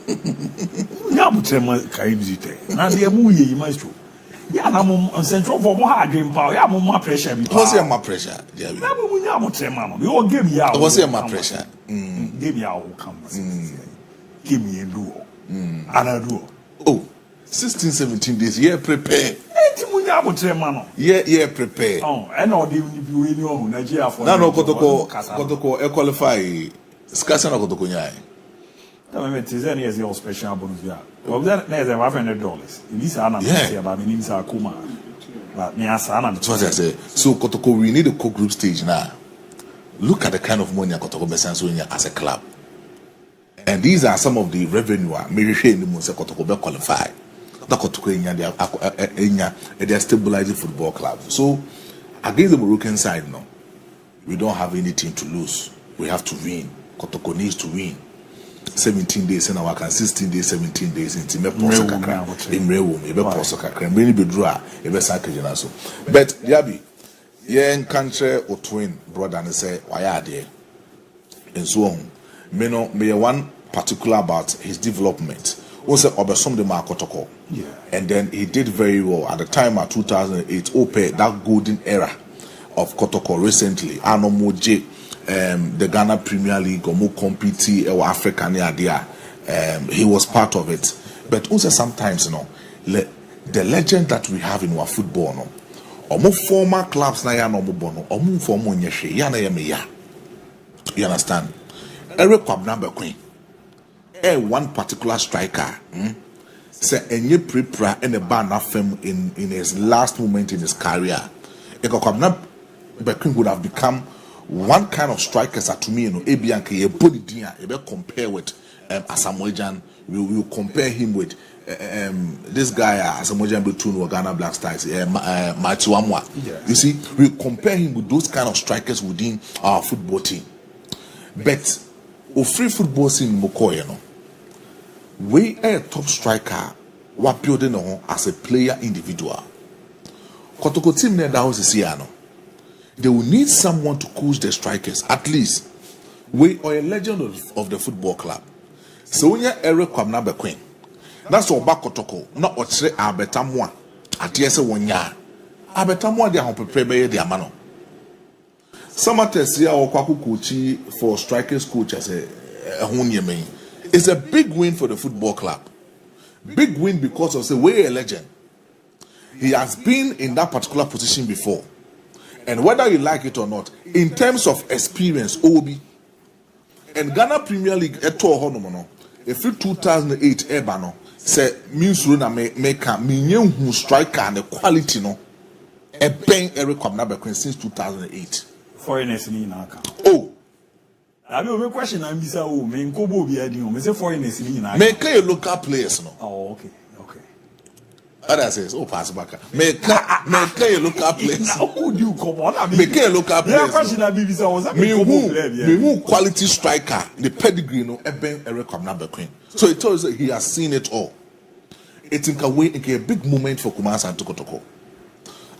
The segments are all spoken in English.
Yabutema Kaibite. Now the Muye Maestro. Yanam Central for more dream power. Yamma pressure. What's your my pressure? Yabutema. We all give me out. What's your my pressure? Give me out. Come. Give me a duo. And a duo. Oh, 16, 17 days. Yeah, prepare. Yeah, prepare. Oh, and all the new Nigeria for no, Kotoko qualify. Scarcely not Kotoko Nyai. It is any as your special bonus. Well, that there's $500. These are not about names are Kuma. But Niasana. That's what I say. So, Kotoko, we need a co-group stage now. Look at the kind of money Kotoko Besansonia as a club. And these are some of the revenue. Maybe Kotoko qualify. They are stabilizing football club. So, against the Moroccan side, no, we don't have anything to lose. We have to win. Kotoko needs to win. 17 days in our can 16 days, 17 days in But Yabi, yen country or twin brother and say, why are they? And so on. May one particular about his development. Also, Obesom de Kotoko. Yeah. And then he did very well at the time of 2008. That golden era of Kotoko recently. Anomoje, the Ghana Premier League, Omo compete or African idea. He was part of it. But also sometimes, the legend that we have in our football, Omo former clubs na ya no bono, Omo former nyeshe, ya na ya. You understand? Eric Kwabna Queen. One particular striker say enye prepra and a banner film in his last moment in his career. Kwabna Bekwin would have become one kind of strikers that to me, Ebianke ye body dia, compare with Asamoah. We will compare him with this guy Asamoah between Ghana Black Stars, Matuamwa. You see, we compare him with those kind of strikers within our football team. But free football scene Mokoye, we a top striker, what building on as a player individual. Kotoko team near the house is here. They will need someone to coach the strikers, at least. We are a legend of the football club. So when you're Eric Kwabna Bekwin, that's all back Kotoko, not what say Abetamwa. At yes, 1 year. Abetamwa, they are prepared their mano. Some artists here or Kwaku Kuchi for strikers coach as a Hunyame. It's a big win for the football club. Big win because of the way a legend. He has been in that particular position before. And whether you like it or not, in terms of experience, Obi and Ghana Premier League eto honomono, if 2008 ebano say means runa make a minimum striker and the quality no a bang Eric Kwabna Bekwin since 2008. Foreigners in Naka. Oh. I mean, my question I'm bisa o me nkobo bi adi o me say foreigners in Naka. Make a local players no. Oh, okay. Other says, oh, pass back. Make a local players. How could you come on? Make a local players. Question I bisa was me who quality striker, the pedigree no Eben Eric Kwabna Bekwin. So it tells us he has seen it all. It's in a way a big moment for Kumasi and Kotoko.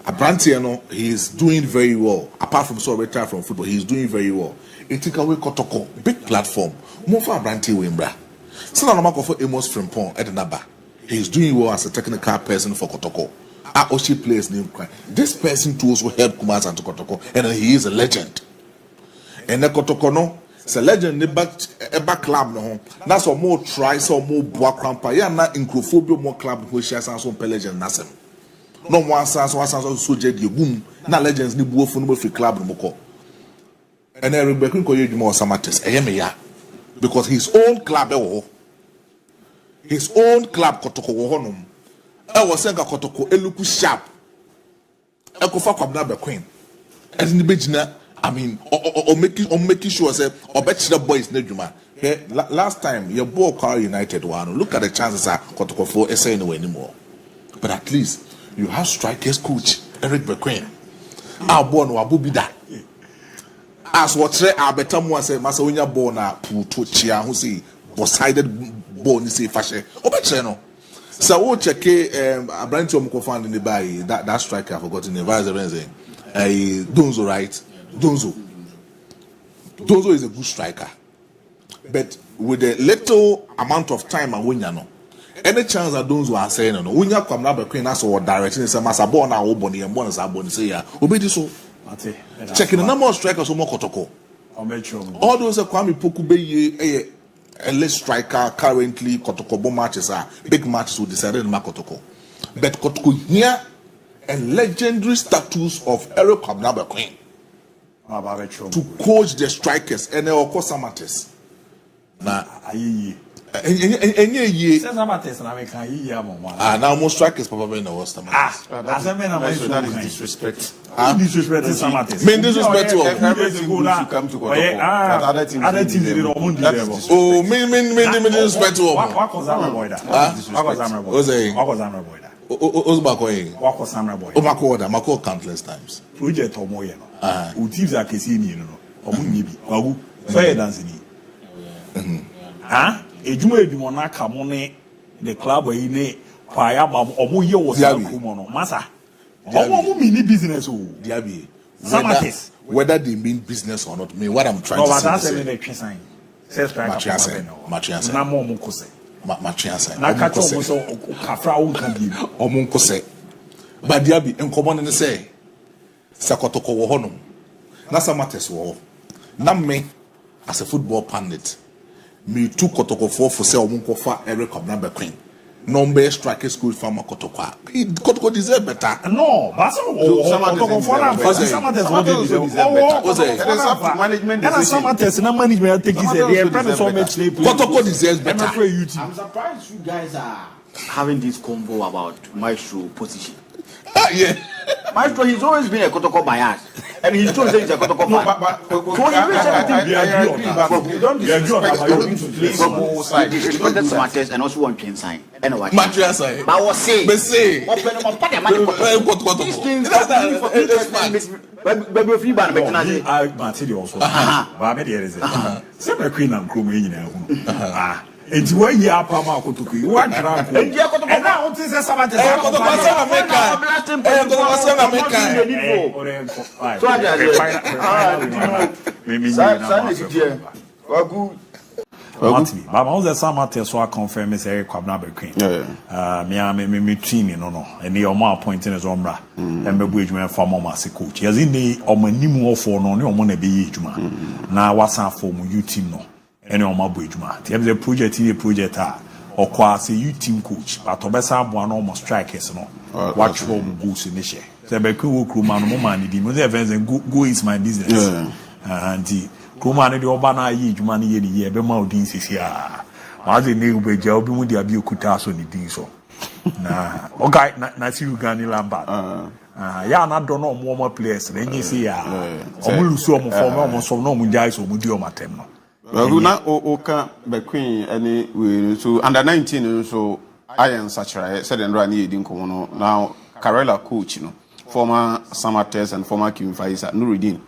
Abrantiano, he is doing very well. Apart from retired from football, he is doing very well. It took away Kotoko, big platform. More for Abranti Wimbra. So now I'm for Amos Frimpong at the Naba. He is doing well as a technical person for Kotoko. Oshi plays name cry. This person too also help Kumasi and Kotoko, and he is a legend. And the Kotoko no, it's a legend. The back club no. That's some more tries or more boa crampa. Yeah, na incrophobia more club who shares some legend nasem. No one sans so jet you boom. Na legends ni buo for no free club no moko. And Eric Bekwin ko you more samates. Ya because his own club his own club Kotoko honum. I was saying Kotoko eluku sharp. Ekofa Kwabna Bekwin. As in the bejina, I mean, or making sure say or bet the boys nedjuma. Hey, last time your ball Car United one. Look at the chances are Kotoko for SA anymore. But at least you have strikers coach Eric Bekwin. Our born wabubida. As what say Abetamwa say Masawinya born to chia who say decided born say fashion. Obecheno. So we'll check Abrantium Kofan in the bay that striker I forgot in the vice saying. Donzo, right? Donzo is a good striker. But with the little amount of time and when you know. Any chance that those who are saying, no, when you come now, Queen, that's what directing is a Masabon, our body, and one is our body, say, yeah, obey this. So, checking the number of strikers, more Kotoko. All those are Kwame Pokube, a less striker currently, Kotokobo matches are big matches who decided in Makotoko. But Kotoko here, a legendary status of Eric Kabnaba Queen to coach the strikers and of course amateurs. Now, now most strikers probably know what's the matter. That is disrespect. Disrespect is amateurs. Mean disrespect to everything good to come to other teams they don't want to. Oh, mean disrespect to what was that boy that? What was that boy? What was that boy that? What was that boy? Mako countless times. Project Omoye no. Utivs are kesi ni no. Omu nyibi. Wagu. Fair dance ni. Ejuma na kamone the club where ne kwaya ba omu ye wo sa kumo no. Masa. Omu mini business o. DIABY. Whether they mean business or not, me what I'm trying to say. No, but that's the sign. Says Machiasa. Na mo mu kose. Machiasa. Na ka to mo so kafra wo kan bi. Omu kose. But DIABY enkomo ne say Sakotoko wo hono. Na samates wo. Na me as a football pundit, me too Kotoko for say omu kofa Eric Kabnaba Queen. Number striker school farmer Kotoko. Kotoko deserve better. No, but Kotoko for management. Take Kotoko deserves better. I'm surprised you guys are having this convo about Maestro position. Yeah. Maestro, he's always been a Kotoko bias. And he's told he's a Kotoko fan. So he reached everything. You don't disrespect Smartest and also one can sign. Anyway, but I was saying, these things are free band. Queen and and when you are Pama Kotuki, what drunk? And now it is a Sabbath. So I confirm is Eric Kabnaba Queen. Me team, no, and the Omar appointing as Omra, and the Bridgeman for Mama coach. As in the Omanimu for no, no money be Juma. Now what's our form you team no. Any on my bridgman. The project or quasi you team coach, but Obesa one almost strikers no. Watch home goes in the share. The Beku crewman, no money, the events and go is my business. And the crewman, the Obana ye, money ye, the Maudins is here. As the new be job with the ABOU Kutas on the deal so. Nah, okay, Nasi Ugani Lambert. Yeah, not don't know more players. Then you see, almost so much for almost so no Munjais or Mudio Matem. Well, now Oka Queen anyway. So under 19, so I am such a said and Rani Dinkono. Now Karela coach, former Samates and former Kim Faisa Nuruddin.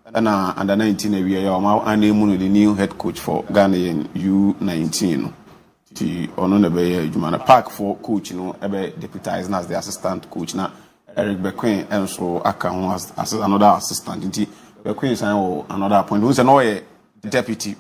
And under 19 every year, I name the new head coach for Ghana U19. The Ononebe Jumana Park for coach, deputized as the assistant coach. Now Eric Bequin and so Akan was another assistant. Bequin signed another appointment. Who's another deputy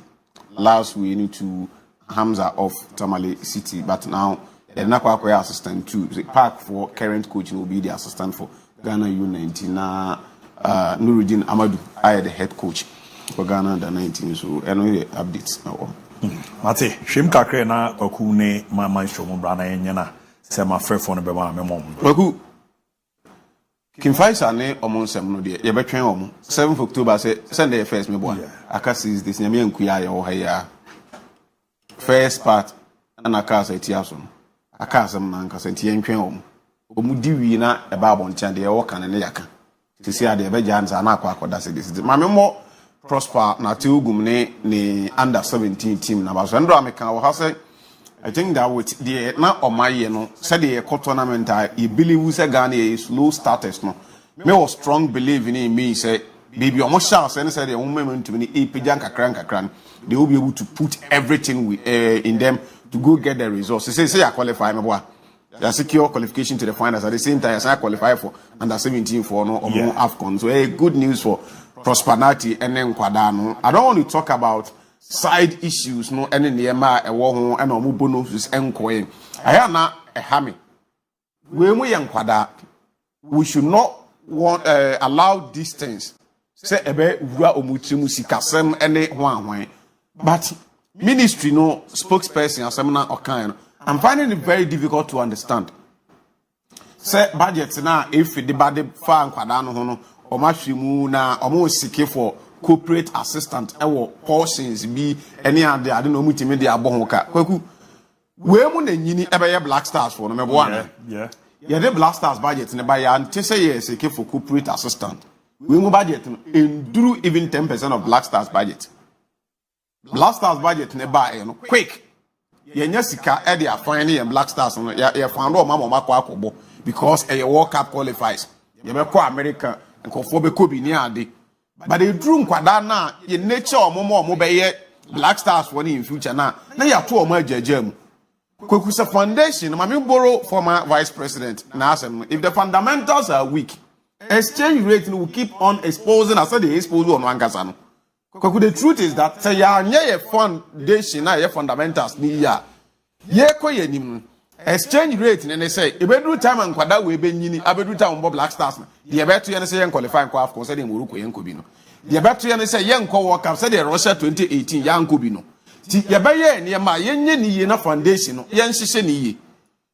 last we need to Hamza of Tamale City, but now the Nakwa assistant too. The Park for current coaching will be the assistant for Ghana U19. Now Nuruddin Amadou, I the head coach for Ghana under 19. So anyway, updates now. Mate, Shim Kakre na Okune Maestro Mbrana Yena. Say my friend for the Bema Mom. Waku Kim Faisa ne omon sem no de ye betwen omo 7th October say Sunday first me boy aka sees this nyame enkuya ye wo ha ya first part na aka say tiaso aka sem na nka say tientwen omo di wi na e ba abontia de ye wo kan ne yaka sisi ade be jan sa na akwa say this mame mo prosper na teugum ne under 17 team na ba so ndo ameka wo ha say I think that with the na omaye no said the tournament I believe say Ghana is slow starters no me was strong believe in me say baby almost chance and said the woman to me epijan kakran they will be able to put everything in them to go get the results. Say I qualify me boy. They secure qualification to the finals at the same time as I qualify for under 17 for no AFCON. So good news for Prosperity and then Kwadano. I don't want to talk about side issues no ene niema ewo ho ena omo bonuses enkoe aya na ehame we mu yenkwada we should not want allow these things say ebe wura omutrimu sikasem ene ho ahwan but ministry no spokesperson asem na okan no I'm finding it very difficult to understand say budget na if the body fa nkwada no ho no omahwemu na omo sike for corporate assistant ewo portions bi any ade no mutimi de aboho ka kwaku we mu na nyini ebe Black Stars for no mebo ana yeah the Black Stars budget ne ba ya ante say yes sike for corporate assistant we mu budget no enduru even 10% of Black Stars budget Black Stars budget ne ba no quick yenya sika e de afan ne Black Stars no ya fan do mama makwa akobo because a World Cup qualifies ye be ko America nkofo be ko bi ni ade but they drew nkwada na ye nature omo be ye Black Stars for in future na ya to omo agagam kwekusa foundation ma me borrow former vice president na asem if the fundamentals are weak exchange rate will keep on exposing as they expose on ankasa no kwaku the truth is that say ya nye ye foundation na ye fundamentals ni ya ye koye nim exchange rate ne say ebedru time nkwada we be nyini abedru time mbo Black Stars na ye beto ye ne say ye qualify kwa AFCON say de Morocco ye nkobi no ye beto ye ne say ye nko World Cup say de Russia 2018 ya nkobi no ti ye be ye ne ma ye nye ni ye na foundation no ye nhihye ni ye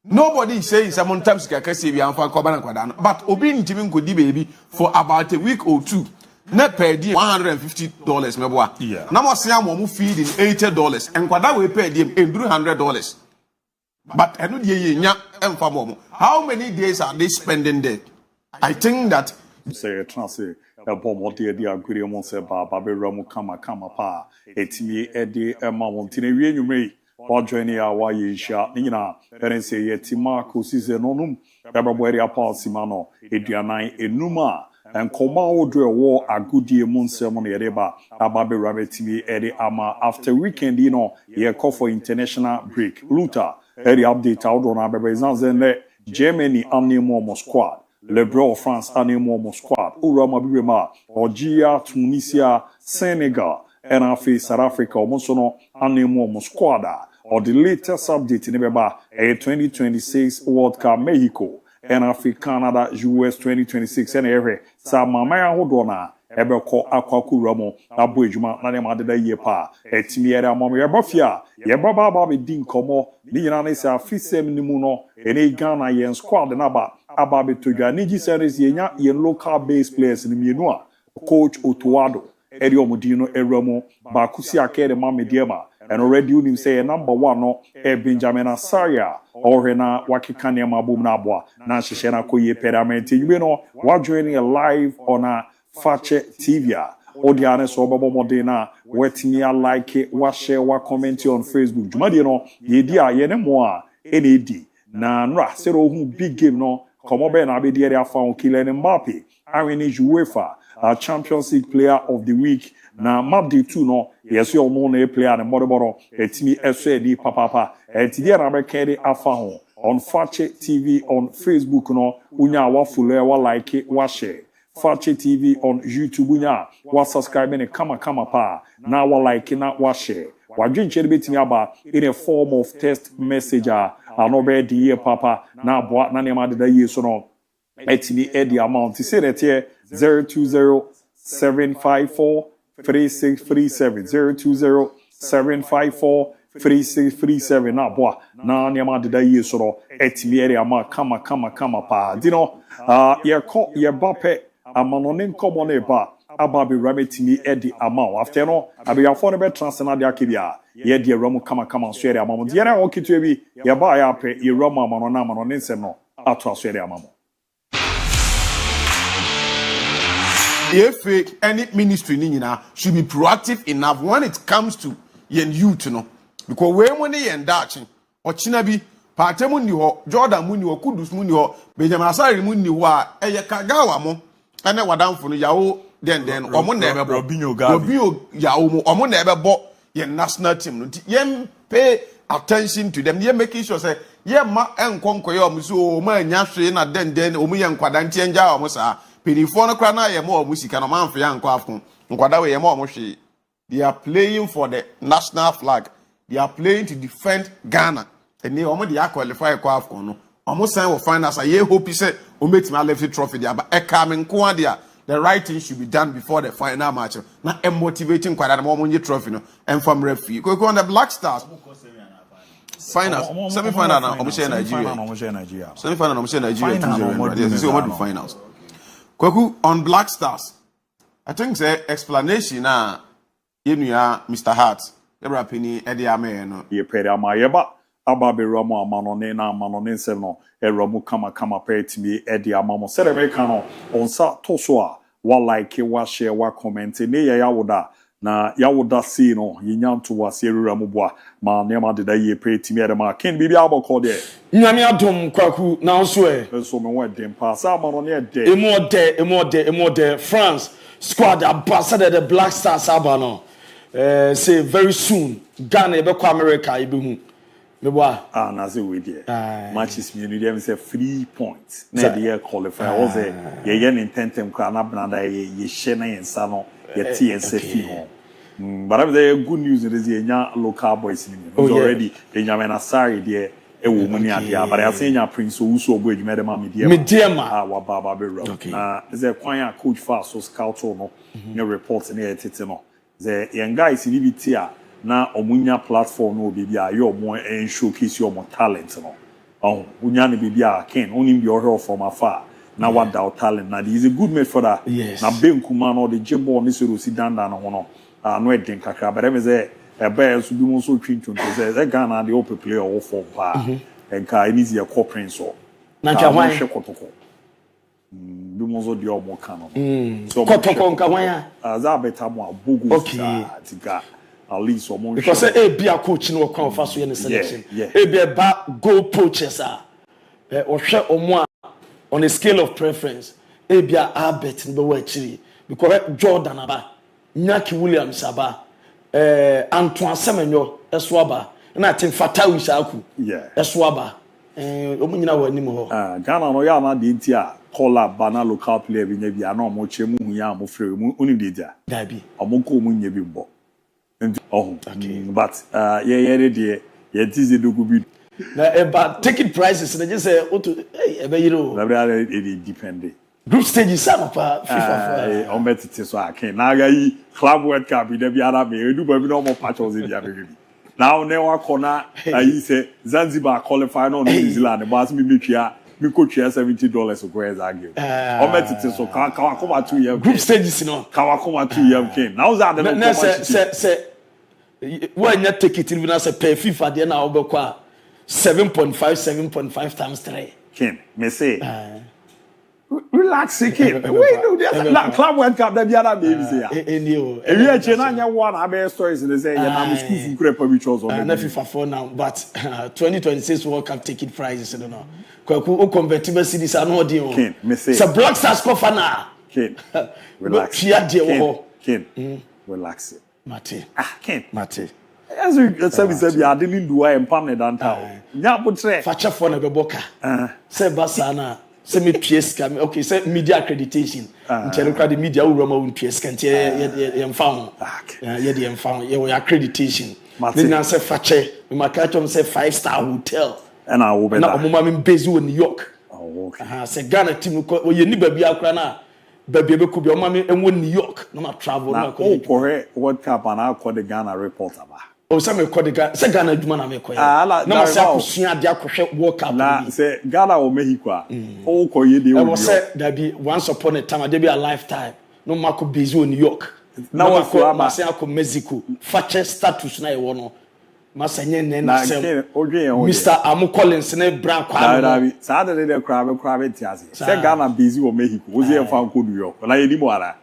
nobody is saying sometimes kaka say bi anfa kwa bana nkwada no but obi ntimi nkodi baby for about a week or two na per day $150 meboa na mo se am feeding $80 enkwada we per day enduru $100 but eno de ye nya emfa mo how many days are they spending there I think that say transfer bom de de agure mo se ba be ramu kama pa etimi ede ma wontine wie nwumre wa join ya wa yisha nyina eren se yetima ko size no num bebo area policy mano eduanan enuma enkoma wodre wo agudie mu nsem no yereba ababe rametimi ede ama after weekend ye call for international break luta area update out on abebe zanzen Germany anemo squad Le Bro France anemo squad urama bibema Algeria Tunisia Senegal and afi South Africa omosono anemo squad or the latest update in beba 2026 World Cup Mexico and afi Canada US 2026 and every sa mama hodona ebe ko akwaku ramo abo ejuma na dem adeda ye pa etimi era mama ye bafia ye baba ba be din komo ni nyina na sa fisem ni mu no ene Ghana ye squad na ba aba be todwa ni giseries ye nya ye local base players ni mienu a coach Otuado eri omudino eramo ba kusi akere mama diema and already you say number 1 no Benjamin Asaria or na wakika ne mabum na boa na hihye na koye permanent you know wa joining a live on a Fakye TV odiane so bobo modena wetimi like wa share wa comment on Facebook jumade no ye di a ye ne mo a enedi na nra sero hu big game no komo be na be di area fa on Kylian Mbappe awini UEFA Champions League player of the week na mabde 2 no yes you know na player na modoboro etimi eso edi papa etidi na be kede afa ho on Fakye TV on Facebook no unya wa follow wa like wa share Fakye TV on YouTube nya wa subscribe ne kama pa na wa like na wa share wa dwinche betimi aba in a form of text message no be die papa na boa na ne ma de ye so no etimi e the amount say that here 0207543637 0207543637 na boa na ne ma de ye so no etimi e ama kama pa dino ye bape amanone nkomo ne ba ababe rametimi edi amount after no abiyafo no be transfer de akibia ye de ramu kama so ere amount ye na okitu bi ye ba ya pe ye ramu amanone nsem no ato so ere amount if any ministry ni nyina should be proactive enough when it comes to yen youth no because we when yen dachi ochina bi Patemu ni ho Jordan mu ni ho Kudus mu ni ho Benjamin Asari mu ni ho a eye kagawa mo ene wadamfo no yawo den omo na ebe bo Robinho yawo mo omo na ebe bo ye national team no ye pay attention to them ye making sure say ye ma enkonko ye omo so o ma anya hwe na den omo ye nkwada ntie nja omo sa penifo no kra na ye ma omo sika no manfo ya nkwa afo nkwada we ye ma omo hwe They are playing for the national flag. They are playing to defend Ghana. And they almost qualify for AFCON. Almost sign of finance. I hope he said, "Ometi my left trophy there." But coming the right thing should be done before the final match. Not motivating quite a moment trophy. No, and from referee. Go on the Black Stars. Finals, semi-final now. I'm saying Nigeria. Semi-final, I'm saying Nigeria. This is what the finals. Kwaku on Black Stars. I think the explanation now. Mr. Hart. Every penny Eddie Ame. Ye pay Amayeba. Ababe Romo Manone na Manone Seno. Eromu kama pay to me Eddie Amamo. Said Americano on Sa Tosua. What like wa share wa comment. Ne yawoda. Na yawoda see no. Yinyam to was Ramubwa. Ma nema did ye pay to me at ma. Ken Bibi Abo called there. Nyami Adom Kwaku now swear. So me went them pass. Manone de. Emo France. Squad ambassador the Black Stars Abano. Say very soon Ghana ebe kwa America ibehu meboa na say we there matches me dem say 3 points na dey qualify was ye intentem kwa na branda ye she na yensa no ye TSF ho but I say good news is ye nya local boys ni already Benjamin Asari there e wo mu ni ade but I say nya Prince Owusu obo edwuma dem Mediema wa baba be ro na is a kwan a coach for so scout no no report na ye tete no the young guys in BTA na omunya platform no baby a you more and showcase your talent no oh unya ne baby a ken only be your from afar na what that talent na is a good mate for that na benkuma no the jebo ni so si danda no no no eden kakra but em say e ba so bi mo so twintwon to say the Ghana the open player or for pa and ka any is your corporate so na twa hwan Dumozo di omo kano. So kotoko nka hwan ya. Za beta mo abugu tiga. At least omo. Because bia coach no kwa ofa so ye selection. Bia ba goal poachers ohwe omo on a scale of preference. Bia Albert no be wa chiri because Jordan aba. Nyaki Williams aba. Antoine Semenyo eso aba. Na tin Fatawi Shaku. Eso aba. Omo nyina wa anim ho. Ghana no ya na de ntia call bana local player bi nya bia na omo chemu hu ya mo frɛ mu oni de dia DIABY omo ko mu nya bi mbo but ye tize dogu bi na but ticket prices na just say oto ebe yiro it depend group stage is up FIFA on betete so aken na ga yi club world cup bi da bi ara be edu ba bi no mo patches e dia be now ne wa kona ayi say Zanzibar qualify no New Zealand but me metwa me coach $70 go as argue. Ometite so ka come 2 years. Group stages no. Ka come 2 years came. Now that the no say when you take it even as a pay FIFA there na obekwa 7.5 times 3. Ken, me say. Relax again. Wait no there club world cup that be other baby say. Enio. If you che na nya one abe stories they say na school fu crepe which was on. Na FIFA for now but 2026 World Cup ticket prices I don't know. Kwaku o convertible cities are no deal. Ken, me say. So Black Stars go for now. Ken. Relax. Ken. Relax. Mate. Ken. Mate. As we say we are dealing duwa empam ne danta. Nya potre. Facha for na beboka. Say basana. Say me PSK okay say media accreditation. Ntere kwa the media wo roma won PSK nte ye mfa ho. Ye de mfa ho ye accreditation. Then na say fache. Me makacho say 5-star hotel. And I will be na omuma me base in New York. Oh, okay. Say Ghana team ko ye ni baby akra na baby be ko bi omuma me enwo New York na ma travel na ko correct World Cup and I call the Ghana report aba. O say me call the Ghana say Ghana adwuma na me ko ya. Na ma say akusua de akohwe World Cup. Na say Ghana or Mexico a o ko ye de o. I was say that be once upon a time there be a lifetime. No ma ko base in New York. Na ma say ako Mexico. Fache status na e wo no. Masanye na Mr. Amu Collins ne bra kwa no sa de de crab tiase se Ghana busy o Mexico o ze fa nko New York na ye ni mo ara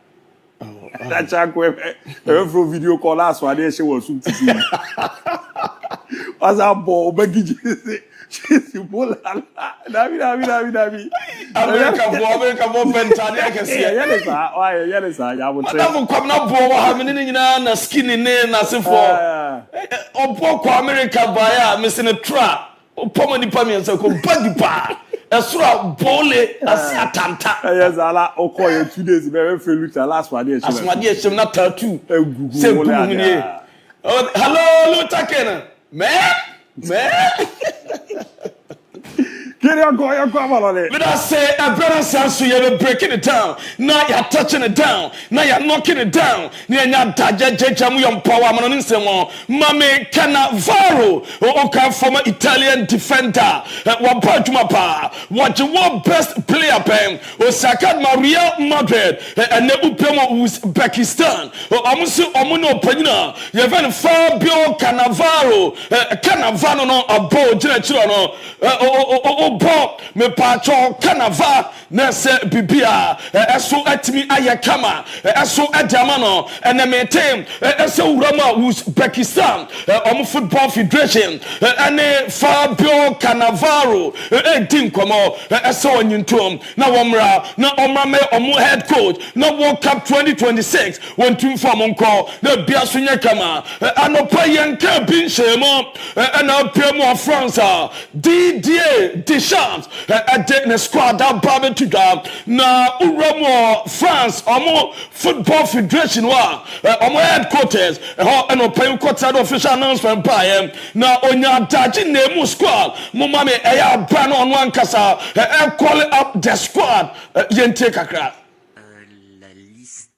that cha ko every video call us wa de she wo sun tv asa bo bagiji she bola David America bo pentani akesi yele sa ya bo tre na kom na bo ha me ni nyina na skinny ne na se for obo kwa America ba ya me se ne tra opo mani pa me nsa ko bagi pa Esura bole asiatanta. Yes, ala okoye 2 days very free lucha last one day. Asmadi eshim na tattoo. Se gumunye. Hello Lutakena. Man. Get your go on. But I say, a brother says, you're breaking it down. Now you're touching it down. Now you're knocking it down. Now you're Jajajamu power. Mame Cannavaro, or former Italian defender. What you want best player, Pam, or Sakat Maria Madrid, and Nebupemo Uzbekistan, or Amusu Omuno Pena. You've been Fabio Cannavaro, Cannavano, ABOU, General, Bo me pacho kanava nese bibia eso atimi ayakama eso adamano ene metem eso urama Uzbekistan football federation ene Fabio Cannavaro dinkomo eso onyintom na womra na omame omu head coach na World Cup 2026 wontum fam nko na bia so nyakama anopa yenka binshemo na pemo France Didier Deschamps at the squad that Baba to job na Uramo France Omo Football Federation wa Omo headquarters and open quarter official announcement by na onya daji name squad mumame eya ban on one kasa call up the squad yente kakra. La liste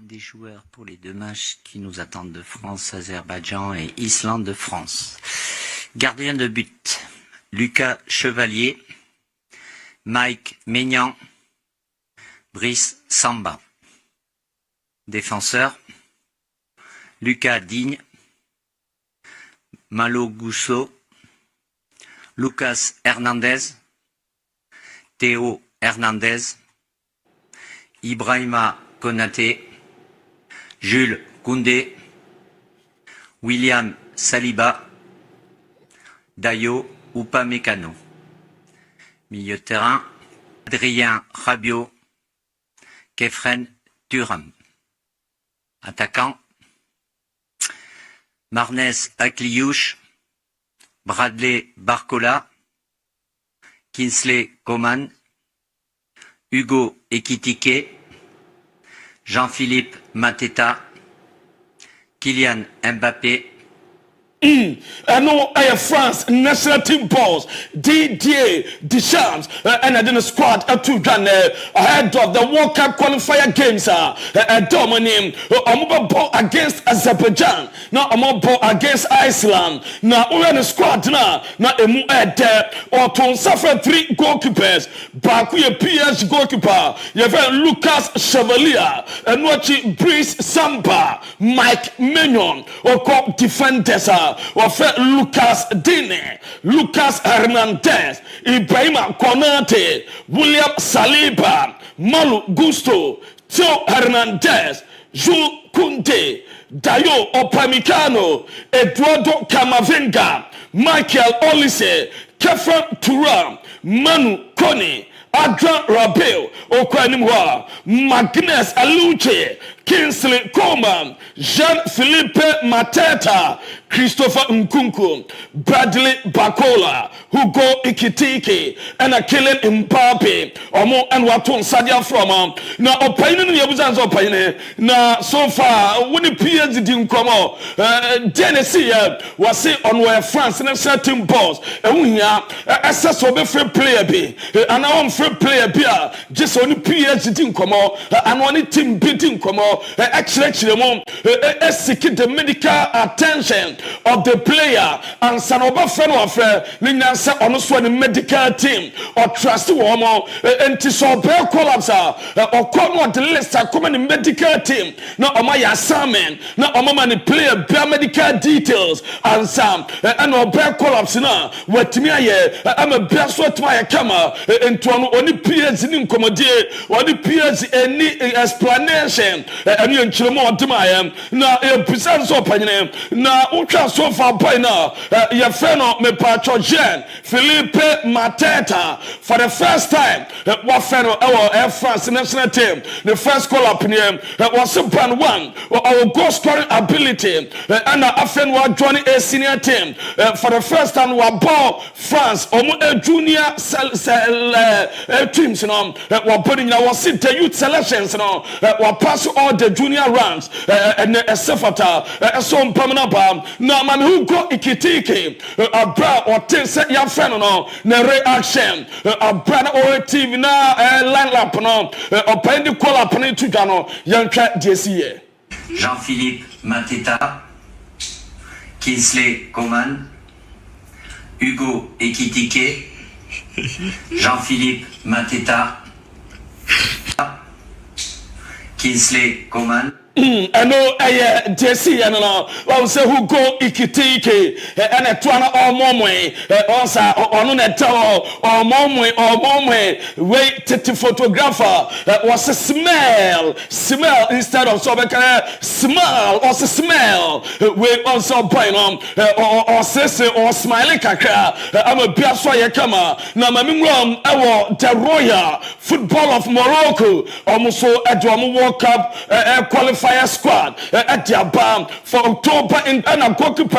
des joueurs pour les 2 matchs qui nous attendent de France, Azerbaïdjan et Islande de France. Gardien de but, Lucas Chevalier, Mike Maignan, Brice Samba. Défenseur, Lucas Digne, Malo Gousso, Lucas Hernandez, Théo Hernandez, Ibrahima Konaté, Jules Koundé, William Saliba, Dayo Upamecano. Milieu de terrain, Adrien Rabiot, Kefren Thuram. Attaquant, Marnès Akliouche, Bradley Barcola, Kinsley Coman, Hugo Ekitike, Jean-Philippe Mateta, Kylian Mbappé. I know I have France national team balls Didier Deschamps and I didn't squad to run ahead of the World Cup qualifier games dominating I'm ball against Azerbaijan now I'm ball against Iceland now we're in the squad now emu there or to suffer 3 goalkeepers back with a PSG goalkeeper you have Lucas Chevalier and watch Brice Samba Mike Maignan or called defenders Wafe Lucas Digne, Lucas Hernandez, Ibrahima Konate, William Saliba, Malo Gusto, Theo Hernandez, Jules Koundé, Dayo Upamecano, Eduardo Camavinga, Michael Olise, Kefren Thuram, Manu Kone, Adrian Rabiot, Okwanimwa, Magnus Aluche, Kinsley Coman, Jean-Philippe Mateta, Christopher Nkunku, Bradley Barcola, Hugo Ekitike, and a killing Mbappe, Omo and Waton Sadia from now opinion Yabuzan's opinion. Now so far, when the PSG didn't come out, Tennessee was say on where France and a certain boss, and we are assess of a free player be, and our free player be just on the PSG didn't come out, and one team beating come out, actually, seeking the medical attention of the player and Sanoba friend of Linansa on the medical team or trust woman and to so bear collapse or come on the list come in the medical team now on my assignment now on my player bear medical details and some and no bear collapse now what me I'm a best what my camera and to only peers in commodity or the peers any explanation and you chimo Timayam, now a present so penny, now ultra so far by now, your friend me Pacho Jen, Felipe Mateta, for the first time, what friend our Air France national team, the first call up in him, was Super One, our goal scoring ability, and our friend was joining a senior team, for the first time, we ball France, junior teams, we're putting our city youth selections, we're passing all the junior ranks, and a Sefata, a son permanent bomb. Now, man, who got Ikitiki, a bra or 10 set your friend, no reaction, a brother or TV now, a land lap, or penny call up on it to Gano, young cat JCA. Jean-Philippe Mateta, Kinsley Coman, Hugo Ekitike, Jean-Philippe Mateta, Kinsley Coman. I know JC and I say who go Ikitike and a twana or momwe also on a tower or momwe wait to photographer was a smell instead of so smell also smell we also point on or sissy or smiley kaka I'm a biaswa yakama na mamim the Royal Football of Morocco almost so at World Cup qualifier squad at the BAM for October in Anagoku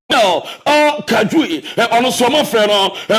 Kajui on some friend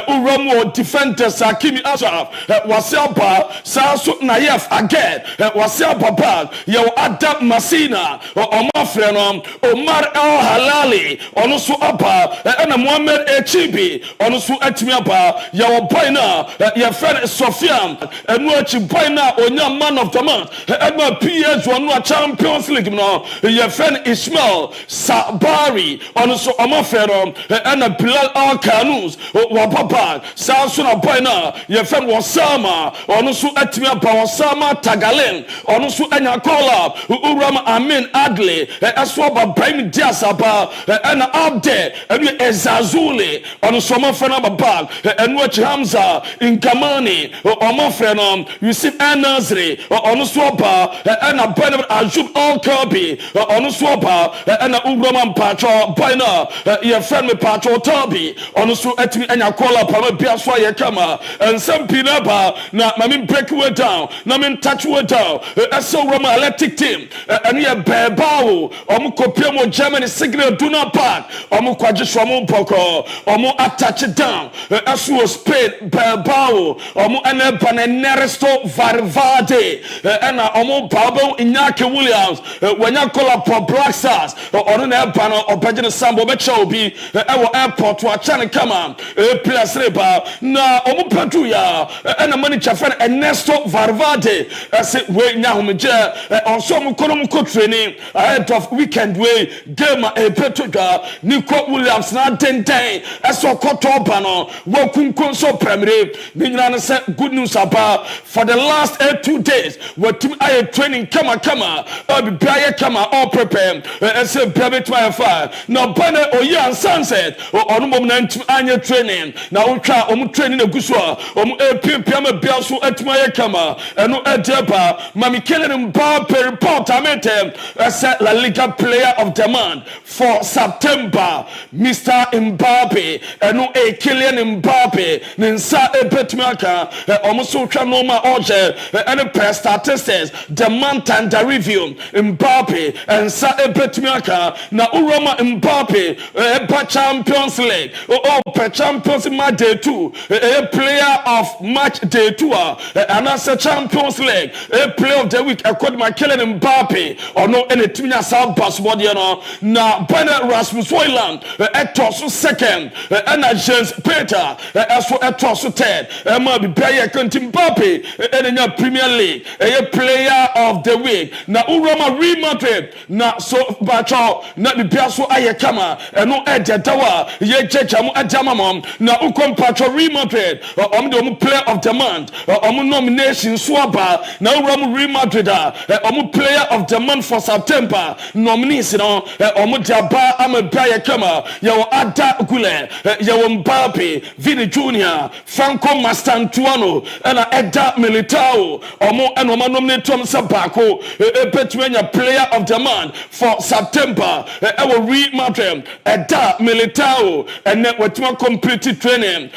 Uromo defenders Akimi Ashraf Wasiaba Sasu Nayef again Wasiaba Yo Adam Masina or my friend Omar El Halali on Su Apa and Mohamed Echibi on Su Etmiaba Yo Paina your friend Sofian and watching Paina on your man of the month and my PS one Champions League your friend Ismail Sabari on Su Friend and a Bilal Al Kanous or Papa Samson Apana, your friend was Sama, or no so Etmia Pawasama Tagalen, or no so Anyakola, Urama Amin Adley, as well by Brahim Diasaba, and up there, and you Ezazuli, on the summer friend of a bag, and watch Hamza in Kamani, or my friend, you see Anazri, or on the swapper, and a brand of Ajub Al Kirby, or on the swapper, and a Uraman Pacho, Pina. Your friend me Pacho Toby on so etimi anya call up ama bia so ye kama and some pinaba na mami break way down na me touch way down so Roma Athletic team and ye bebao kopia mo Germany signal do not part kwaje so mo poko attach it down so Spain bebao ene Neresto Varvade and babo Inyake Williams when you call up for Black Stars on na ban obagene sambo be chobi airport to a channel come on plus reba na pedro ya and the money friend Ernesto Varvade say we nya homeje on some kono training ahead of weekend way game pedro Nico Williams na den so koto bano wo kunkon so premier ni nyina say good news about for the last 2 days what team I training come be prayer come all prepare say baby to my fire no bana oya sunset on mom na anya training na utwa training eguso piam bia so atuma kama eno edeba mami Kylian Mbappe report ametem say La Liga player of the month for September Mr. Mbappe eno Kylian Mbappe ninsa ebetuma aka so twa no ma oje eno press statistics the month and the review Mbappe and sa ebetuma aka na uroma Mbappe Champions League per Champions match day 2 a player of match day 2 and as a Champions League a player of the week according to Kylian Mbappe or no any team na South Password na Bernard Rasmus Højlund etoso second and James Peter as for etoso third ma be player Kylian Mbappe in the Premier League a player of the week na Uroma Real Madrid na so bacho na be so ayekama ɛno ɛde dawa ye checha mu adama mom na ukom patro Real Madrid the player of the month nomination so aba na Real Madrid player of the month for September nominees no diaba amabia kama ya Ada Gule ya Mbappe Vini Junior Franco Mastantuano and Eda Militao and nominate Sabako Petuenya player of the month for September Real Madrid Eda Militao and with more complete training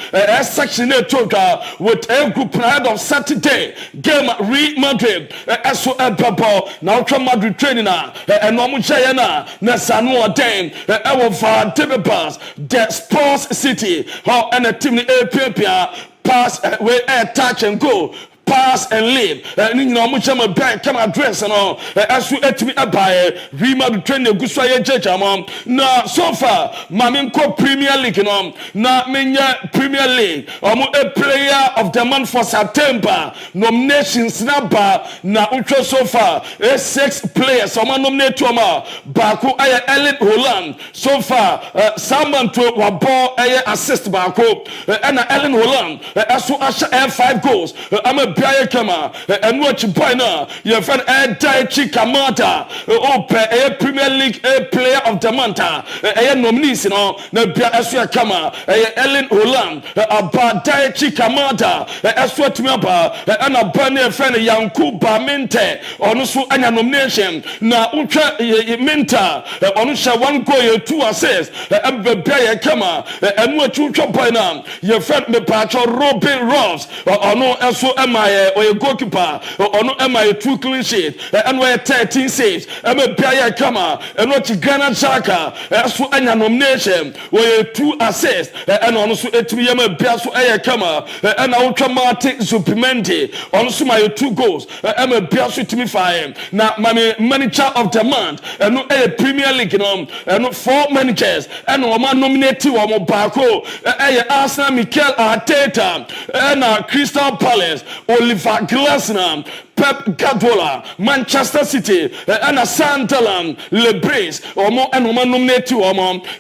section total with a group ahead of Saturday game Real Madrid so ball now from Madrid training and no Mujayana Nasanu Aden our Tebebas the Sports City and a team pass where touch and go pass and leave ni nyina omo chama bank come address no asu etimi abaye Real train the guswaye jejama na so far mame ko Premier League no na menya Premier League omo a player of the month for September nominations na ba na utwa so far 6 players omo nominate to ma Baku aya Erling Haaland so far someone to wabo aya assist Baku and Erling Haaland asu asha 5 goals Biaye kama and watch boy na your friend Daichi Kamata a Premier League a player of the month a nominees no na bia asu kama Erling Haaland aba Daichi Kamata asu atumi aba and aba na friend Yankuba Minte ono so anya nomination na utwa Minta ono sha 1 goal 2 assists Biaye kama and watch utwa boy na your friend me pacho Robin Ross ono asu or a goalkeeper or no MI 2 clean sheet and we're 13 saves Biaye kama and what Ghana Chaka so anya nomination where 2 assists and also etumi Biaso kama and automatic Zupimente also my 2 goals Biaso to me fire now my manager of the month and no a Premier League no and 4 managers and no man nominated or Bako Arsenal Mikel Arteta and Crystal Palace Oliver Glasner Pep Guardiola Manchester City and Sunderland Lebrace or and nominate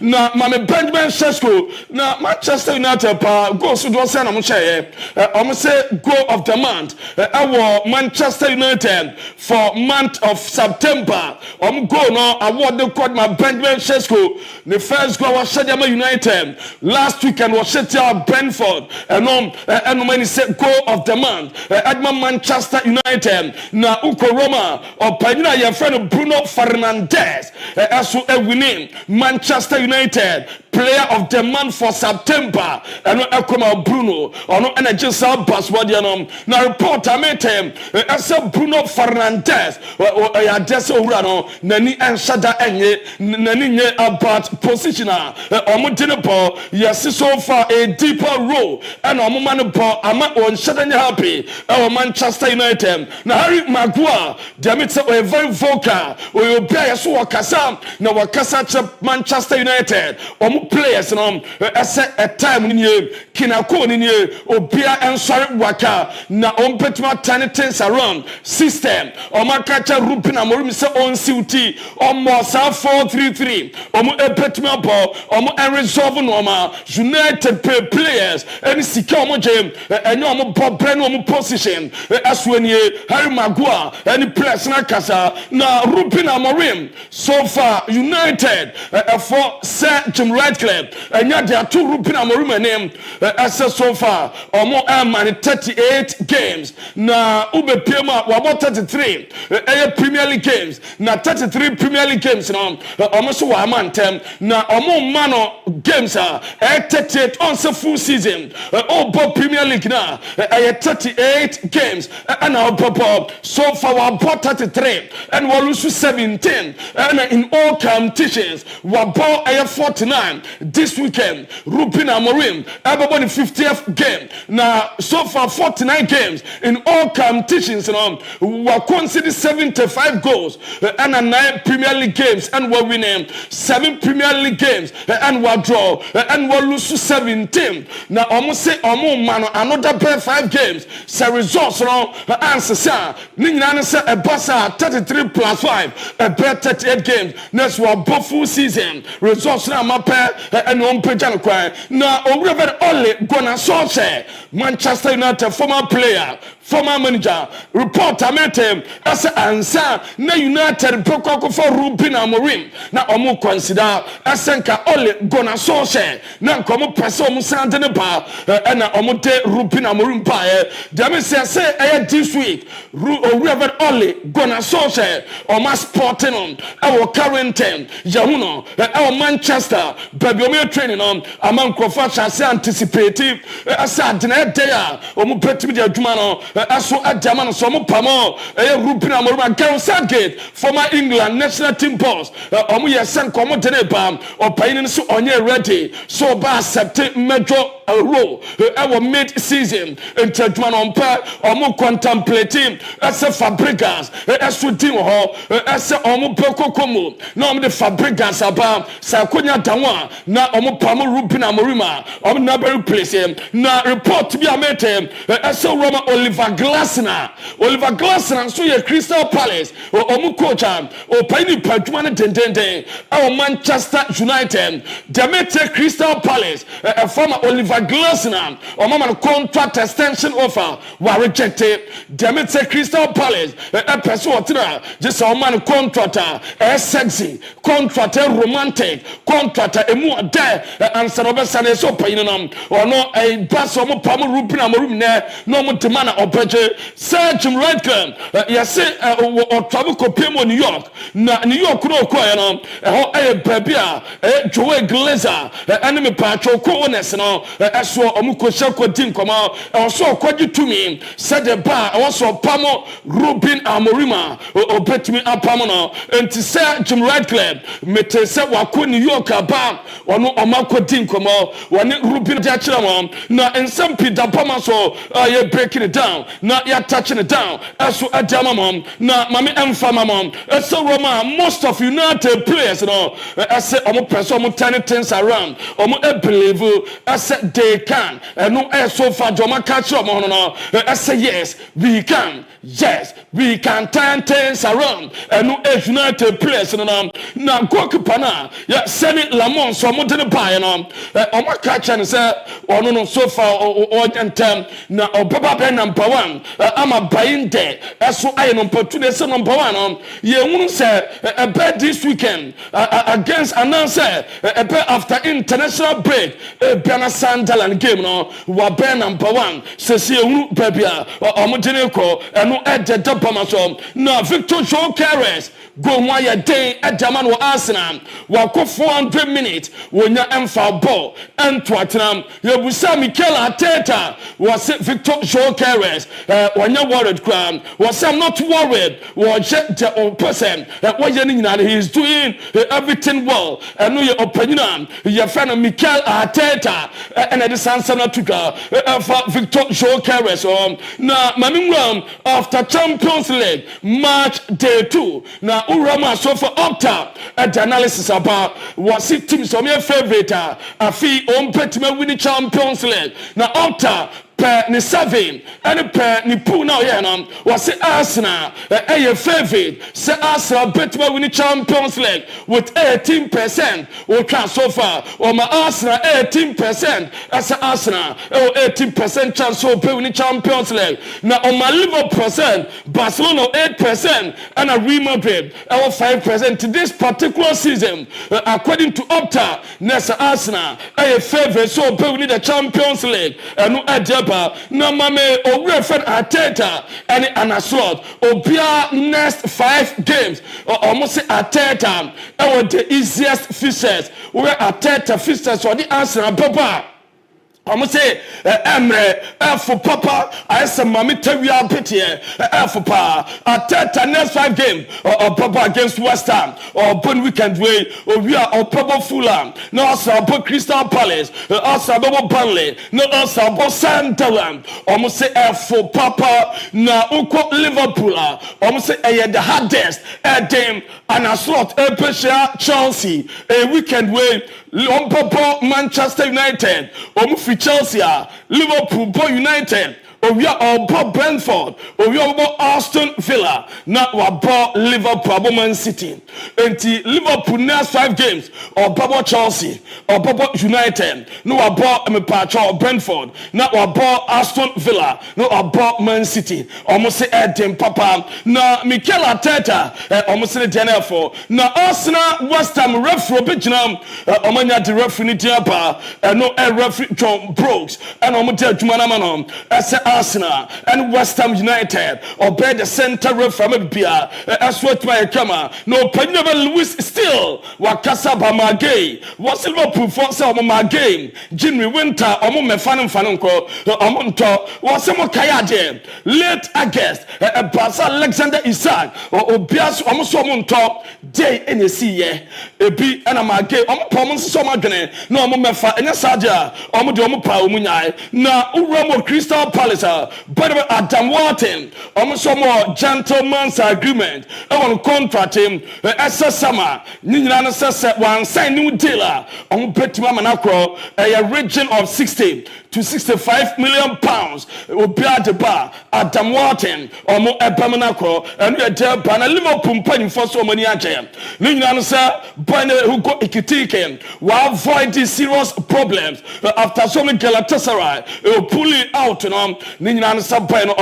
na mame Benjamin Sesko na Manchester United goes to send say goal of the month our Manchester United for month of September go no award the called my Benjamin Sesko the first goal was Shadama United last weekend was Sheffield Brentford and when he said goal of the month Edmund Manchester United na uko Roma opanyina your friend Bruno Fernandes aso winning Manchester United player of the month for September and ekoma Bruno ono energy sub password na report ametem ase Bruno Fernandes ya dese owura no nani enshada enye nani nye about positioner omudine ball yes so far a deeper role and omumane ball ama on shada nya happy Manchester United na Harry Maguire demit say we very vocal we obi ayeso wakasa na wakasa che Manchester United players no ese a time ni kinako ni obia ensore waka na ompetima turn things around system omakacha Ruben Amorim say on CT omo sa 4-3-3 omo epetima ball omo resolve no ma United players any sika omo jam enyo omo ball brand omo position asweni Harry Maguire any players na kasa na Ruben Amorim so far United for Sir Jim Ratcliffe and yet there are 2 Ruben Amorim name as so far omo man 38 games na ube pema wabo 33 Premier League games na 33 Premier League games na omo so wa man tem na omo mano games 38 on the full season obo Premier League na 38 games and our pop so far we bought 33 and we lose 17 and in all competitions we bought 49 this weekend Ruben Amorim everybody 50th game now so far 49 games in all competitions we considered 75 goals and 9 Premier League games and we winning 7 Premier League games and we draw and we lose 17 now almost say man another 5 games so results answer ansa ni nyina ne se ebasa 33 plus 5 about 38 games next one full season results na mape and on page and kwan na owurebe only gonna so say Manchester United former player former manager report ametem as ansa na United pokoko for Ruben Amorim na omo consider asenka only gonna so say na komo pese omo sande ne ba na omo de Ruben Amorim pa dem say this week owurebe only gonna so say omo sporting on our Carrington Yahuno our Manchester baby omo training on among Crawford say anticipative asad na day omo petimi de adwuma no aso adama no so mo pamo Ruben Amorim Gate former England national team boss omo yesen komo de ne bam opayin so onye ready so ba accept major role our mid season into adwuma no mpa omo contemplating as Fabregas as team ho as omo pekokomo na omo de Fabregas aba sakonya danwa na omo pamo Ruben Amorim omo na very place na report bi amete as Roma Oliver Glasner so ye Crystal Palace omo coach o pani padwuma ne dendenden our Manchester United demete Crystal Palace former Oliver Glasner o mama contract extension offer were rejected demete Crystal Palace person otina just o man contract sexy contract romantic contract emu ade answer obesane so pani no ono bass o mo pam Ruben Amorim no mo demand opeje search him right come yes o travel ko pemo New York na New York no ko ya no ho baby Joe Glazer enemy patro ko honest no so omo ko shako din koma so kwaji tumi said the bar so pamo Ruben Amorim o betimi apamo no enti say Jim Radcliffe mete say wako New York aba ono omako din koma woni Ruben ja kira mo na ensam Peter Pama so you breaking it down na you touching it down so adama mom na mami emfama mom so Roma most of United players no say omo person omo turn things around omo believe they can no so far joma catch omo no say yes we can turn things around no United players no na goalkeeper na ya Semi Lamont so omo de buy no omo catch and say ono no so far na obaba be number 1 ama buying there so I number 2 they say number 1 ye hunu say this weekend against announcer after international break Biana Sunderland game no wa be number 1 say hunu baby omo jene ko eno ededa pama so na Victor Jokeres go one ya day Adaman wa Arsenal wa ko 400 minutes wonya emfa ball ento atenam ye busa Mikel Arteta was Victor Jokeres wonya worried crowd was I'm not worried was the person what he is doing everything well and no your opinion your friend Mikel Arteta and the answer not to for Victor Jokeres na mamingram after Champions League match day 2 na urama so for Opta at the analysis about was it team so my favorite afi on petime win the Champions League na Opta ni 7 and ni pool now yeah no was Arsenal your favorite say Arsenal between win the Champions League with 18% or so far or my Arsenal 18% as Arsenal 18% chance to win the Champions League now on my Liverpool Barcelona 8% and a Real Madrid 5% to this particular season according to Opta Nessa Arsenal a favorite so win the Champions League and no no mame o refer Arteta and an slot obia next 5 games almost Arteta the easiest fixtures where Arteta fixtures or the Arsenal papa I'm say Emre for Papa I say mami tewia pity for Pa Arteta next 5 game or Papa against West Ham or bon weekend way or we are or Papa Fulham no also about Crystal Palace also about Burnley no also about Sunderland almost say for Papa na uko Liverpool almost say the hardest game and a slot Chelsea a weekend way Manchester United Chelsea Liverpool United Owia obo Brentford, owia obo Aston Villa, na wabo Liverpool Man City. Enti Liverpool next 5 games, or Bobo Chelsea, or Bobo United, no wabo mepacho Brentford, na wabo Aston Villa, no wabo Man City. Almost say Edim Papa, na Mikel Arteta, almost say the for na Arsenal West Ham referee Bijnam, Omanya the referee Diaba, no referee John Brooks, and Omote Jumanamanon, as Arsenal and West Ham United, or bed the center referee Bia, as what my kama, no Pennever Lewis still, Wakasa Bamagay, was Liverpool for some my game, Jimmy Winter, Omo Mefanan Fanunko, Omonto, was some Kayade, late August, Basa Alexander Isaac, or Obias almost top day in the sea, a be and a magay, Pomons so magane, no Mefa, and a Sadia, Omodomo Paumunyai, na Uramo Crystal Palace, but Adam Warten, almost so more gentleman's agreement, on contract him, as a summer, Nina says one sign new dealer, on Petimamanacro, a region of 60 to 65 million pounds, will be at the bar, Adam Warten, or more Epamanacro, and we are there, Pana Liverpool paying for so many ajem. Nina sir, Bane who go ikitike, will avoid these serious problems after so many Galatasaray, will pull it out, Nina sir, Bane,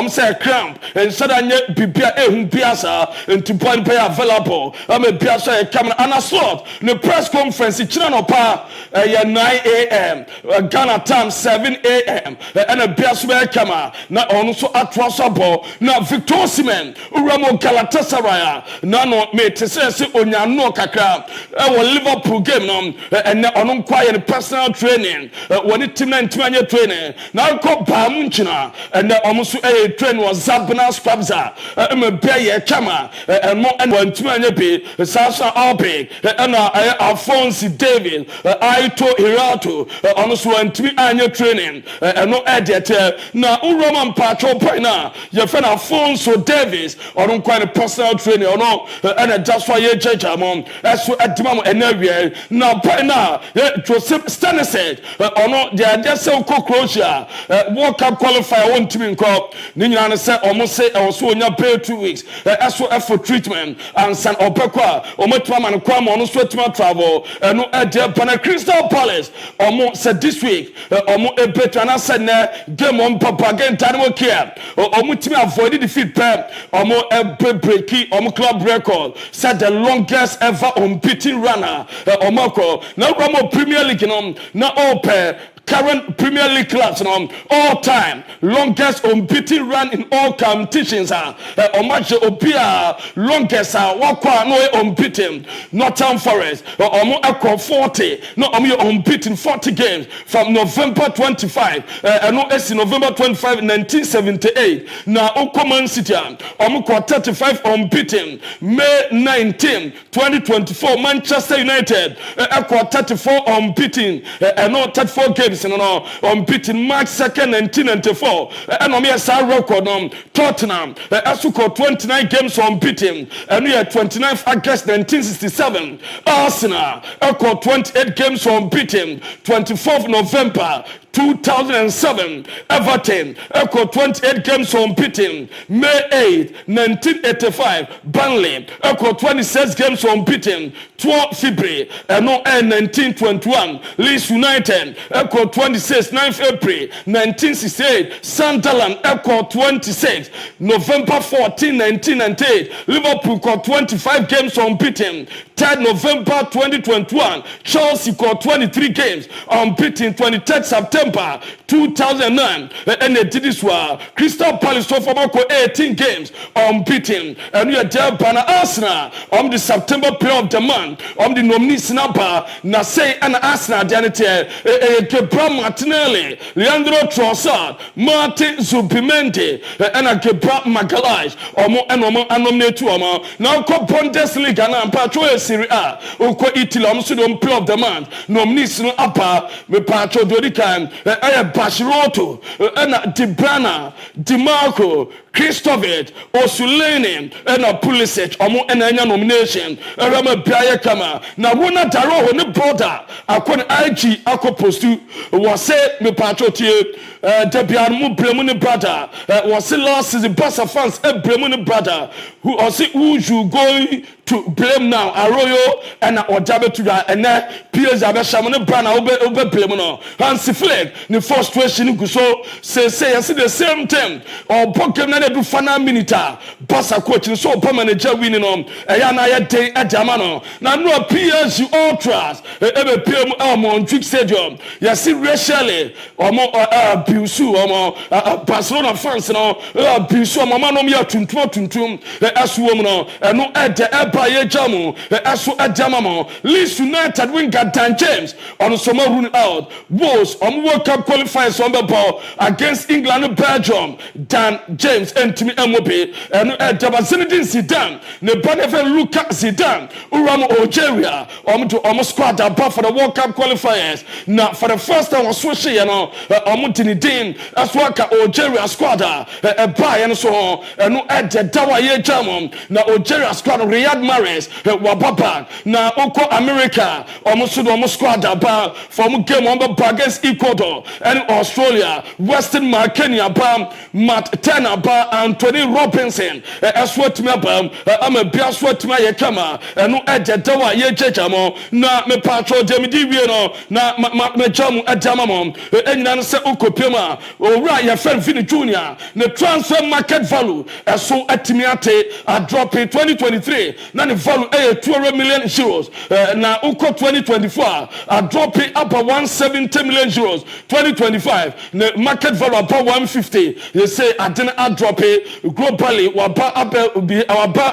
say cramp, and suddenly Bibia Piazza, and to point pay available. I'm a Piazza camera and a slot. The press conference, it's not pa 9 a.m. Ghana time 7 a.m. and a Piazza camera. Now also at Rossabo, now Victor Simen, Uramo Galatasaray, Nano made to say Onya no Kaka, our Liverpool game, and on quiet personal training, when it team 9 training. Now called Pamunchina, and almost a train was Zabana Spabza, a Bayer Kama, and more and one to be Sasha Alpe, and Alphonse David, Aito Hirato, almost went to annual training, and no edit. Now, Roman Patrol Pina, your friend Alfonso Davis, or on quite a personal training, or no, and just for your judge among as to at Dimamo and area. Now, Pina, Joseph Stanised, or no, they are just so cockroach, World Cup qualifier, one team called Nina said, almost say, I was so in your pay 2 weeks, as for effort treatment, and San Opekwa, or Metram and Kwam on Sweatman travel, and no idea, Pana Crystal Palace, or more said this week, or more a better, and I said, game on Papa again, Daniel Care, or Mutima avoided defeat Pep, or more a breaky, or club record, said the longest ever unbeaten runner, or Moko, now Ramo Premier League, now all pair. Current Premier League clubs all time longest unbeaten run in all competitions Omaje Opia longest wakwa no unbeaten Northern Forest omo akọ 40 no omo unbeaten 40 games from November 25 no esi November 25 1978 na Man City omo 35 unbeaten May 19 2024 Manchester United akọ 34 unbeaten no 34 games unbeaten March 2nd 1994 and on yes record Tottenham Asuko 29 games unbeaten and we are 29th August 1967 Arsenal Eko 28 games unbeaten 24th November 2007 Everton Eko 28 games unbeaten May 8 1985 Burnley Eko 26 games unbeaten 12 February and no 1921 Leeds United Eko 26 9th April 1968 Sunderland Eko 26 November 14 1998 Liverpool got 25 games unbeaten 3rd November 2021 Chelsea got 23 games unbeaten 23rd September 2009 and they did this one Crystal Palace so far 18 games unbeaten and we are there by Arsenal on the September player of the month on the nominee snapper na say and Arsenal Janete Gebra Martinelli Leandro Trossard Martin Zubimendi and a Gebra Magalhaes and nominate to now called Bundesliga and Patro Serie A Oko Italy Amsterdam player of the month nominees no upper me Patro Dodikan Bashiroto, Di Brana, Di Marco, Kristovic, Osuleni, and a Pulisic, Omo and Enya nomination, Rama Biaya Kama, Nawuna Daro, and the border, Akon IG, Akopostu, was said, me patroti, Debian Bremuni brother, was the last season, Bassa fans, a Bremuni brother, who you going to blame now, Arroyo, and Ojabe to that, and that Piers Abashamana Brana, over Blemono, Hansi Flag, the first question, so say, I see the same thing, or Pokemon do Fana Minita, Bassa coaching, so permanent winning on, Ayana Day at Jamano, now no Piers you all trust, ever PM MON-FRI Stadium, you see racially, or more Busu, or more Barcelona fans, no, Busu, Mamma, Tuntum, the Aswoman, and no at the Baye Jamu, Asu Adamamo, Leeds United winger Dan James on summer run out. Wolves on World Cup qualifiers on the ball against England and Belgium. Dan James and Timmy Mop and Zinedine Zidane, the Benefen Luka Zidane, Uramo Algeria, to almost squad that for the World Cup qualifiers. Now for the first time on Swiss, you know, Omutinidine, Aswaka Algeria squad, a buy and so on, and no at the Dawaye Jamon, now Algeria squad Riyad Mahrez, Wababa, now Oko America, almost squad about from game on the against Ecuador and Australia, Western Kenya, Matt Tanner, Anthony Robinson, as what me I'm a bias what my kama, and no at the Dawa Ye Jamo, na me patro Demidiano, na me Jamu at Jamamon, and Nansa Oko Pima, or Raya Fenfini Jr., the transfer market value, as so at Timiate, I drop it 2023. Now the value 200 million euros. Now Uko 2024, I drop it up at 170 million euros. 2025, the market value about 150. They say I didn't drop it globally. Waba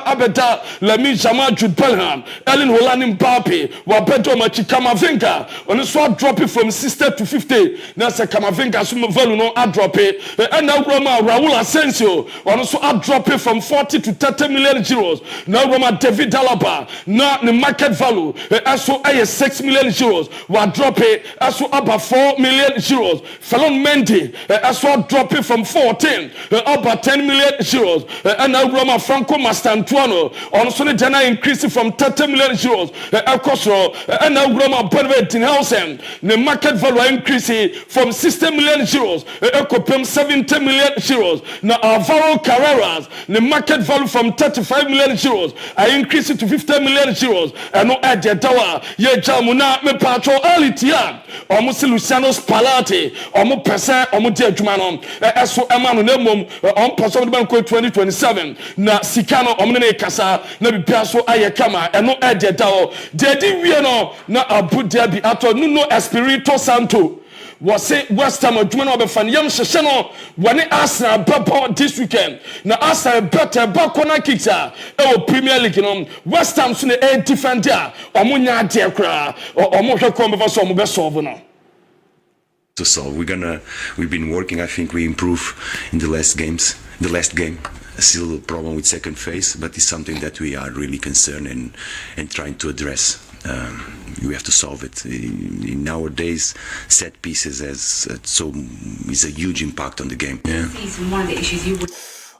Abeda, Lami Jama Jude Bellingham, Ellen Holland Mbappe, Wabedo Kamavinga. On the swap drop it from 60 to 50. Now say Kamavinga sum value no I drop it. And now Roma Raul Asensio. On the swap drop it from 40 to 30 million euros. Now Roma David Alaba, now the market value, also 6 million euros, will drop it, also about 4 million euros. Felon Mendy, also drop it from 14, about 10 million euros. And now Roma Franco Mastantuano, also the Jana increasing from 30 million euros. And now Roma Benvetinhausen, the market value increasing from 60 million euros, 70 million euros. Now Alvaro Carreras, the market value from 35 million euros. I increase it to 50 million euros. And no at the tower. Ye Jamuna, me patro Alitia, almost Luciano Spalati, almost Pesa, almost Jumanon, Eso Emmanuel Nemum, on Person Banco 2027. Na Sicano, Omne Casa, Nabi Piasso Ayakama, and no at the tower. Dedi Viano, na Abu Dhabi, Ato Nuno Espirito Santo. Was say West Ham or Jumano of Fanyam Shano when it Arsenal Papa this weekend. Now Arsenal better back on a kicker. Premier League, West Ham soon a defender or Munya Diakra or Mocha Combo some best solve now. To solve, we've been working. I think we improve in the last game. Still a problem with second phase, but it's something that we are really concerned and trying to address. We have to solve it. In nowadays, set pieces is a huge impact on the game. Yeah. One of the issues you would.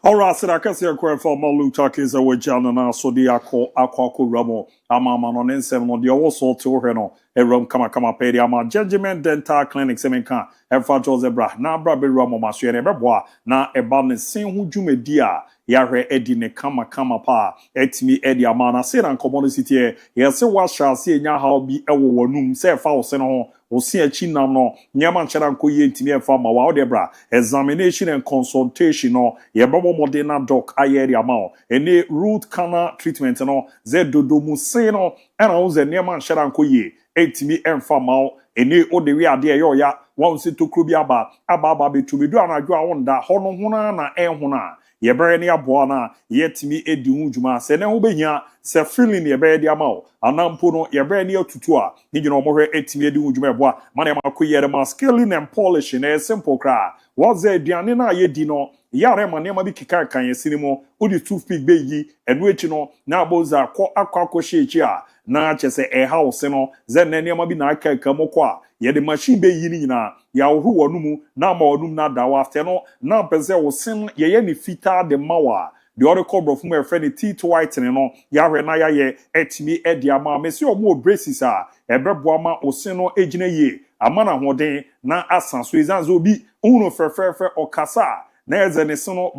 All right, so I can see a question from Malu Takis away Janana, so the Aqua Ramo, Amama on N7 the also to her no, a room kama pay ama judgment dental clinic semenka, and for Josebra, na Brabe Ramo Masu and Ebra, na a ban sin who jume dia. Yare edi ne kama pa etimi edi amana se na community yes wa shall see nya how bi ewo wonum se fa wo se no wo se achi nam no nyama nchara nko ye ntimi enfa ma wa odebra examination and consultation no ye babo modena doc ayeri ama ene root canal treatment no ze dodo mu se no era wo ze nyama nchara nko ye etimi enfa ma ene odewe ade yo ya wa nsi to krobi aba betumi do anadwo a wonda hono hona na enhona yebere ni aboa na yetimi edi hu dwuma se ne ho behia se feeling yebere di amao anampo no yebere ni atutu a ni gina omohwe etimi edi hu dwuma eboa mane makoyere ma scaling and polishing e simple kra what's the aduane na yedi no yare ma ne ma bi kika kan yesini mo odi toothpick be yi enu echi no na aboza akwa hyechi a na chese e house no ze ne ne ma bi na aka kamokwa ye the machine be yini na ya wo wonumu na ma onum na da wa after no na pese wo sin ye ni fita de mawa the other cobra from my friend T white no ya hwe na ya ye etimi e dia ma me se omo braces a ebebo ama osino ejina ye amana hoden na asanso izanzo bi unu frefrefe okasa na eze ne sono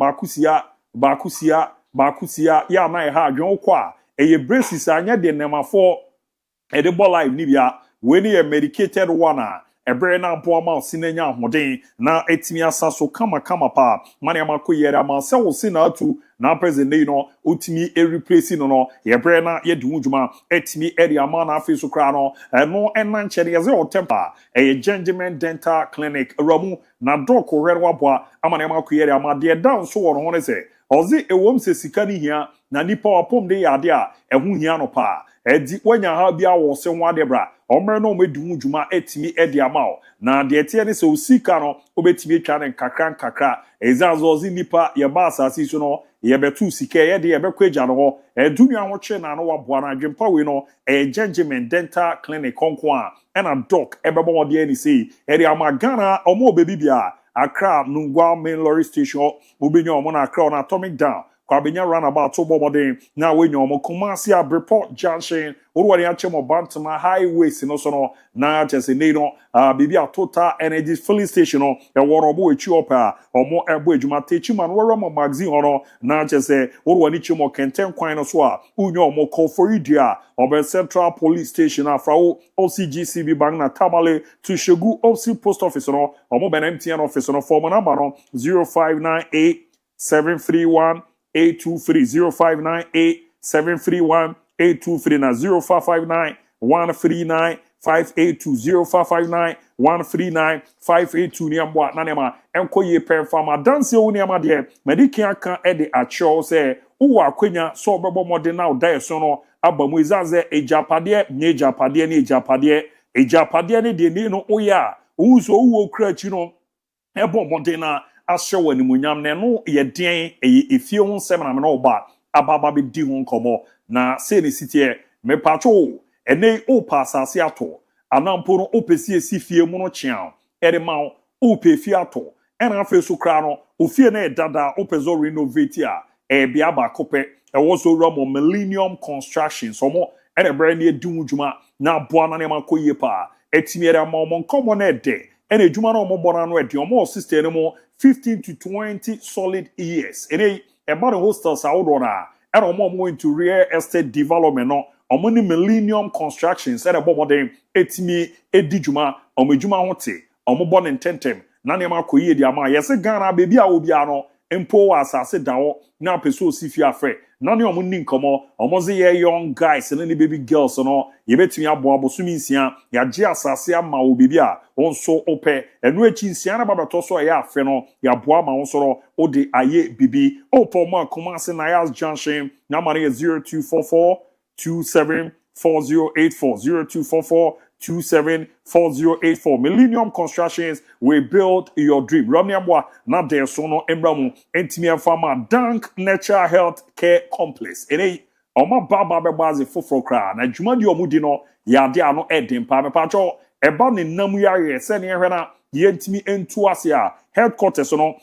bakusia ya na ha adwon kwa eye braces anya de nemafo e de ball live ni bia we ni a medicated one a ebre na mpo ama osinanya hoden na etimi asaso kama pa mane amakoyere ama se wo na atu na president no utimi replace no yebre na ye de hujuma etimi area ama na afi so kra no no enna nche ye ze otempa Gentleman Dental Clinic ramu na doc rewa boa amane amakoyere ama de down so wo no ne se ozi ewom se sika ni hia na nipa wapom de yade a ehu hia no pa edi wanya ha bia wo se ho adebra omre no medu dwuma etimi edi amao na de tie ne se osika no obetimi atwa ne kakra ezazo ozi nipa ye ba asasi so no ye betu sika ye de ye bekwaja no ho edunua ho kye na no waboa na adwempa we no Gentleman Dental Clinic konko a na doc ebebo wo de ani sei edi amagana omo obebibia Accra Nungwa main lorry station obenyo omo na Accra na Atomic Down kwabenya runabout to bomodin na wenyo omo Kumasi Abreport Junction orwari achemo Bantama highways no so no na chese ne no bibi a Total Energy filling station no e worobo echi opa omo ebo ejuma techi man woro magazine ono na chese orwani chemo kenten kwan no so a unyo omo Koforidua obe Central Police Station afrawo OCGCB bank na Tamale to Shegu OC Post Office no omo ben MTN office no form number no 0598 731 823 0598 731 823 na 0559 139 582 0559 139 582 ni amboa na nema enko ye performa dance wo ni amade medikin aka e de acho se wo akwanya so obebo modern now die so no abamu izanze ejapade ni ejapade ni de ni no oya uzo wo krachi no ebo modern na ashe wani munyam ne no ye den efie ho nsem na me no ba ababa be di ho nkomo na se ne sitie me pacho ene o pasase ato anampo no opesi esi fie mu no chiao ere ma o pe fie ato ena afa so kra no ofie na dada opezo renovate a bia ba kope e wo so ramo Millennium Construction so mo ene bre na edi hujuma na boa na ne makoye pa etimiere ma mo nkomo na ede ene ejuma na mo bona no ede mo sister ne mo 15 to 20 solid years ene about the hostels awodona and omo into real estate development no omo ni Millennium Construction said about modern etimi edijuma omo ejuma hote omo born in tentem na ne makoye di ama yese Ghana baby a obi ano empo wa asase dawo na peso sifi afre na ne omo ni nkomo omo ze ye young guys and the baby girls no ye betimi abo abosumi nsia ya je asase ama obibi a onso ope enu echi nsia na babato so ya afe no ya bo ama onso o de aye bibi opo ma Kumasi na Yas Junction na mari 0244 274084 0244274084 Millennium Constructions we build your dream Ramniamwa na de so no embramu entimi afama Dank Natural Health Care Complex ene oma baba bebaze foforo kra na dwuma di omudi no ya de ano eden pa me pacho eba ne nam yare se ne hwe na ye ntimi entu ase a headquarters no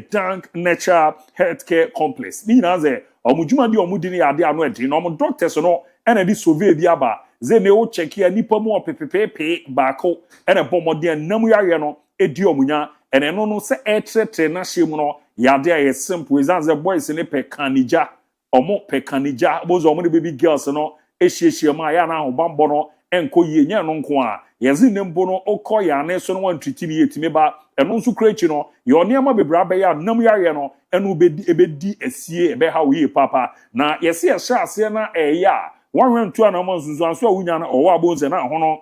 Dank Natural Health Care Complex ni na ze omudwuma di omudi ne ya de ano eden no om doctors no ena di survey bi aba ze ne o check ya nipa mu opepepepe baako ena bomode nam yare no edi omunya ena no no se etre na hyemu no ya de a simple ze boys ne pe kanija omo pekanija bozo omo de baby girls no ehyiehie ma ya na ahobambo no enko yie nya no nko a yezi ne mbo no okoya na so no wan treat ni yetime ba eno nso krachi no ye oniama bebra be ya nam yare no eno ebedi asie ebe ha wo papa na yesi ya sha ase na eya wanwentu ana mo nsusu anso awunya na owo abonze na ho no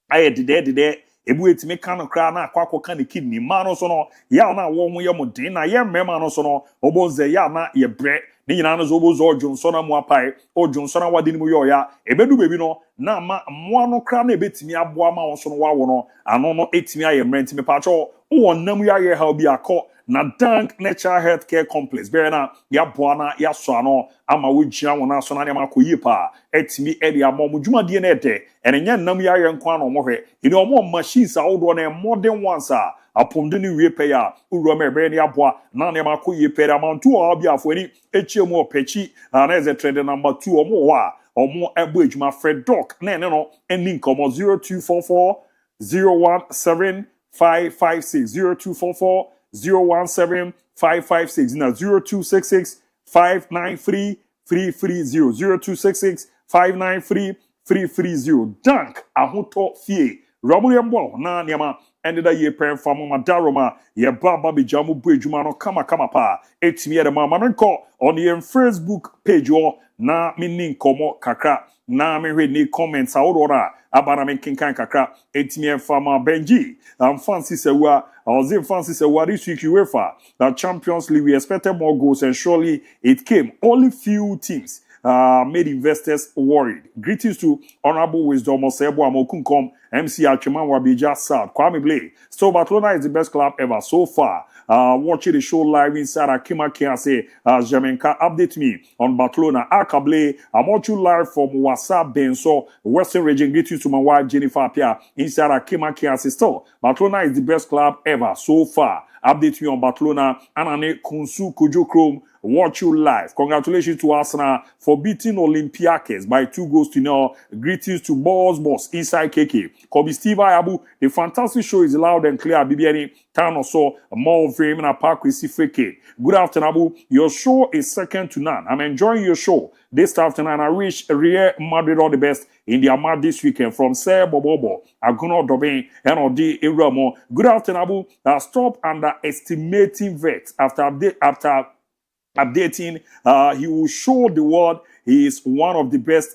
aye dede ebu etime kan kra na akwakọ kan ne kidney ma no so no ya na wo ho ye modin na ye mmema no so no obonze ya na ye bre ni nyina no zo obozo odwonso na mo apai odwonso na wade ni mo yo ya ebedu bebi no na ma mo no kra na ebetimi aboa ma wo so no wawo no ano no etimi aye mrenti me pacho wo nam ya ye ha obi akọ na Dank Natural Healthcare Complex bena ya boana ya so no ama wojia wona so na ne makoyi pa etimi ede amom dwumade na ede enenya nam ya yenkwa no mo hwe ine omo machines awodo na modern ones a apomde ni wie pe ya uru ma ebe ne aboa na ne makoyi pe amantu o bia afoni echiemu opechi na eze trend number 2 omo wa omo ebo adwuma Fred Doc na ene no eni nkomo 0244 017 556 0244 017 556 na 0266 593 330 0266 593 330 Dank ahoto fie Romuliambo na niama ended a year pen from Madaroma ye baba be jamu bridgman no kama pa etimi ye de mama nko on the Facebook page or na meaning komo kakra na me read ni comments awora abana men kinkan kakra etimi fama Benji fancy sewa Ozim fancy sewa this week UEFA the Champions League we expected more goals and surely it came only few teams made investors worried. Greetings to Honorable Wisdom Osebo Amokunkom, MC Achiman Wabija South, Kwame Blay. So Barcelona is the best club ever so far. Watching the show live inside Akima Kiase, Jamenka, update me on Barcelona. Akable, I'm watching live from Wasa Benso, Western region. Greetings to my wife Jennifer Pia inside Akima Kiase. Still, Barcelona is the best club ever so far. Update me on Barcelona. Anane Kunsu Kujo Chrome. Watch you live. Congratulations to Arsenal for beating Olympiacos by 2-0. Greetings to Boss inside KK. Kobe Steve Ayabu. The fantastic show is loud and clear. BBN town or so more frame in a park with Fakye. Good afternoon, Abu. Your show is second to none. I'm enjoying your show this afternoon. I wish Real Madrid all the best in their match this weekend from Sir Bobobo, Aguno Dobin, and Odi Iramo. Good afternoon, Abu. Stop underestimating Vex after updating, he will show the world he is one of the best,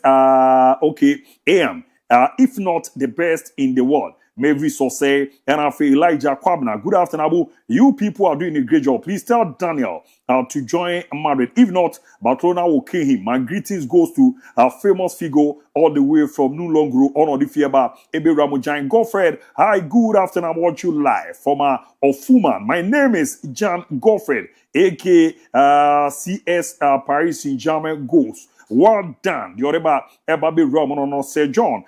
if not the best in the world. Maybe so say, and I feel Elijah Kwabna. Good afternoon, Abu. You people are doing a great job. Please tell Daniel to join Madrid. If not, Barcelona will kill him. My greetings goes to our famous figure all the way from New Longro, on the Fieba, Ebe Ramujan Godfred. Hi, good afternoon. I watch you live from Ofuman. My name is John Godfred, aka CS Paris Saint-Germain Ghost. Well done. The other Ebabe Ramon no Sir John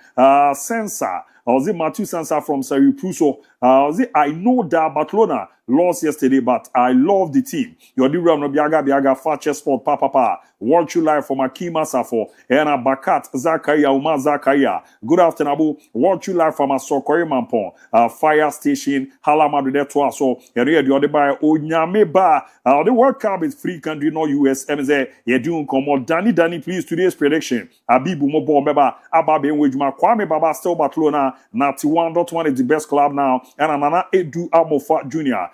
Sensor. Matthew Sansa from Sari Pruso. I know that Barcelona lost yesterday, but I love the team. Your Diram no Biaga Fache Sport Papa. Watch you live from Akima Safo and Bakat Zakaria Umar Zakaria. Good afternoon, Abu. Watch you live from Sokori Mampon Fire Station Halama de Toa. So here the other by Onyameba. The World Cup is free country, no US. MZ. You're doing come on. Danny, please today's prediction. Abibu Mobo Beba Ababe Wijma Kwame Baba still Barcelona. 91.1 is the best club now. And Anana Edu Amofa Jr.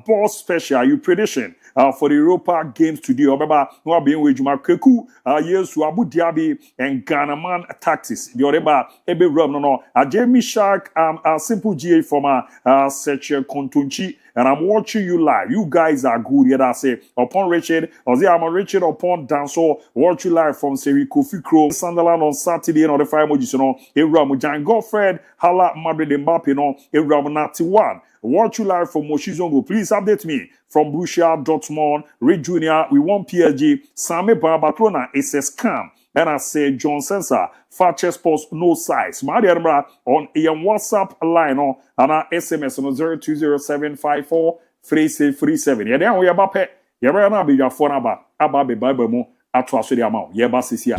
Boss special, you prediction for the Europa games today. Remember, no being with Keku, yes, to Abu Dhabi and Ghana man tactics. The Oreba Ebe Rum no. Jamie Shark, a simple GA from Seche Kontunchi. And I'm watching you live. You guys are good. Yeah, I say upon Richard, or say I'm Richard upon Danso. Watch you live from Seri Kofi Crow, Sunderland on Saturday. And the 5 emojis, you know, Abraham Jan Godfred, Hala Madrid Mbappe, you know, Abraham 91. Watch you live from Moshizongo. Please update me from Borussia Dortmund, Red Junior. We want PSG. Same Barcelona is a scam. And I say John Sensor, Fache Sports, no size. My dear on a WhatsApp line on our SMS on 0207543637. Yeah, then we are back. Yeah, we're not be your phone about the Bible more at the amount. Yeah, Basisia.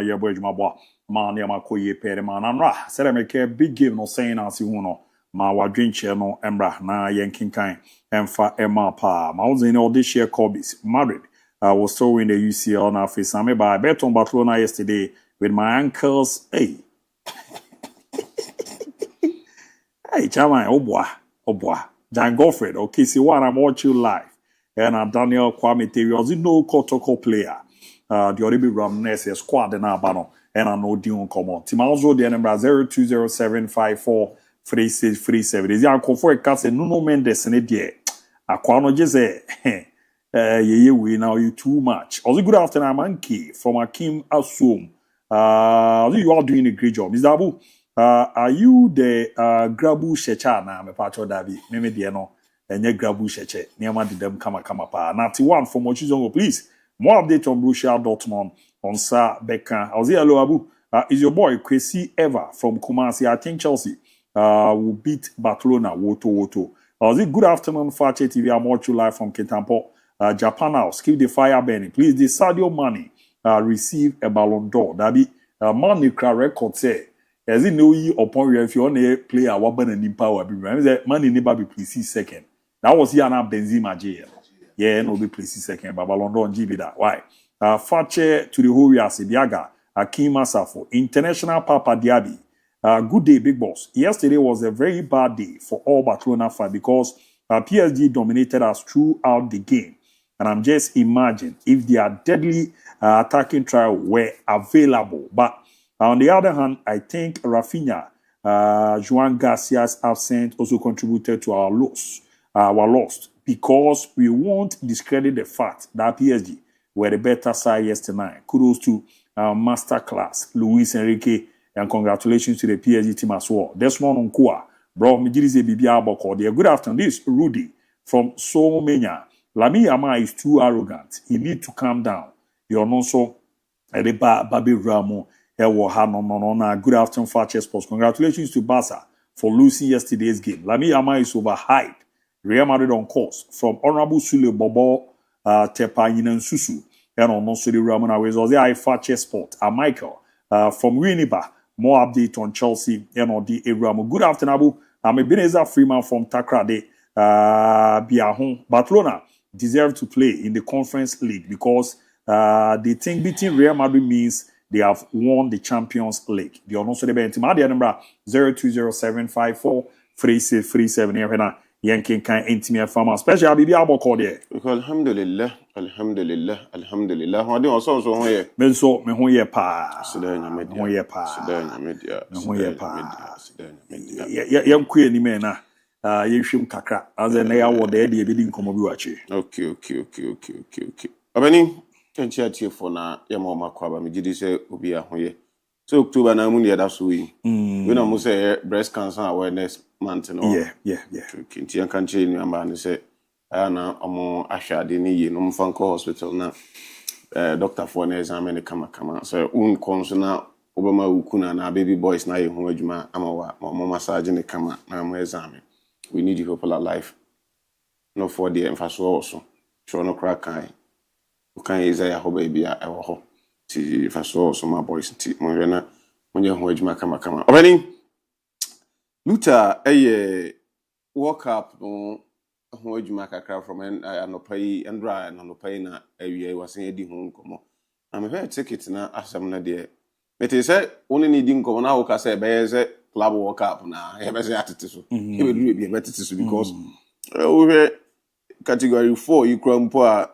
ye boy juma bo ma ne ma koye pere ma na nra se dem ke big game no saying as hu no ma wadwenche no embra na yenkinkan emfa ema pa ma uzine odi share Corbis Madrid was still in the UCL now face me by bet on Barcelona yesterday with my uncles. Hey hey chama obwa Jan Goffred okay see one I'm watching you live and Daniel Kwame Terios no Kotoko player the Oribi Ramnes squad na abano and I know Dion Komo Timazo the number 0207543637 is ya for a cast Nuno Mendes ne die akwano jeze we now you too much. Also good afternoon Manki from Akim Asum. You are doing a great job. Mr. Abu, are you the Grabu Shecha na me pacho Davi? Meme de no enye Grabu Sheche. Niama de dem kama pa. Nati one from Mochizongo, please. More update on Borussia Dortmund on Sa Beckham. I'll say hello Abu. Is your boy Kwesi Eva from Kumasi? I think Chelsea will beat Barcelona woto. I'll say good afternoon Fakye TV. I'm watching live from Kintampo. Japan House, keep the fire burning. Please, the Sadio Mane receive a Ballon d'Or. That be MON-FRI record say, as you know, you upon you if you want to play a Waban and power, Mane never be please second. That was Yana Benzema J. Yeah, no be please second, but Ballon d'Or GB that. Why? Fakye to the Warriors, Biaga, Akim Asafo, International Papa DIABY. Good day, big boss. Yesterday was a very bad day for all Barcelona fans because PSG dominated us throughout the game. And I'm just imagining if their deadly attacking trial were available. But on the other hand, I think Rafinha, Joan Garcia's absence also contributed to our loss. Because we won't discredit the fact that PSG were the better side yesterday. Kudos to Masterclass, Luis Enrique, and congratulations to the PSG team as well. Desmond Nkua, bro, Mijirize Bibia Boko. Good afternoon. This is Rudy from Somenya. Lami Yama is too arrogant. He need to calm down. You're not so Babi Ramo. Good afternoon, Fakye Sports. Congratulations to Barca for losing yesterday's game. Lami Yama is overhyped. Real Madrid on course. From Honorable Sule Bobo Tepa Yinan Susu. And on also the Ramona Ways. Fakye Sport. Michael from Winneba. More update on Chelsea and on the Ramo. Good afternoon, Abu. I'm a Beneza Freeman from Takrade. Biahon. Barcelona deserve to play in the Conference League because they think beating Real Madrid means they have won the Champions League. The also the team at the number 0207543637 here na yankin kan intimate farmer special bibi aboko there. Alhamdulillah. What do also so here? Me so me ho ye pa. Sudan media. Ho ye pa. Sudan media. Ho ye pa. Yam ku ani me na. Yeshim kakra as a na award there dey be nkomo bi wache. Okay. Abani kenchi for na yama makwaba me gidi say obi ahoye. So October na mu da so yi. We na mu say breast cancer awareness month no. Yeah. Okay, nti kan che ni amba ni say na omo ahwade ni yi no mfa nko hospital na doctor for na examine kama so un konso na obama ukuna na baby boys na ye ho adwuma amawa omo massage ni kama na mo examine. We need you people alive. No for the emphasis also. Sure no crack kai. Ukan Isaiah ho baby a ewo ho. Ti emphasis also my boys ti mo hwena mo nye ho adwuma kama. Obani Luta woke up no ho adwuma kakra from anopai andra na anopai na awie wasen edi ho nkomo. Na me hwe ticket na asem na de. Mete say only needing nkomo na wo ka say be say club woke up na he be say atete so. He be do be atete so because we category 4 you krampo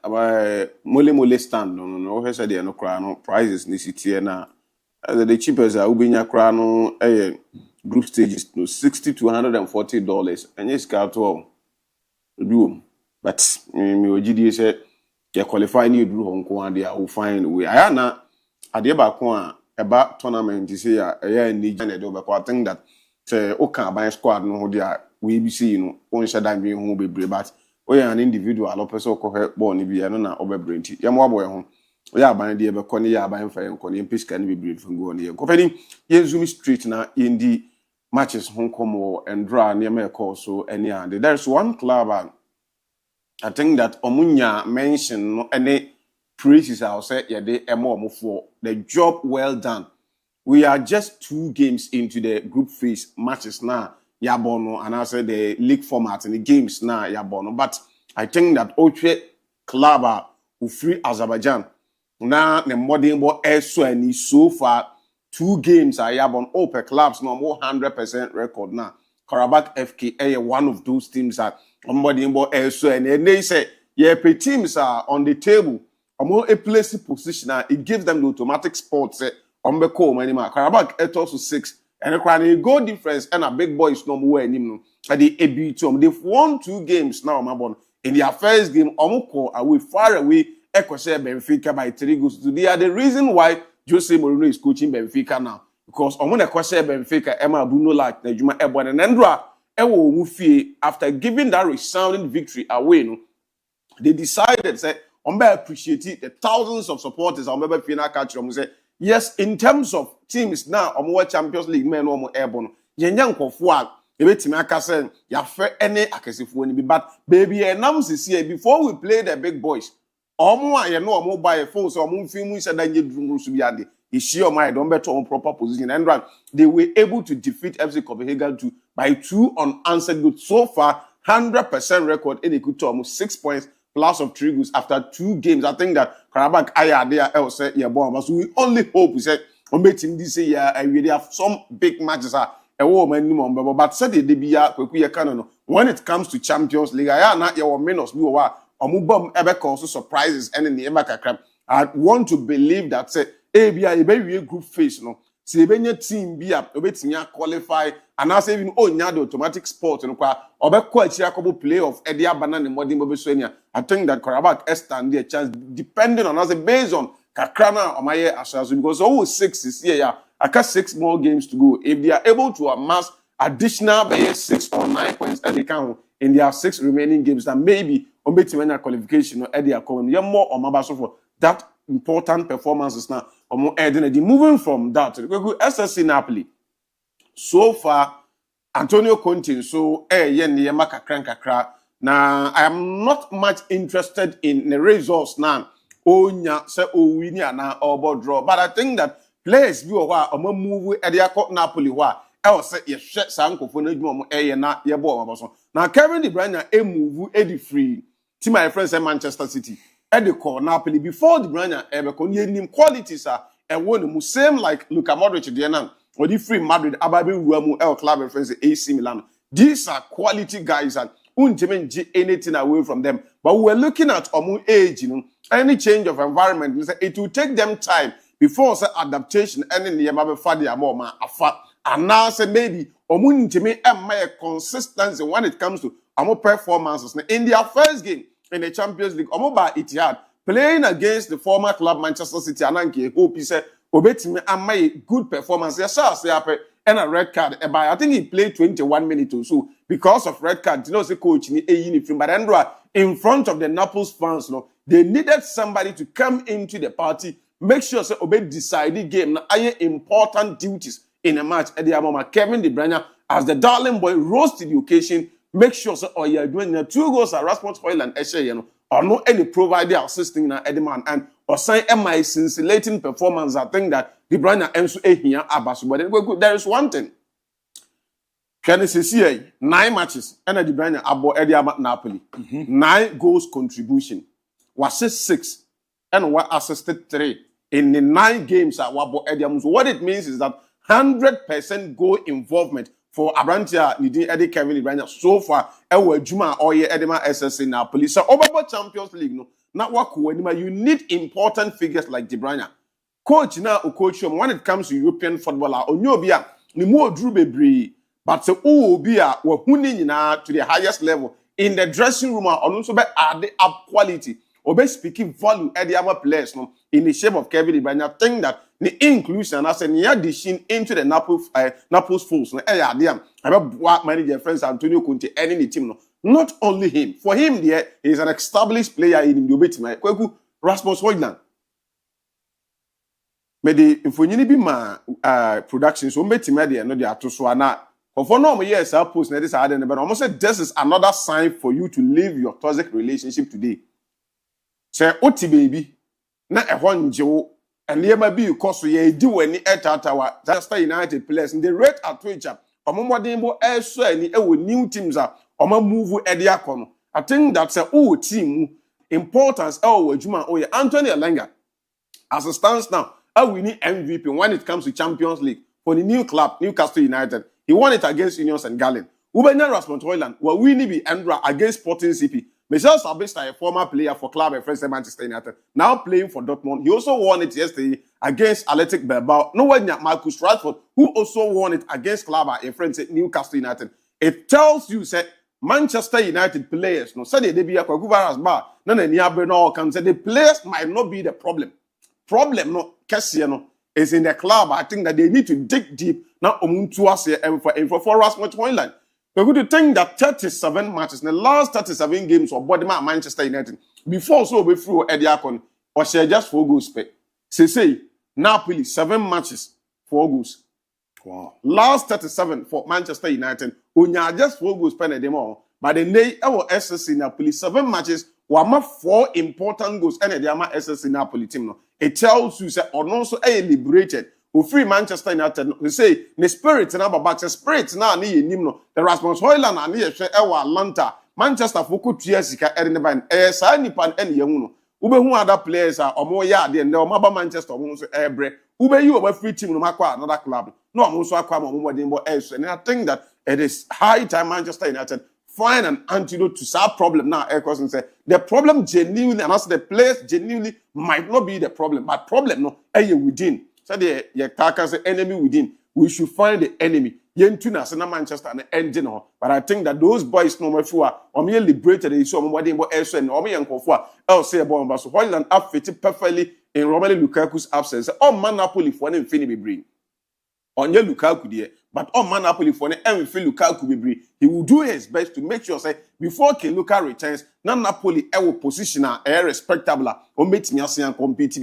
a mole stand no we say dey no kra no prices ni city na the cheapest ubenya kra no group stages no $60 to $140 and yes ka to do but me ogidi say you qualify ni do hon ko ade a wo find way aya na ade ba ko a eba tournament say ya ni jane do be ko I think that say o kan ban squad no ho dia we be see no on shada nwe ho bebre but o ya an individual o person ko he ball ni bia no na obebre nti yam wa boy ho o ya ban de be ko ni ya ban fa yen ko ni piska ni bebre fungo ni ko fani ye zoom street na indi matches hon komo and draw near me call so any and there's one club I think that omunya mention no any praises I'll say yeah they more for the job well done. We are just 2 games into the group phase matches now. Yabono and I said the league format and the games now Yabono. But I think that Oche club who free Azerbaijan now the modern ball elsewhere so far 2 games are Yabon Open clubs no more 100% record now. Karabakh FK one of those teams that on modern ball elsewhere and they say yeah teams are on the table. A place position it gives them the automatic spot say Ombeko anymore. Karabakh at also 6 and a goal difference and a big boys no more anymore. At the ABOU, they've won 2 games now, my bon. In their first game, Omoko away far away. Ekose Benfica by 3 goals. They are the reason why Jose Mourinho is coaching Benfica now because Omona Ekose Benfica Emma Bruno like the Juma Ebon and Endra Ewo Mufi after giving that resounding victory away. No, they decided say Ombe appreciate it. The thousands of supporters Ombe Fina catch say. Yes, in terms of teams now, Omo Champions League men Omo Airborne. Yenyan Kofua, ebetimi aka say ya fe any akesifo ni bi but baby enam sisi before we play the big boys. Omo a ye no omo buy phone so omo film we said danje drum so bi ade. He share my don't better on proper position and run. They were able to defeat FC Copenhagen by 2 unanswered goals. So far, 100% record in equal to almost 6 points. Plus of 3 goals after 2 games. I think that Karabakh there else said yeah, but so we only hope we said on betting this year and we have some big matches a woman but said they be when it comes to Champions League, I not your minus be or mubom ever also surprises and in the Emaka. I want to believe that say ABOU a group phase no. See benye team be up obetinya qualify and now say even nya the automatic sport no kwa obekọ achira kobo playoff e dia banana modern bobesuania. I think that Karabakh stand a chance depending on us based on kakrana omaye asaso because all 6 is here aka 6 more games to go. If they are able to amass additional 6 or 9 points at the count in their 6 remaining games, then maybe obetinya qualification or they are coming more on mabaso for that important performances now. Moving from that, SSC Napoli. So far, Antonio Conte, so now I am not much interested in the results now. Draw, but I think that players be a move at Napoli. I was say yes, Sanko for no now Kevin De Bruyne a move Eddie free to my friends at Manchester City. Edeko Napoli before the Bruyne nim qualities are and one same like Luka Modric Diana or the free Madrid Ababi Ruamu El Club and friends AC Milan. These are quality guys and won't anything away from them. But we're looking at Omu age, any change of environment, it will take them time before adaptation and in the Yamabe Fadi Amoma Afa. And now say maybe Omu Ntimi and my consistency when it comes to Omu performances in their first game. In the Champions League, Omoba Etihad playing against the former club Manchester City. Ananke hope he said, "Obetimi and my good performance." Yes, sir. And a red card. I think he played 21 minutes or so because of red card. You know, the coach in a uniform, but Andra in front of the Naples fans, they needed somebody to come into the party, make sure say Obey decided game. Now, important duties in a match. At the moment, Kevin De Bruyne as the darling boy rose to the occasion. Make sure so or you're doing the 2 goals at Rasmus Højlund and Eshe, or no any provider assisting na Edman and or sign MI scintillating performance. I think that De Bruyne ends here Abasu. But there is one thing. Can you see 9 matches and De Bruyne abo Ediamat Napoli 9 goals contribution was 6 and what assisted 3 in the 9 games at Wabo Ediam. So what it means is that 100% goal involvement. For Abrantia, Nidi Eddie Kevin De Bruyne so far, Ewe Juma or Edema SSC Napoli. So over Champions League, no, not what you need important figures like De Bruyne. Coach now or coach when it comes to European footballer, Onyobia, ni more Drew Bebree, but so Obia were hunting to the highest level in the dressing room or also be add up quality or be speaking value at the other players no in the shape of Kevin De Bruyne. I think that the inclusion as an addition into the Naples Fools. I have manager friends Antonio Conte and in the team. No, not only him. For him, there is an established player in the Obetima. Kweku Rasmus Højlund. Me the infonyini bi ma production so Obetima there no dey atoso na. For no years I post na this adden but almost said this is another sign for you to leave your toxic relationship today. Say oti baby na ɛhɔ njewo nneɛma bi kɔ so yɛ di wani ɛtatawa Manchester United players the rate at which ɔmɔden bo ɛso ani ɛwɔ new teams a ɔma move ɛde akɔ no I think that's a team importance ɛwɔ adwuma oyɛ Anthony Elanga as it stands now we need MVP when it comes to Champions League for the new club Newcastle United. He won it against Union St. Gallen. Ubenya Rasmus Højlund will winning be Andra against Sporting CP. Michel Sabista, a former player for club at Manchester United, now playing for Dortmund. He also won it yesterday against Athletic Bilbao. No one yet Marcus Rashford, who also won it against club at Newcastle United. It tells you that Manchester United players, no, say they be a Kwakuvaras bar, none of the can say the players might not be the problem. Problem no Kessiano is in the club. I think that they need to dig deep now for Rasmus Højlund. We're going to think that 37 matches, the last 37 games of Bodyman Manchester United, before so we through Eddie Akon, or share just 4 goals. Say Napoli 7 matches, 4 goals. Wow. Last 37 for Manchester United, unya just 4 goals pen demo. But the day our SSC Napoli 7 matches, wama 4 important goals and the ama SSC Napoli team no. It tells you say or also liberated. Who free Manchester United we say the spirit na back spirit na ni nim no. The Rasmus Højlund na ye hwe ewa Atlanta. Manchester foku tua sika erne ban sa nipa ene yehu no. Ubehu other players are omo ya de ne omo ba Manchester omo so ebre. Ubeyi oba free team no makwa another club. No omo so akwa omo modern bo eso. And I think that it is high time Manchester United find an antidote to that problem now. And say the problem genuinely, and also the players genuinely might not be the problem, but problem no, within. So the say enemy within. We should find the enemy. Yentuna na Manchester and engine. But I think that those boys no more for me liberated. They saw more than else and me and Kofua. I'll say about so Højlund up fit perfectly in Romelu Lukaku's absence. All man Napoli for an infinity bring. On your Lukaku there. But on man Napoli for every feel Lukaku be bring, he will do his best to make sure say before Luka returns, na Napoli will position a respectable or meet me and compete.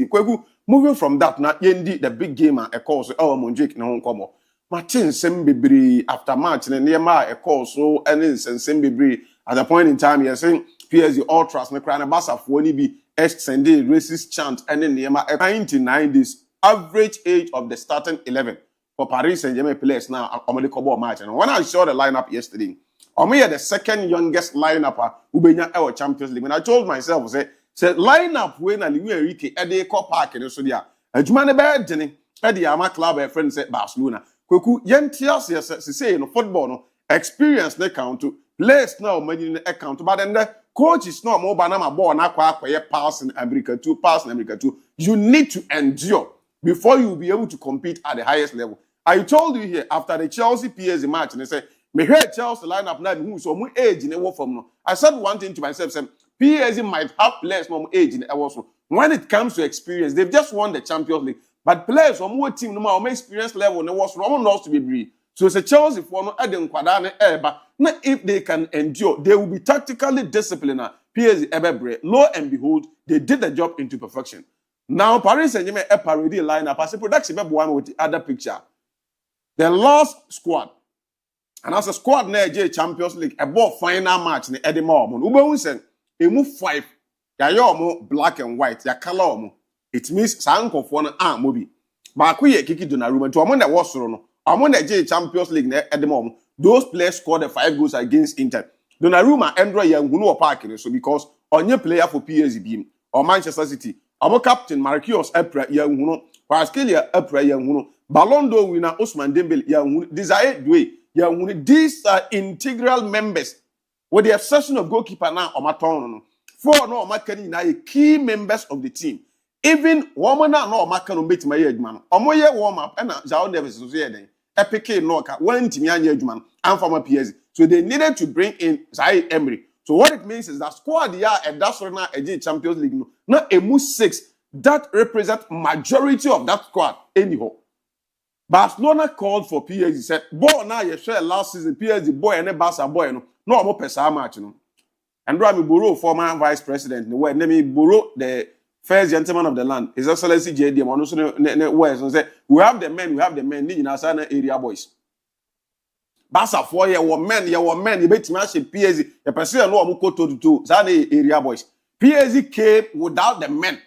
Moving from that, now yendi the big game a call so Monjik na hon komo. Martin Sembibri after match and near a call so and Sembibri at a point in time you're saying PSG Ultras me crying basa for ni be extended racist chant and then near 99 average age of the starting 11. For Paris Saint-Germain players now, I'm going to cover match. And when I saw the lineup yesterday, I'm the second youngest lineup who be our Champions League. And I told myself, say lineup when I leave Enrique at the Cup Park and so there. A Jumane bad Jenny at the Ama club a friend said Barcelona. Kuku Yentias say no football no experience they count to players now money in the account. But then the coach is not more banana ball na pass in America 2, pass in America 2. You need to endure before you will be able to compete at the highest level. I told you here, after the Chelsea PSG match, and they said, me hear Chelsea lineup now, who so more age in the world from no. I said one thing to myself, saying, PSG might have players more age in the world. When it comes to experience, they've just won the Champions League. But players from more team, no more experience level, and it was wrong not to be breed. So it's a Chelsea for no Eden Quadane but not if they can endure, they will be tactically disciplined. PSG ever lo and behold, they did the job into perfection. Now, Paris Saint-Germain a parody lineup as a production one with the other picture. The last squad, and as a squad na Champions League, a ball final match in Edinburgh. Ube say, a move 5, ya black and white, ya color. It means Sanko for an arm movie. But we kiki Donnarumma to among the Wasser, among the Champions League na Edinburgh. Those players scored the 5 goals against Inter. Donnarumma, Andrea Young, who know parking, so because on your player for PSG or Manchester City. Our captain Marquinhos Epra Yahuno, Pascalia Epra Yahuno, Ballon d'Or winner Ousmane Dembele Yahuno, Desire Doué Yahuno. These are integral members with the exception of goalkeeper now Omaton. 4 no Makani now key members of the team. Even woman no Makano beat my man. Omoye warm up and Zao Neves was here. Epic Noka, one Timian Yedman, and from a PSG. So they needed to bring in Zaire Emery. So what it means is that squad here and that's right now a Champions League not a move 6 that represent majority of that squad anyhow. Barcelona called for PSG said, "Boy, now you share last season PSG boy and a Barca boy no more pesa match no." And Rami Buru, former vice president, the way name Buru, the first gentleman of the land, His Excellency JD, and also say we have the men, need in our area boys. Basa 4 year men, you bet me PSG. The person no amuko to zane area boys. PSG came without the men.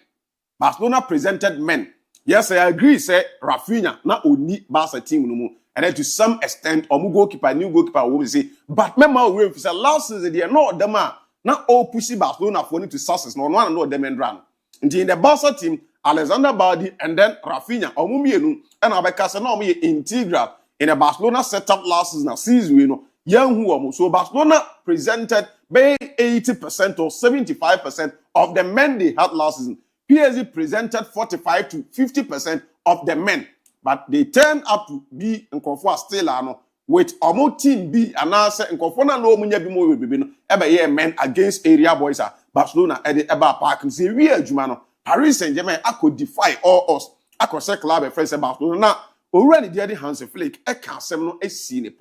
Barcelona presented men. Yes, I agree, say Rafinha, na oni Barca team no more. And then to some extent, new goalkeeper will say, but remember, we say last season, they are not them, not all pushing Barcelona for to success, no one know them and run. In the Barca team, Alexander Baldi and then Rafinha, and Abekasa no me integral in a Barcelona setup last season, you know, young who so Barcelona presented by 80% or 75% of the men they had last season. PSG presented 45 to 50% of the men, but they turned up to be in Kofa still with almost team B and answer in Kofona no munya be more be no ebe men against area boys Barcelona at the Eba Park and say we Jumano Paris Saint-Germain I could defy all us I could say club friends Barcelona now already the Hansi Flick I can't say no see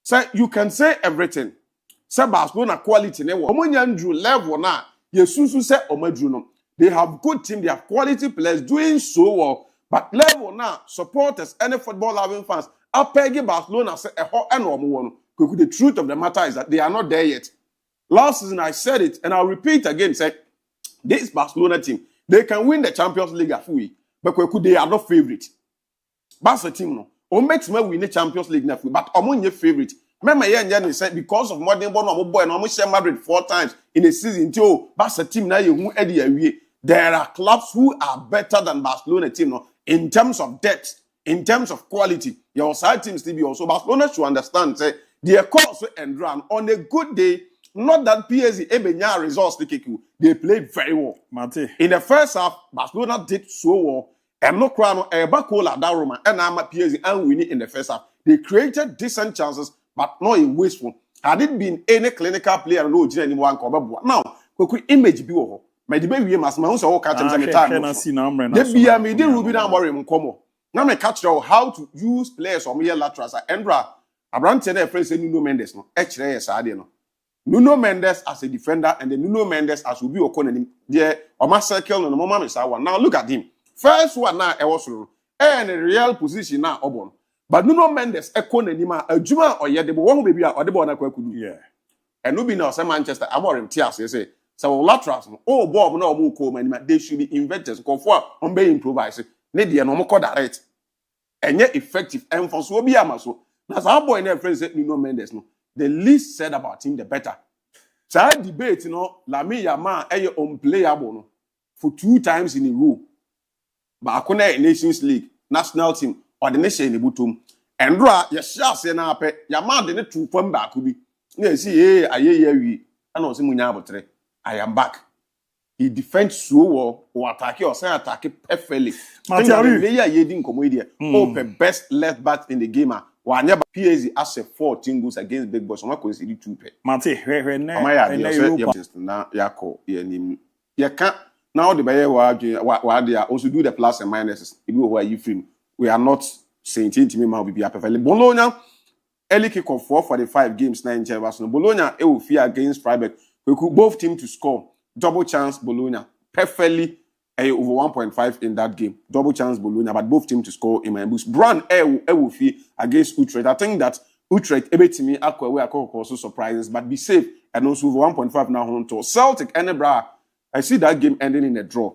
so you can say everything say Barcelona quality ne wo omunyanju level na yesusu say omadru no. They have good team, they have quality players doing so well. But level now, supporters, any football loving fans, are pegging Barcelona say the truth of the matter is that they are not there yet. Last season I said it, and I'll repeat again, say this Barcelona team, they can win the Champions League fully, but they are not favorite. Barca team no. Or makes me win the Champions League now, but among your favorite. Remember, yeah, said because of modern boy and almost share Madrid 4 times in a season. Barca team now you Eddie away. There are clubs who are better than Barcelona team no, in terms of depth, in terms of quality. Your side teams still be also. Barcelona should understand, say, their course and run on a good day, not that PSG Ebenya results they played very well. Mate. In the first half, Barcelona did so well. I'm not crying, Bacola, Daruma, and I'm a PSG and winning in the first half. They created decent chances, but not in wasteful. Had it been any clinical player, no, anyone come now, quick image be over. My debate we must man so catch them time. The be me dey Ruby na worry mkomo. Na me catch you how to use players on here laterals. Endra Abrante na friend say Nuno Mendes no. E kire yes ade no. Nuno Mendes as a defender and then Nuno Mendes as Obi Okonanim. There o ma circle no mama me say one. Now look at him. First one na e was so. In a real position na obon. But Nuno Mendes Ekonanim adwuma oyede bo won baby a ode bo na kwakudu. Yeah. And no be na say Manchester Amorim Tias say so laterals, oh Bob no more cool they should be invented for on be improvise. Need no more direct. And yet effective and for so be amaso. That's our boy and friends said Nuno Mendes no. The least said about him the better. So I debate, Lamine Yamal unplayable no, for 2 times in a row. But I couldn't Nations League, national team, or the nation in the bottom. And Ra, yes, na pe Yamal the 2 from back could be. Yeah, see, we I know some munya I am back. He defends so well or attack or say attack perfectly. The best left back in the game. One never PSG as a 14 goals against big boys. I'm going to see 2 pay. Mate, you can't now the buyer they also do the plus and minuses. We are not saying to me, be perfectly. Bologna, early kick off 4-45 games, 9 Chelsea. Bologna, it will fear against Freiburg. We could both team to score. Double chance Bologna. Perfectly over 1.5 in that game. Double chance Bologna, but both team to score in my boost. Brand will fear against Utrecht. I think that Utrecht able to me also surprises, but be safe and also over 1.5 now on to Celtic and Ebra. I see that game ending in a draw.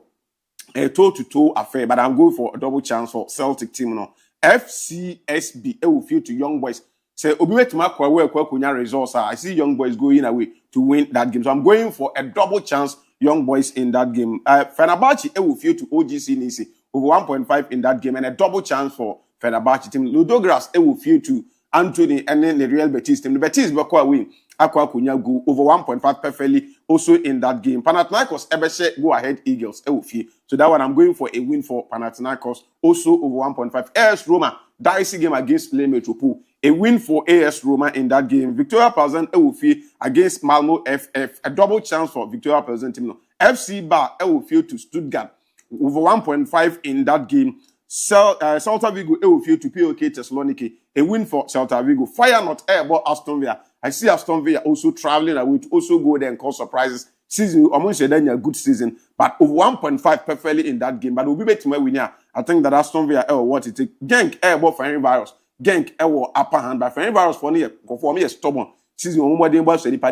A toe-to-toe affair, but I'm going for a double chance for Celtic team now. FCSB will fear to Young Boys. Say results. I see Young Boys going away to win that game. So I'm going for a double chance Young Boys in that game. Fenerbahce will feel to OGC Nice over 1.5 in that game and a double chance for Fenerbahce team. Ludogorets will feel to Anthony and then the Real Betis team. The Betis will win. Aqua Kunya go over 1.5 perfectly also in that game. Panathinaikos Ebeshe go ahead Eagles. So that one I'm going for a win for Panathinaikos also over 1.5. AS Roma dicey game against Le Metropole. A win for AS Roma in that game. Victoria Plzen Ewufi against Malmo FF. A double chance for Victoria Plzen team. FC Bar Ewufi to Stuttgart over 1.5 in that game. Celta Vigo Ewufi to POK Thessaloniki. A win for Celta Vigo. Fire not airball Aston Villa. I see Aston Villa also traveling away to also go there and cause surprises. Season, I'm going to say then a good season, but over 1.5 perfectly in that game. But we'll be back to my winner. I think that Aston Villa what it take. Genk airball for any virus. Genk upper hand, but for any virus for me a stubborn. Season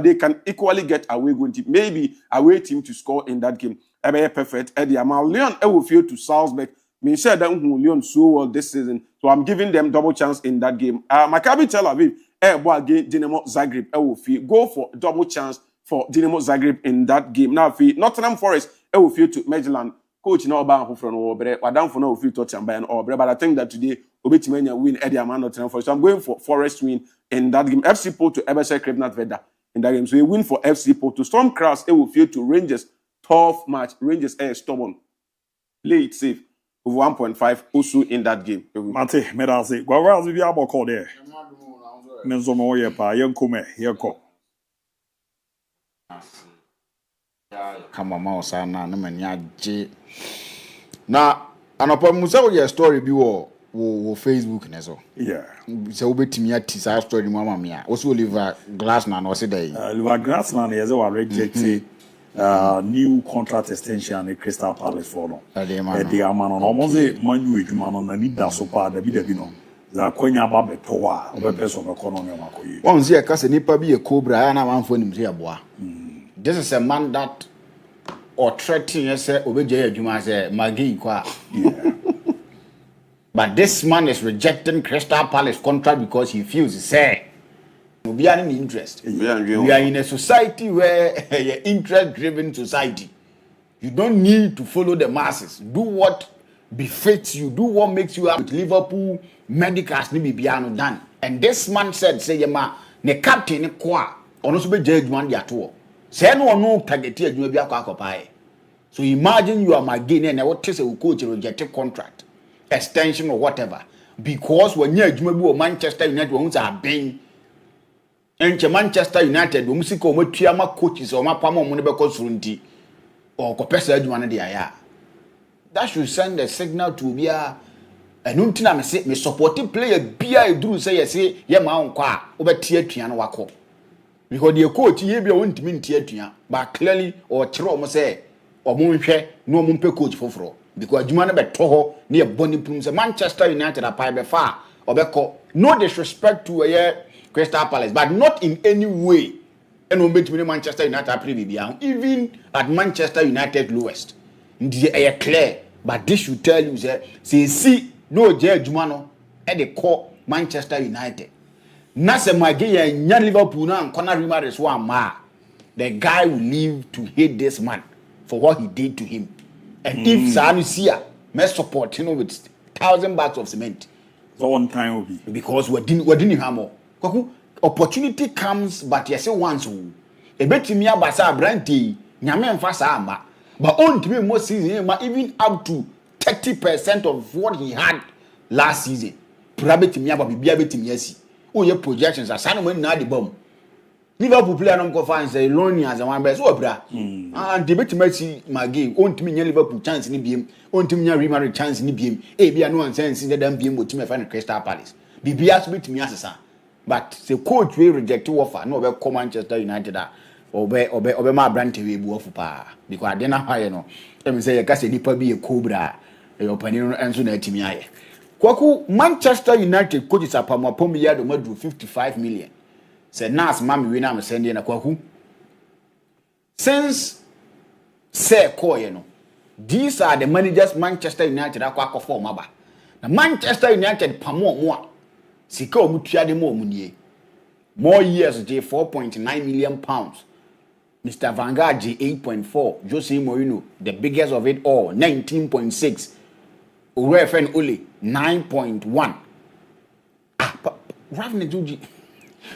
they can equally get away going team, maybe away team to score in that game. ebe perfect Eddie Amal Leon will feel to Salzburg. Me said that Leon so well this season, so I'm giving them double chance in that game. Maccabi Tel Aviv, against Dinamo Zagreb, will feel go for double chance for Dinamo Zagreb in that game. Now, Nottingham Forest, will feel to Midtjylland. Coach no ban from Obre, or down for no feel touch and ban Obre, but I think that today Obetimania win Eddie Amal Nottingham Forest. So I'm going for Forest win in that game. FC Porto Eberse Krevnat Veda in that game. So a win for FC Porto. Storm Kraus, will feel to Rangers. Tough match. Rangers stubborn. Play it safe. Over 1.5 also in that game. Mate, me da say. Gwa wa bi abo call there. Me nso mo ye pa ye nkome ye ko. Kama ma osana na mani age. Na anopa musa wo ye story bi wo Facebook ne so. Yeah. Se wo betimi ati sa story mu ama me a. Wo so Oliver Glasner na wo se dey. Oliver Glasner ye ze wa reject new contract extension in Crystal Palace for no. The amano no mo say manu edwuma no na ni da so pa da bi no. Za kwanya ba beto wa obepeso be kono ne makoyi. Won say ka se nipa bi e cobra ya na manfo nim say aboa. This is a man that or threatening say obeje edwuma say magi kwa. But this man is rejecting Crystal Palace contract because he feels say we are in interest. We are in a society where an interest-driven society. You don't need to follow the masses. Do what befits you. Do what makes you happy. With Liverpool, medicals ni bibiano done. And this man said, "Say yema ne captain ne kwa ono so be judge man dia to. Say no target here you be akwa. So imagine you are my gain and what say coach reject contract, extension or whatever, because when you adwuma bi Manchester United won say abin. Enche Manchester United omusika omatua ma coaches o mapam omo ne beko surunti o kopesa adwuma ne de aya. That should send a signal to bia enunti na me supporting player bia eduru say yes ye ma onko a obetie atua na wako. Because the coach ye bia wontimi ntie atua but clearly or kire omo say omo nhwe no omo mpe coach foforo because adwuma ne beto ho ne ye boni pum say Manchester United apai be fa obeko. No disrespect to Crystal Palace, but not in any way. And we met Manchester United even at Manchester United lowest. They clear, but this should tell you that see no J Jumano at the core Manchester United. Nasa Magia and Liverpool and Conor Rimaris one ma. The guy will live to hate this man for what he did to him. And if Sanusia may support with 1,000 bags of cement. So one time will be because we didn't have more. Opportunity comes, but yes, once. A bit me abasa brandy, Yaman Fasama, but on to me more season, even up to 30% of what he had last season. Probably me about be a bit yes. Oh, your projections are Simon Nadi bomb. Liverpool player non confined say lonely as a one best opera. And debate Messi my game, on to me Liverpool chance in beam, on to me remarry chance in beam, a be no sense in the damn beam with me find Crystal Palace. Be asked me to me as a but the coach will reject offer. No, be come Manchester United obe my brand we bu offer pa because I didn't hire no. Let me say you can say nipa be a cobra. Your opinion answer na timi aye. Kwaku Manchester United coach is apamo pomi ya do madu 55 million. Say nas mami we na me send na kwaku. Since say call you know. These are the managers Manchester United akwa form aba. Na Manchester United pamo mo sika omutua de mo omunie more years J 4.9 million pounds. Mr. Vanguard J 8.4. Jose Mourinho the biggest of it all 19.6. Urefen Ole 9.1. Ravne Juji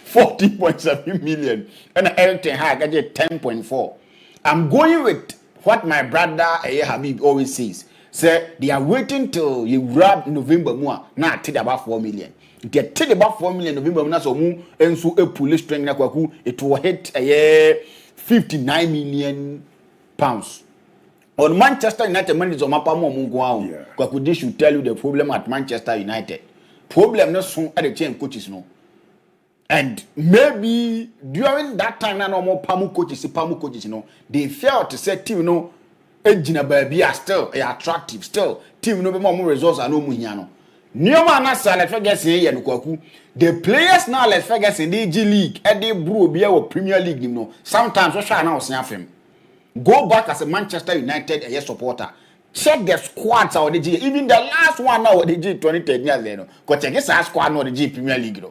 40.7 million and Eric Ten Hag 10.4. I'm going with what my brother Habib always says. Say they are waiting till you grab November more. Now take about 4 million. They take about 4 million November na so mu enso a police string na kwaku it will hit a year 59 million pounds. On Manchester United managers mapa mo mu go awo. Kwaku this should tell you the problem at Manchester United. Problem no so at the change coaches no. And maybe during that time na no more pamu coaches no they felt to say team you know engine baby are still attractive still team no be more results are no mu hia no. Nioma na Alex Ferguson ye no kwaku the players now Alex Ferguson the G League e dey bro bia wo Premier League no sometimes we try na osia fem Go back as a Manchester United supporter. Check the squads out the G. Even the last one now the G 2010 years there. Because check this squad now the G Premier League.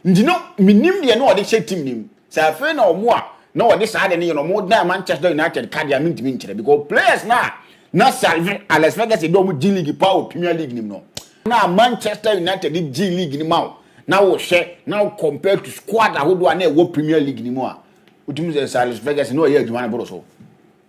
You know, minim the no the check team nim. Say afraid no more. No this side any more than Manchester United card ya mean because players now. Not Salve Alex Ferguson don't G League power Premier League nim no. Now Manchester United the G League nim now share now compared to squad that would one wo Premier League nim a. Utim say Alex Ferguson no here adwuma bro so.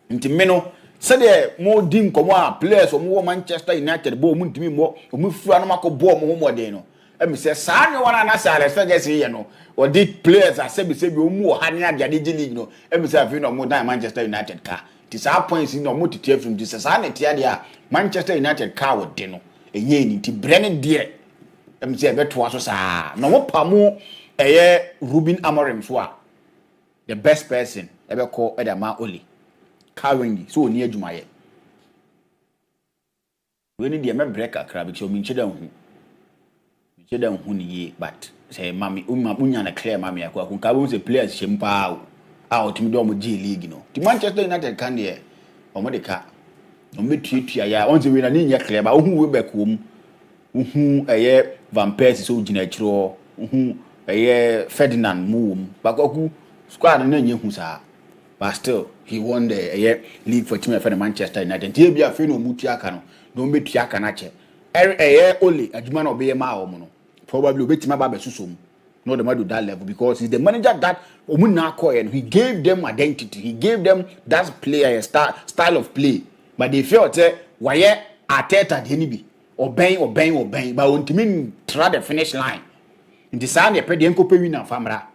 Nti me no say the more dim komo a players omo Manchester United bo omo ntimi mo omo fura no makobo omo homode no. Emi say sa ne wana na say Alex Ferguson here no. Or the players are say omo ha ne ade G League no. Emi say afi no mo dan Manchester United car. This our points in no mo tete from this sanity there Manchester United car wo de no enye ni ti brene de em say be to aso sa no mo pamo Ruben Amorim so a the best person ebe call Edama Oli currently so oni adwuma ye we ni de me break akra because mi ncheda hu ni ye but say mami unya na clear mami akwa kun ka bo say players shempa out me do mo G League no the Manchester United can there omo de ka no metuatua ya on say we na ni nya clear ba ohu we back wom ohu Van Persie so gina chiro ohu Ferdinand mu ba ko squad na nya hu sa but still he won the league for team for Manchester United tie bia fe no mutua ka no metua ka na che Ole adwuma na obeye ma omo no probably obetima ba besusom no the do that level because he's the manager that he gave them identity, he gave them that player style of play, but they felt why Arteta the be obeying but when to try the finish line in the same they pay the enko win and famra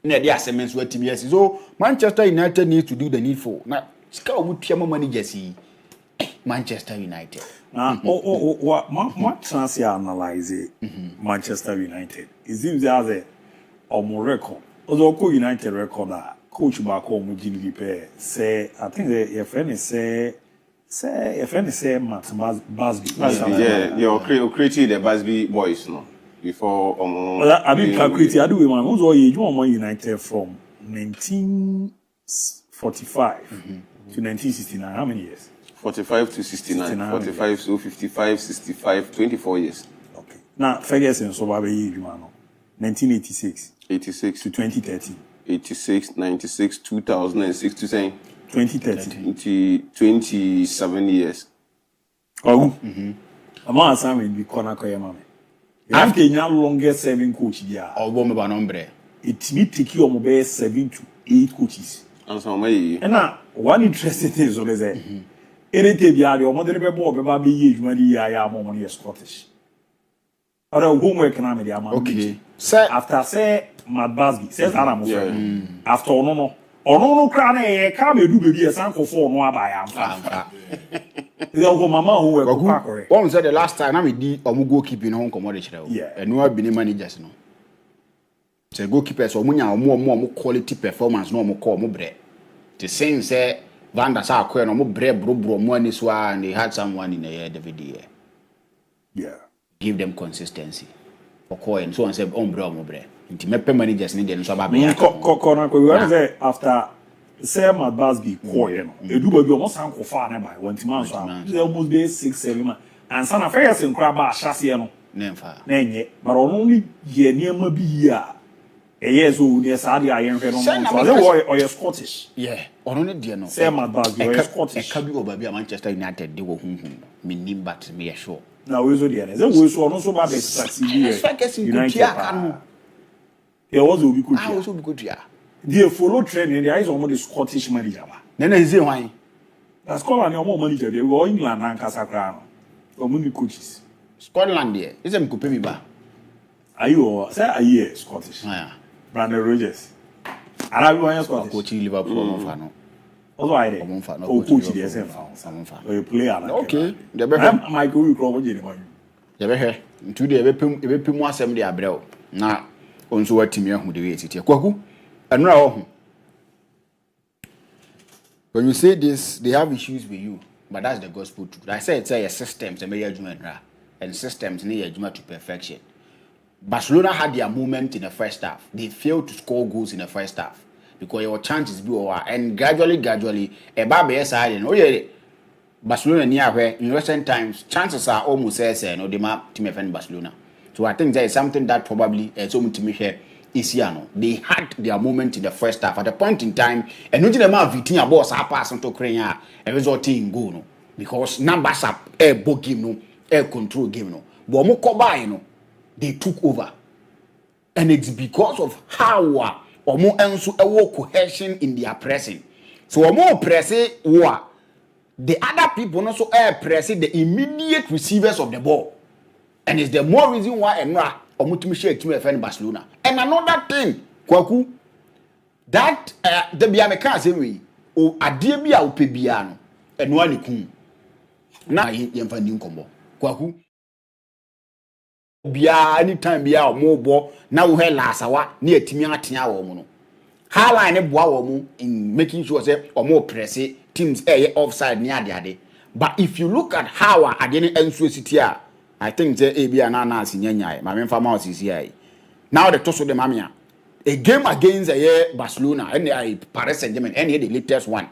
na the assignments were team yes so Manchester United needs to do the needful now ska would piamo managers Manchester United what chance you analyze Manchester United it seems as a record although United record coach back home say I think the friend is say Matt Busby yeah you created the Busby boys no before I mean calculate I do we man who's all you Man United from 1945 to 1969 how many years 45 to 69 45 so 55 65 24 years okay now Ferguson so ba be 1986 86 to 2013 86 96 2006 to say 2013 27 years ama assignment be corner koye mama after your longest serving coach there obo me ba nombre it me take you mo be 7 to 8 coaches and so my and now one interesting thing is always anything be area o mo dey be bo be ba be ye adwuma di ya mo no Scottish other homework na me dey am okay say after say Matt Busby says Anna mo after no cry na ka me do be san ko for no aba ya amfa they go mama who work correct one said the last time na me di omo goalkeeping no komo de kire o enu abi ni managers no say goalkeepers omunya omo quality performance no omo call omo bre the same say Van der Sar no omo bre bro mo ani so and they had someone in the DVD give them consistency for coin so and say on bre nti mepe managers ni dey so ba be corner we want say after say Matt Busby coin edu ba bi omo san ko fa na by one man so almost be 6-7 man and sana Ferguson kra ba ahase no nemfa na enye but only ye niam bi a yes so the side I am no so you Scottish ono ne de no say Matt Busby you Scottish e ka bi oba bi Manchester United de wo hunhun me nim but me sure na we so there say we so no so ba be succeed here there was obi kutia ah was obi kutia they follow training there is almost the Scottish manager ba na is why that's Scotland your manager they go England and Casacra no omo ni coaches Scotland there is em kupe mi ba ayo say aye Scottish Brandon Rogers Arabi one Scottish coach Liverpool omo fa no also I omo fa no coach the SM fa o player like okay they be Michael we crow je ni man they be here ntu dey e be pem asem dey abrel na onso watimi ahu de we titie kwaku anura ho when you say this they have issues with you but that's the gospel truth I say it's a systems and systems need adjuma to perfection. Barcelona had their moment in the first half. They failed to score goals in the first half. because your chances be over and gradually eba be side no ye Barcelona near where in recent times chances are almost say no the map team defend Barcelona. So I think there is something that probably so much to here is here no. They had their moment in the first half at a point in time and no the man Vitinha boss pass on to Ukraine and result in goal no because numbers up ball game no control game no. But mo koba no they took over. And it's because of how omo enso ewo cohesion in their pressing. So omo press war the other people also pressing the immediate receivers of the ball. And it's the more reason why Enra omutimi share team defend Barcelona. And another thing, Kwaku, that the biameka say we o ade bia o pe bia no enwa ne kun. Na yemfa ndi nkombo. Kwaku bia anytime bia o mo bo na wo he lasawa na yatimi atea wo mo no. Highline boa wo mo in making sure say o mo press teams offside near the ade. But if you look at how Adeni Enso City I think the ABOU na sinyanya my main farmer is here. Now the toss of the mamia. A game against Barcelona and Paris Saint-Germain and the latest one.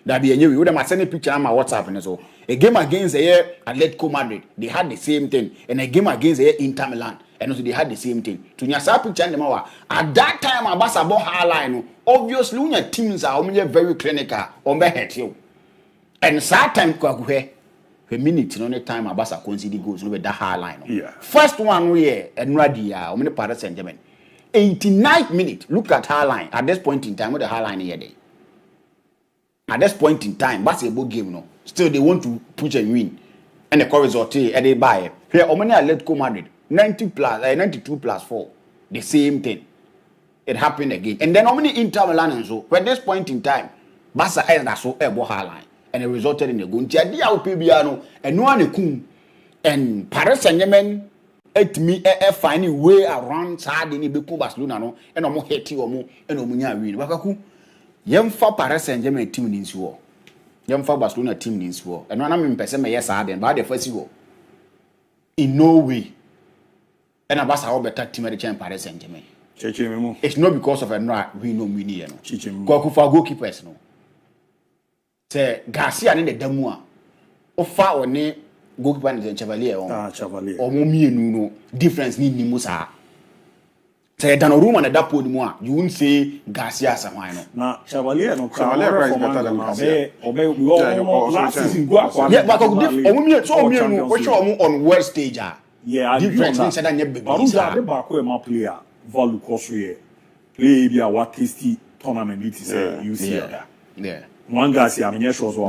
That be a new we would have sent a picture on my WhatsApp and so. A game against Atletico Madrid, they had the same thing. And a game against Inter Milan, and also they had the same thing. To nyasa picture and at that time Abasa ball highline. Obviously when your teams are very clinical on the head you. And that time a minute no time Abasa concede goals no be that high line. Yeah. First one we and Radia how many Paris Saint-Germain. 89th minute. Look at high line at this point in time with the high line here day. At this point in time, basketball game no. Still they want to push and win. And the result and they buy. Here Omani Atletico Madrid 92 plus 4. The same thing. It happened again. And then Omani Inter Milan and so at this point in time, Barca and so high line. And it resulted in a goal. Diabiano and no one kum and Paris Saint-Germain at me finding way around side in Beku Barcelona no and no more heti or more and Omunya win. Wakaku Yem for Paris Saint-Germain team in war. Yem for Barcelona team in war. And one I'm person yes harden by the first war. In no way. And Abasa how better team at the champ Paris Saint-Germain. It's not because of a we no mini no. Kwaku for goalkeepers no. Say Garcia ni the demu a ofa one goalkeeper ni Chevalier on Chevalier o mo mienu no difference ni nimu sa say Donnarumma na that podium a you won't say Garcia samwan no na Chevalier no Chevalier better than Garcia last season go akwa yeah but o mo mienu so o mienu we show o on world stage a yeah difference ni say that nye big Baruza de ba ko e ma player value cost we play bia what tasty tournament it say you see yeah one guy see I'm sure so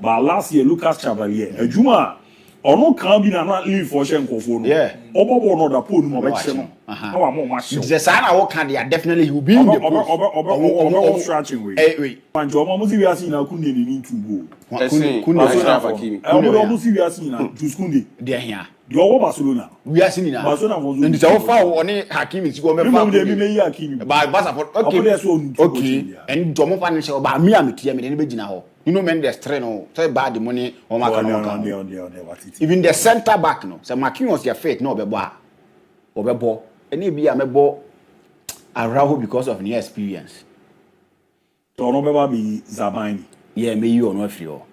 but last year Lucas Chevalier ejuma ono kan bi na na leave for Shenkofo no yeah obobo no da pole mo be che no how am mo she the sign I work can they definitely he will be in the obo stretching way wait panjo mo si wi asi na kunde ni ntugo Kunde Fakye obo si wi asi na Tuskunde there here the obo Barcelona we are seeing now Barcelona was and the offer on Hakimi si go me fa me yi Hakimi but Barca okay and Jomo fan say ba me am tie me dey be gina ho you know men the strain no say bad the money o ma kan even the center back no say Marquinhos your faith no obebo any be amebo Araujo because of new experience to no beba be Zabani yeah me you on free o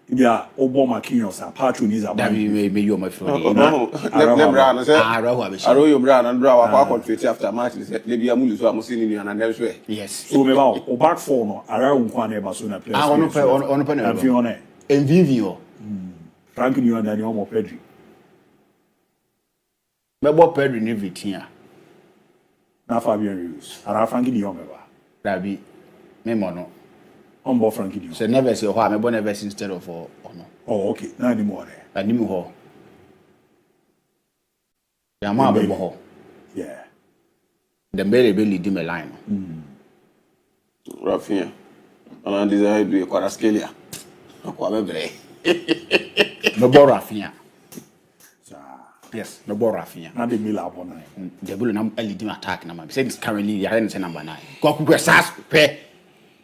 yeah obo Marquinhos a patron is Zabani me you on free no Lebra say Araujo bra na bra wa contract after match say dey be amulu so amusi ni na dem so yes so me ba o back four no Araujo nkwa na Barcelona players on pe and Fiona MVV o Frank ni on Daniel mo Pedri mebo Pedri ni Vitinha na Fabian Ruiz ara Frank ni on meba Dabi me mo no on bo Frank ni so never say ho mebo never instead of no oh okay na ni mo there ani mu ho ya ma be ho yeah the Mbele be lead me line Rafinha ana desire do Kvaratskhelia akwa bebre no bo Rafinha so yes no bo Rafinha na de Mila bona the bull na lead attack na man say it's currently they are number 9 ko ku sas pe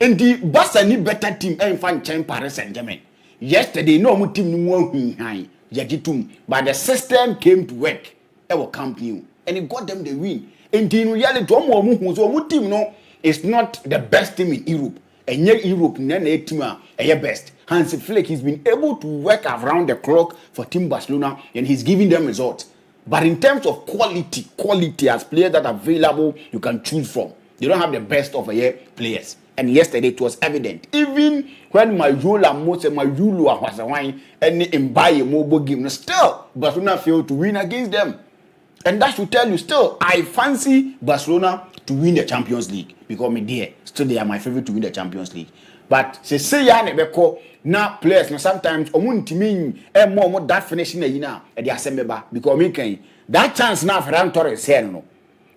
and the Barca ni better team and fan champ Paris Saint-Germain yesterday no mu team ni mu ahuhan yagitum but the system came to work e will camp new and it got them the win and in reality omo hu so omo team no it's not the best team in Europe. And yet Europe, a team best. Hansi Flick, he's been able to work around the clock for Team Barcelona, and he's giving them results. But in terms of quality as players that are available, you can choose from. They don't have the best of players. And yesterday it was evident. Even when Majola was a wine and Mbaye mobile game, still Barcelona failed to win against them. And that should tell you, still, I fancy Barcelona to win the Champions League. Because me dear, still they are my favorite to win the Champions League. But say ya nebeko now players now sometimes mean more that finishing now at the assembly because me can that chance now Ferran Torres here no.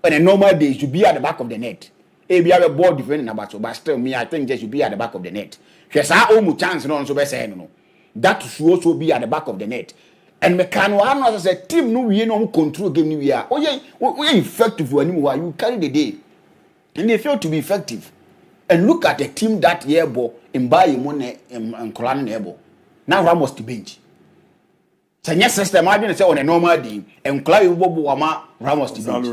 On a normal day, you should be at the back of the net. If you have a ball defending about but still me, I think just should be at the back of the net. Because our own chance no so be say no. That should also be at the back of the net. And me can one as a team no we no control game ni we are. Oh yeah, effective when you carry the day. And they fail to be effective. And look at the team that year ball in MON-FRI and Colin Ebo. Now Ramos to bench. So yes, system I didn't say on a normal day and Clive Bobo Ramos to bench.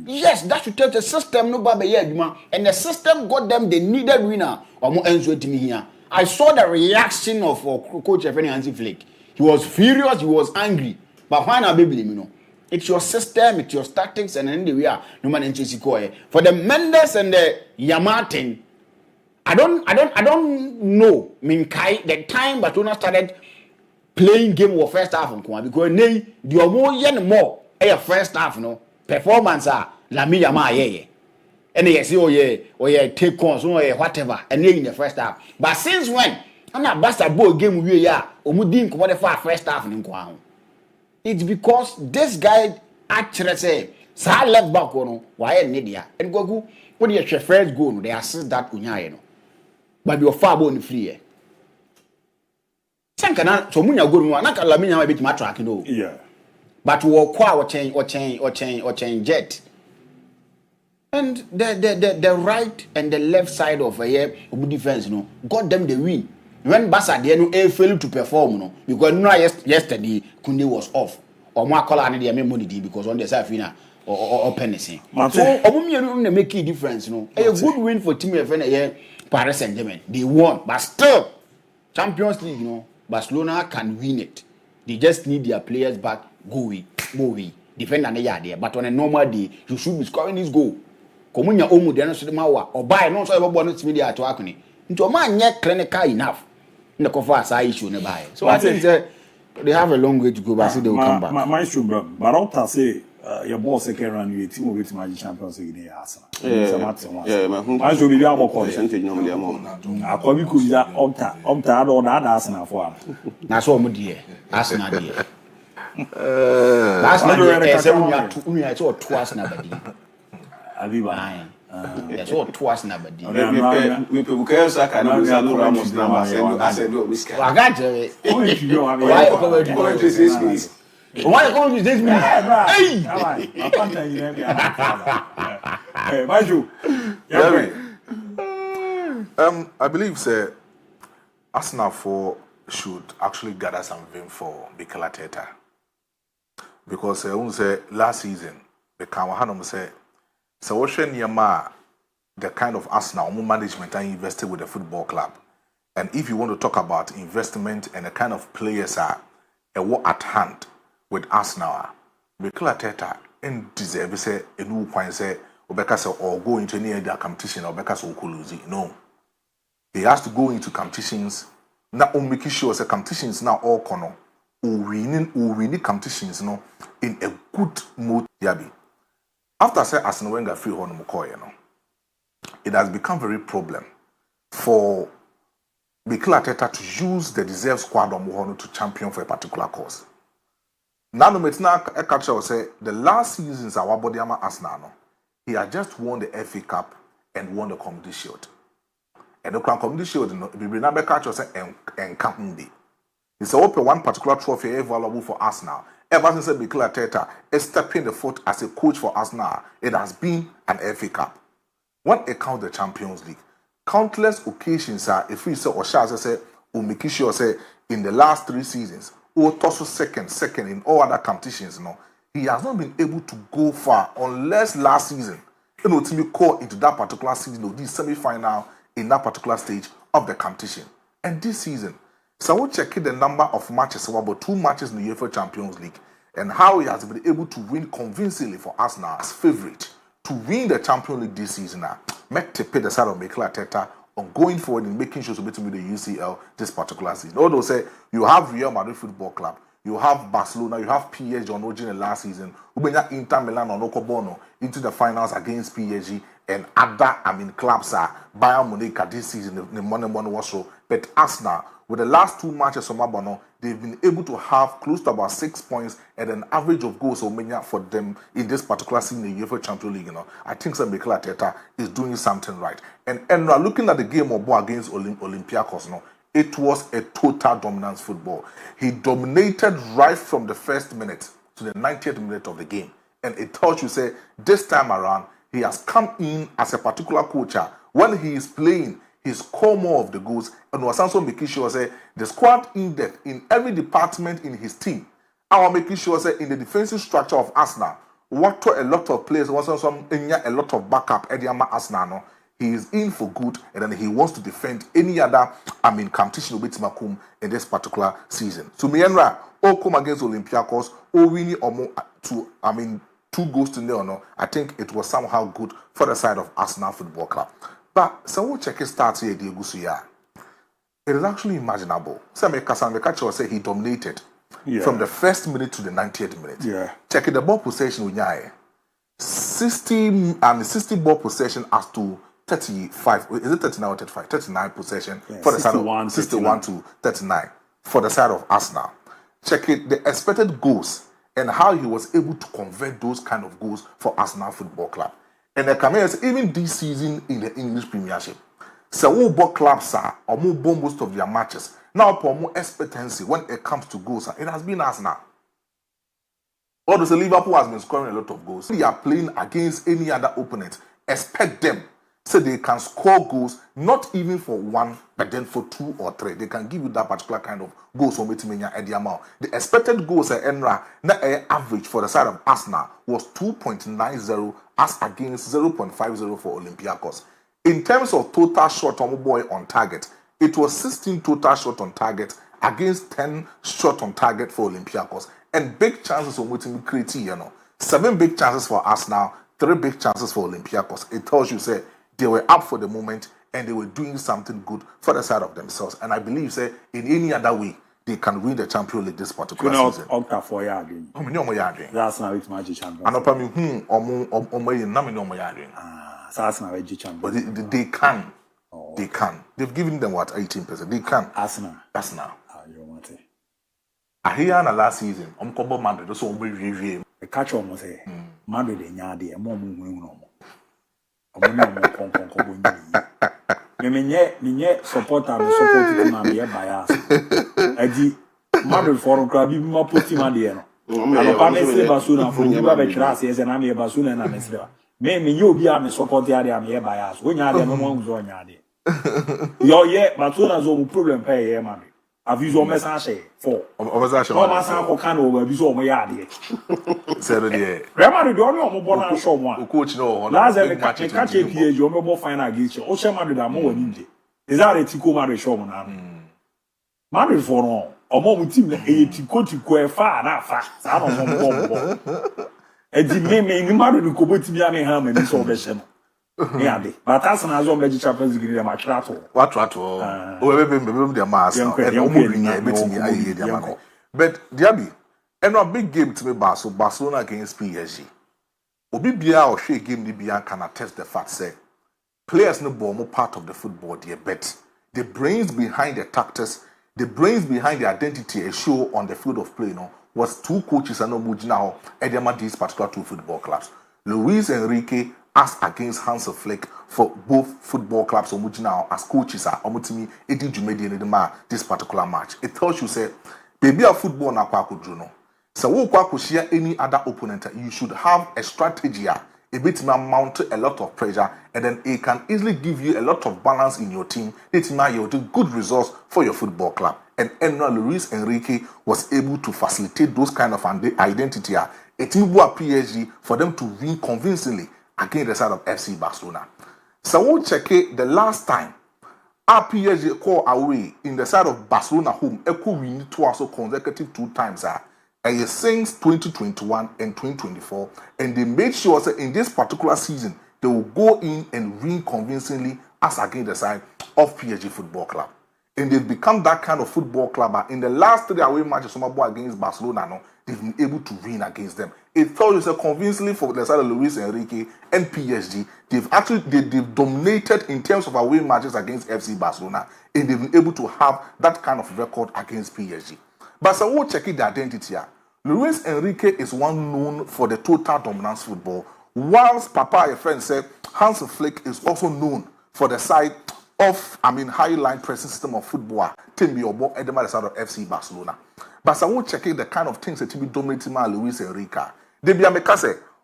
Yes, that should tell the system no baby and the system got them the needed winner or more ends with me here. I saw the reaction of Coach Hansi Flick. He was furious, he was angry. But why not baby, you know? It's your system, it's your tactics, and then we are no man in for the Mendes and the Yamatin. I don't know. Minkai the time Barcelona started playing game was first half because they the more first half no performance Lami Yama and they say take on so whatever and in the first half. But since when I'm not basketball game we are omudin come the first half in Kwao. It's because this guy actually say, "Sa left back no, why Nidia?" And go when you first goal, they assist that unya no. But your far bone free. Sankana so munya go no, na kala minya bit ma track no. Yeah. But wo kwa or change jet. And the right and the left side of Obu defense no, got them the win. When Basa they failed to perform no because no yesterday Kunde was off or more color and they money because on the side fina or penny. So Obu make a difference no. A good win for Team FN Paris Saint-Germain. They won but still Champions League you know Barcelona can win it. They just need their players back go away. Defend and they are there but on a normal day you should be scoring this goal. Komunya omu de no so de mawa or buy no so e bobo no timi dey ato akoni. Nti o man nye clinical enough. The cover as I issue nearby. So I think they have a long way to go, but they will come back. My issue, bro. But I'll say your boss second round, you team will be to Champions League in Arsenal. Yeah, my should be more percentage normally. I probably could be that Opta or that Arsenal for. That's what we did. Arsenal did. Arsenal we are two Arsenal body. Abiba. That's what twice now, but we prepare Saka and we Ramos now. I said, I got it. Why going to this? Why going to this? Hey, I can't tell you. Hey, Baju. I believe, sir, Arsenal should actually gather some vim for Mikel Arteta because last season the Kawahanum said. So what's the kind of Arsenal management I invested with the football club, and if you want to talk about investment and the kind of players are at hand with Arsenal, Mikel Arteta and deserve say a new point say or go into any other competition or lose. No, he has to go into competitions. Now on making sure the competitions now all corner winning competitions no in a good mood. Yabi. After say Arsene Wenger free on McCoy, it has become very problem for Mikel Arteta to use the reserve squad on Mohono to champion for a particular cause. Now the catcher will say the last seasons our body Arsenal, he had just won the FA Cup and won the Community Shield. And the Community Shield, the catcher say and Campbell. It's open one particular trophy available for Arsenal. Ever since Mikel Arteta is stepping the foot as a coach for Arsenal, it has been an FA Cup. When it counts the Champions League, countless occasions are if we say or Charles say or make sure say in the last 3 seasons, or also second in all other competitions, he has not been able to go far unless last season. and ultimately call into that particular season or this semi-final in that particular stage of the competition. And this season, so we'll check the number of matches, so about 2 matches in the UEFA Champions League, and how he has been able to win convincingly for Arsenal as favourite to win the Champions League this season. Met to pay the side of Mikel Arteta on going forward in making sure to beat the UCL this particular season. Although say you have Real Madrid Football Club, you have Barcelona, you have PSG on Origin last season, Ubenya Inter Milan on Okobono into the finals against PSG, and other clubs are Bayern Munich this season the money was so. But Arsenal, with the last 2 matches from Abono, they've been able to have close to about 6 points and an average of goals for them in this particular season in the UEFA Champions League. I think Sir Mikel Arteta is doing something right. And looking at the game of ball against Olympiacos, it was a total dominance football. He dominated right from the first minute to the 90th minute of the game. And it tells you, say, this time around, he has come in as a particular coach. When he is playing, he score more of the goals and was also making sure say the squad in depth in every department in his team. Our making sure say in the defensive structure of Arsenal, what a lot of players was also a lot of backup at the Arsenal. No? He is in for good, and then he wants to defend any other competition with Makum in this particular season. So Mienra, all come against Olympiacos, all winning to 2 goals to 0. I think it was somehow good for the side of Arsenal Football Club. But so we'll check his stats here, Diego Suya. It is actually imaginable. Some catcher will say he dominated from the first minute to the 90th minute. Yeah. Checking the ball possession with Nyaye. 60 ball possession as to 35. Is it 39 or 35? 39 possession for the side of 61 to 39 for the side of Arsenal. Check it, the expected goals and how he was able to convert those kind of goals for Arsenal Football Club. And the Cameroons, even this season in the English Premiership, so who bought clubs or more bomb most of their matches. Now, for more expectancy when it comes to goals, it has been Arsenal. Although Liverpool has been scoring a lot of goals, they are playing against any other opponent. Expect them so they can score goals, not even for 1, but then for 2 or 3. They can give you that particular kind of goals for Metimenya at the amount. The expected goals at Enra, average for the side of Arsenal was 2.90 as against 0.50 for Olympiacos. In terms of total shot on boy on target, it was 16 total shot on target against 10 shot on target for Olympiacos. And big chances for Metimenya, 7 big chances for Arsenal, 3 big chances for Olympiacos. It tells you, say, they were up for the moment and they were doing something good for the side of themselves. And I believe, say, in any other way, they can win the Champions League this particular season. That's now it's magic champion. And but they can. Oh. They can. They've given them what, 18%. They can. Arsenal. I hear na last season. Combo Madrid. So we the catch almost say Madrid de nyade e mo me supporter me support team am here bias. Adi Madrid for club bi ma put team ade no. I pa me say Barcelona for you ba class yes na me Barcelona na me say. Me obi am support ade am here bias. Wo nyade no mo nzo nyade. Yo ye Barcelona zo problem pay here man. Aviso message for. Message. O ma san ko kan o ba biso o mo ya ade. Say no dey. Remember the only o mo born show one. Coach no. Last time catch PSG o mo bo final against o che Madrid am won inde. Is that a Tico Madrid show na? Madrid for no. O mo team na e Tico e fa na fa. Sa no mo. E di me Madrid ko bo team ya me ha ma ni so be she no. Yeah, but that's an azom magic Champions League the match rato. What rato? Oh, the mass. But DIABY, and a big game to me, Barcelona against PSG. Obi bia or share game ni bia can attest the fact say players no more part of the football dear, but the brains behind the tactics, the brains behind the identity a show on the field of play was 2 coaches and no mujina at these particular 2 football clubs. Luis Enrique as against Hans Flick for both football clubs or now as coaches are omutimi edi jumedi in this particular match. It tells you say baby a football na kwa kudruno. So wo kwa kushia any other opponent, you should have a strategy a bit mount a lot of pressure and then it can easily give you a lot of balance in your team. It may yield good results for your football club. And Luis Enrique was able to facilitate those kind of identity. It will PSG for them to win convincingly against the side of FC Barcelona. So we'll check it the last time our PSG call away in the side of Barcelona home, echo win twice consecutive 2 times since 2021 and 2024, and they made sure that in this particular season they will go in and win convincingly as against the side of PSG Football Club. And they've become that kind of football club. In the last 3 away matches against Barcelona, they've been able to win against them. It felt convincingly for the side of Luis Enrique and PSG. They've dominated in terms of away matches against FC Barcelona, and they've been able to have that kind of record against PSG. But so we'll check the identity here. Luis Enrique is one known for the total dominance football, whilst Papa, a friend said, Hans Flick is also known for the side of, high line pressing system of football, Timby or more Edema the side of FC Barcelona. But so we'll check the kind of things that be dominating my Luis Enrique. They be a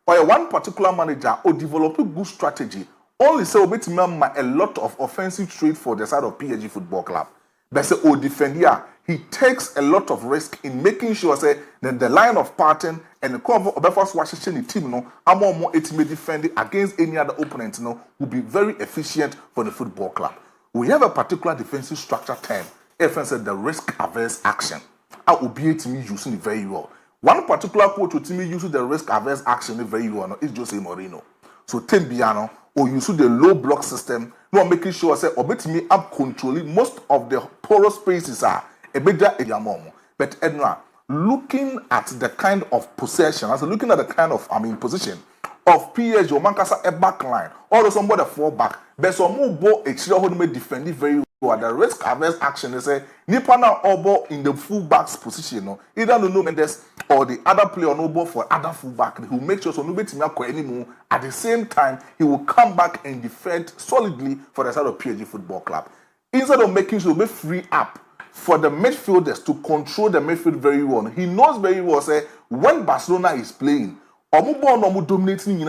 or one particular manager or develop a good strategy, only say a lot of offensive trade for the side of PSG Football Club. But say defender, he takes a lot of risk in making sure that the line of pattern and the cover of the first Washington team more ultimate defending against any other opponent will be very efficient for the football club. We have a particular defensive structure term, FN said the risk averse action. I will be using it very well. One particular coach who team uses the risk averse action very well is Jose Mourinho. So Tembiano or use the low block system, no making sure say or me up controlling most of the porous spaces are a better area. But Edna, looking at the kind of possession, as looking at the kind of position of PSG or Mancasa a back line, or somebody fall back, but some more ball a who may defend it very well. The risk averse action is a Nipana Obo in the fullback's position, either no Mendes or the other player no ball for other fullback who makes sure so nobody anymore. At the same time, he will come back and defend solidly for the side of PSG Football Club. Instead of making sure we free up for the midfielders to control the midfield very well. He knows very well say when Barcelona is playing, Omo dominating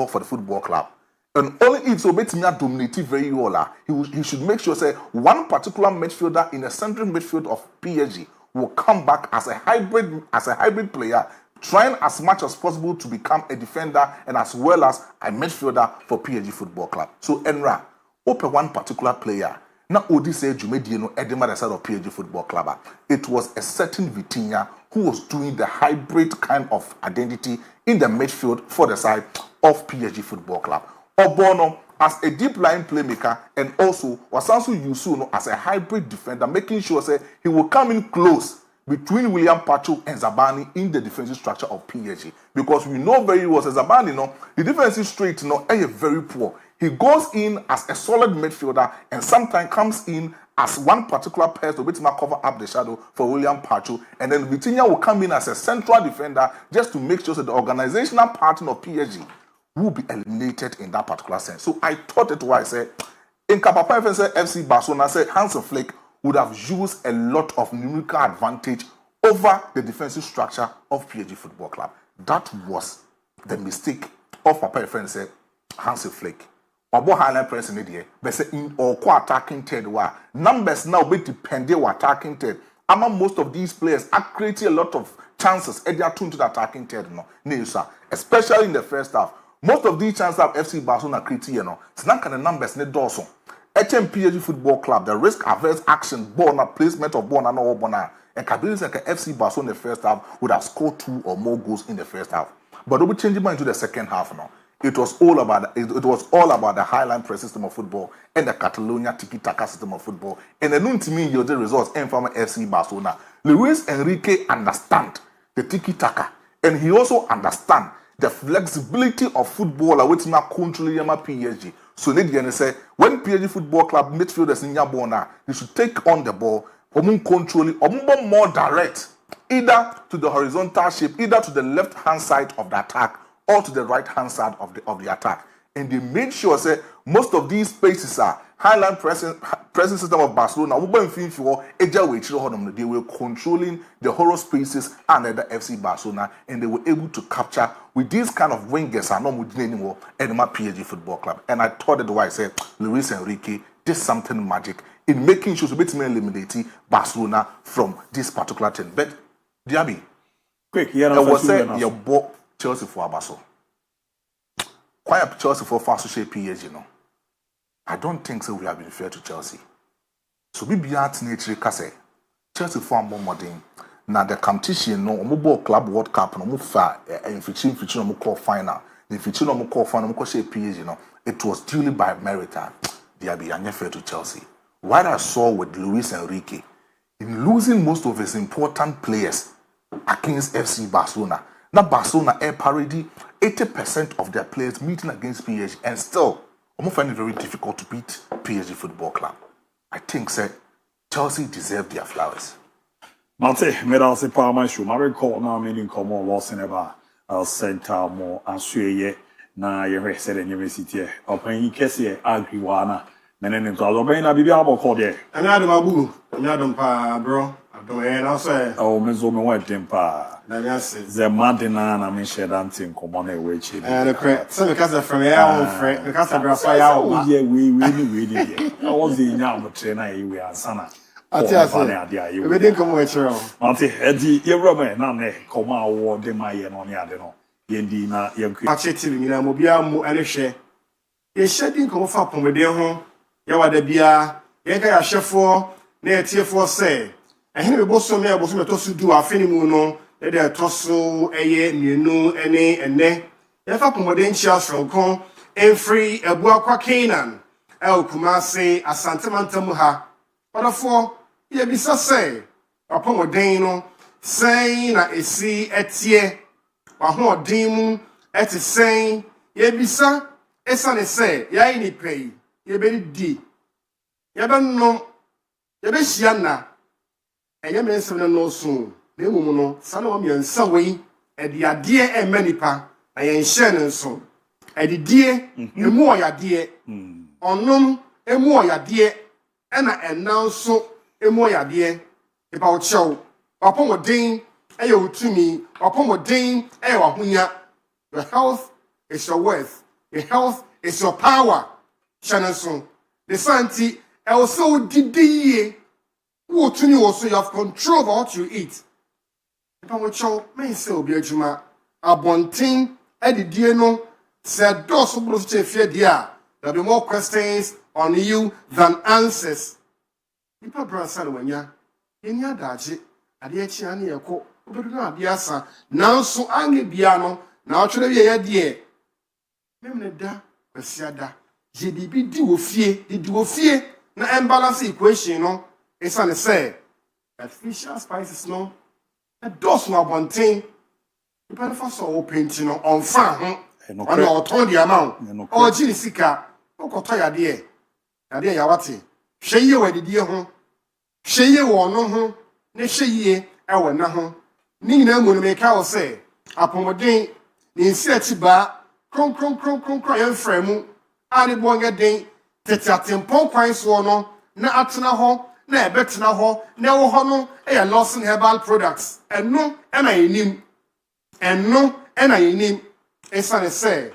for the football club. And only if so dominating very well, he should make sure say one particular midfielder in the central midfield of PSG will come back as a hybrid player, trying as much as possible to become a defender and as well as a midfielder for PSG Football Club. So Enra, open one particular player. Now Odi said Jumediano Edema the side of PSG Football Club. It was a certain Vitinha who was doing the hybrid kind of identity in the midfield for the side of PSG Football Club. Obono as a deep line playmaker and also Wasansu Yusuno as a hybrid defender, making sure say he will come in close between William Pacho and Zabani in the defensive structure of PSG. Because we know very well Zabani, the defensive straight is very poor. He goes in as a solid midfielder and sometimes comes in as one particular person to cover up the shadow for William Pacho, and then Vitinha will come in as a central defender just to make sure that the organizational partner of PSG will be eliminated in that particular sense. So I thought it was said in Kapapa FC Barcelona said Hans Flick would have used a lot of numerical advantage over the defensive structure of PSG Football Club. That was the mistake of Papa said Hans Flick. Obo highlight press in the but say in or attacking third wa numbers now be dependent on attacking third. Among most of these players are creating a lot of chances at their tune to the attacking third especially in the first half. Most of these chances have FC Barcelona creating, it's not kind of numbers need Dawson. PSG Football Club, the risk averse action, ball, placement of ball, and all bona. And Kabili like FC Barcelona in the first half would have scored 2 or more goals in the first half. But they'll be changing into the second half now. It was all about the highline press system of football and the Catalonia tiki-taka system of football. And the new team yielded results and from FC Barcelona. Luis Enrique understand the tiki-taka, and he also understand the flexibility of football which now controlling PSG. So they say when PSG Football Club midfielders in Yabona, they should take on the ball, control it, more direct, either to the horizontal shape, either to the left hand side of the attack or to the right hand side of the attack. And they made sure say most of these spaces are highline pressing system of Barcelona. They were controlling the horror spaces under the FC Barcelona, and they were able to capture with these kind of wingers are not moving anymore and my PSG Football Club. And I thought that why I said Luis Enrique did something magic in making sure to eliminate Barcelona from this particular team. But DIABY, quick, I was saying you bought Chelsea for Abaso. Quite Chelsea for fast shape PSG, I don't think so. We have been fair to Chelsea. So we be at nature Kase. Chelsea for more modern. Now the competition, no, Mobile Club World Cup, no, Mufa, and featuring no call final. The featuring no call final, no call shape PSG, it was duly by merit. DIABY unfair to Chelsea. What I saw with Luis Enrique in losing most of his important players against FC Barcelona. Now Barcelona air parody 80% of their players meeting against PSG, and still, I'm finding it very difficult to beat PSG Football Club. I think, Chelsea deserve their flowers. Mante, medal se Parma show. My recall now meaning come on lost in about center more and sway na ye said in university. Open kese agree wana. Nene to open na bibi abo call there. And ABOU. And pa bro. I say. Oh, me zo me want them pa. The Madina na me share that thing come on away chief. The correct. So because from here on friend, because I brought fire out. Oh yeah, we I was the young trainer we are sana. I tell you. We didn't come with you. Mante, Eddie, you rubber na ne come out de my no ne ade no. Yendi na yenku. Acheti ni na mo bia mo ane hwe. Ye shedding come fa pomeden ho. Ye wada bia, ye ka ya hwefo na etiefo say. Ehene be boso me to su du afeni mu no. De toso eye mienu ene. Ye fa pomeden chia sonkon MON-FRI ABOU kwa Canaan. Kumase Asante Mantamu ha. Therefore, ye bisa say, upon a dino, saying na esi etie, waho dimu, eti saying, ye bisa, esane say, ya ini pay, ye be di, ye ben no, ye be shiana, and ye men no soon, ne woman, son of me and saway, and the idea and many pa, I ain't shannon so, and the dear, the more ya dear, on none, and more ya dear. And now so a more idea about show upon what ding ayo to me upon what ding ayo. Your health is your worth, your health is your power. Shannon, the Santi also did ye who to you also you have control of what you eat. Upon what show may still be a juma a bonting Eddie Dieno said those who brought to fear dear. There'll be more questions on you than answers. People brother when ya daji ade chi ane yeko obedu na ade asa nanso ange bia no na otwere wie ye de memne da kwasiada je bibi di wo fie na imbalance equation no esane say artificial spices no a dose no abonten people for so open no on fan ho ana oton di amount o ji sika okoto ya de ya wate hweye wadidie ho hweye wo no ho ne hweye ewo na ho ni nyina mu no me ka wo se apomoden ni nsi achi ba kron yan fremu ani bonga den tetiatempon kwan so no na atena ho na ebetena ho na wo ho no e Lawson Herbal Products eno ena yenim esane se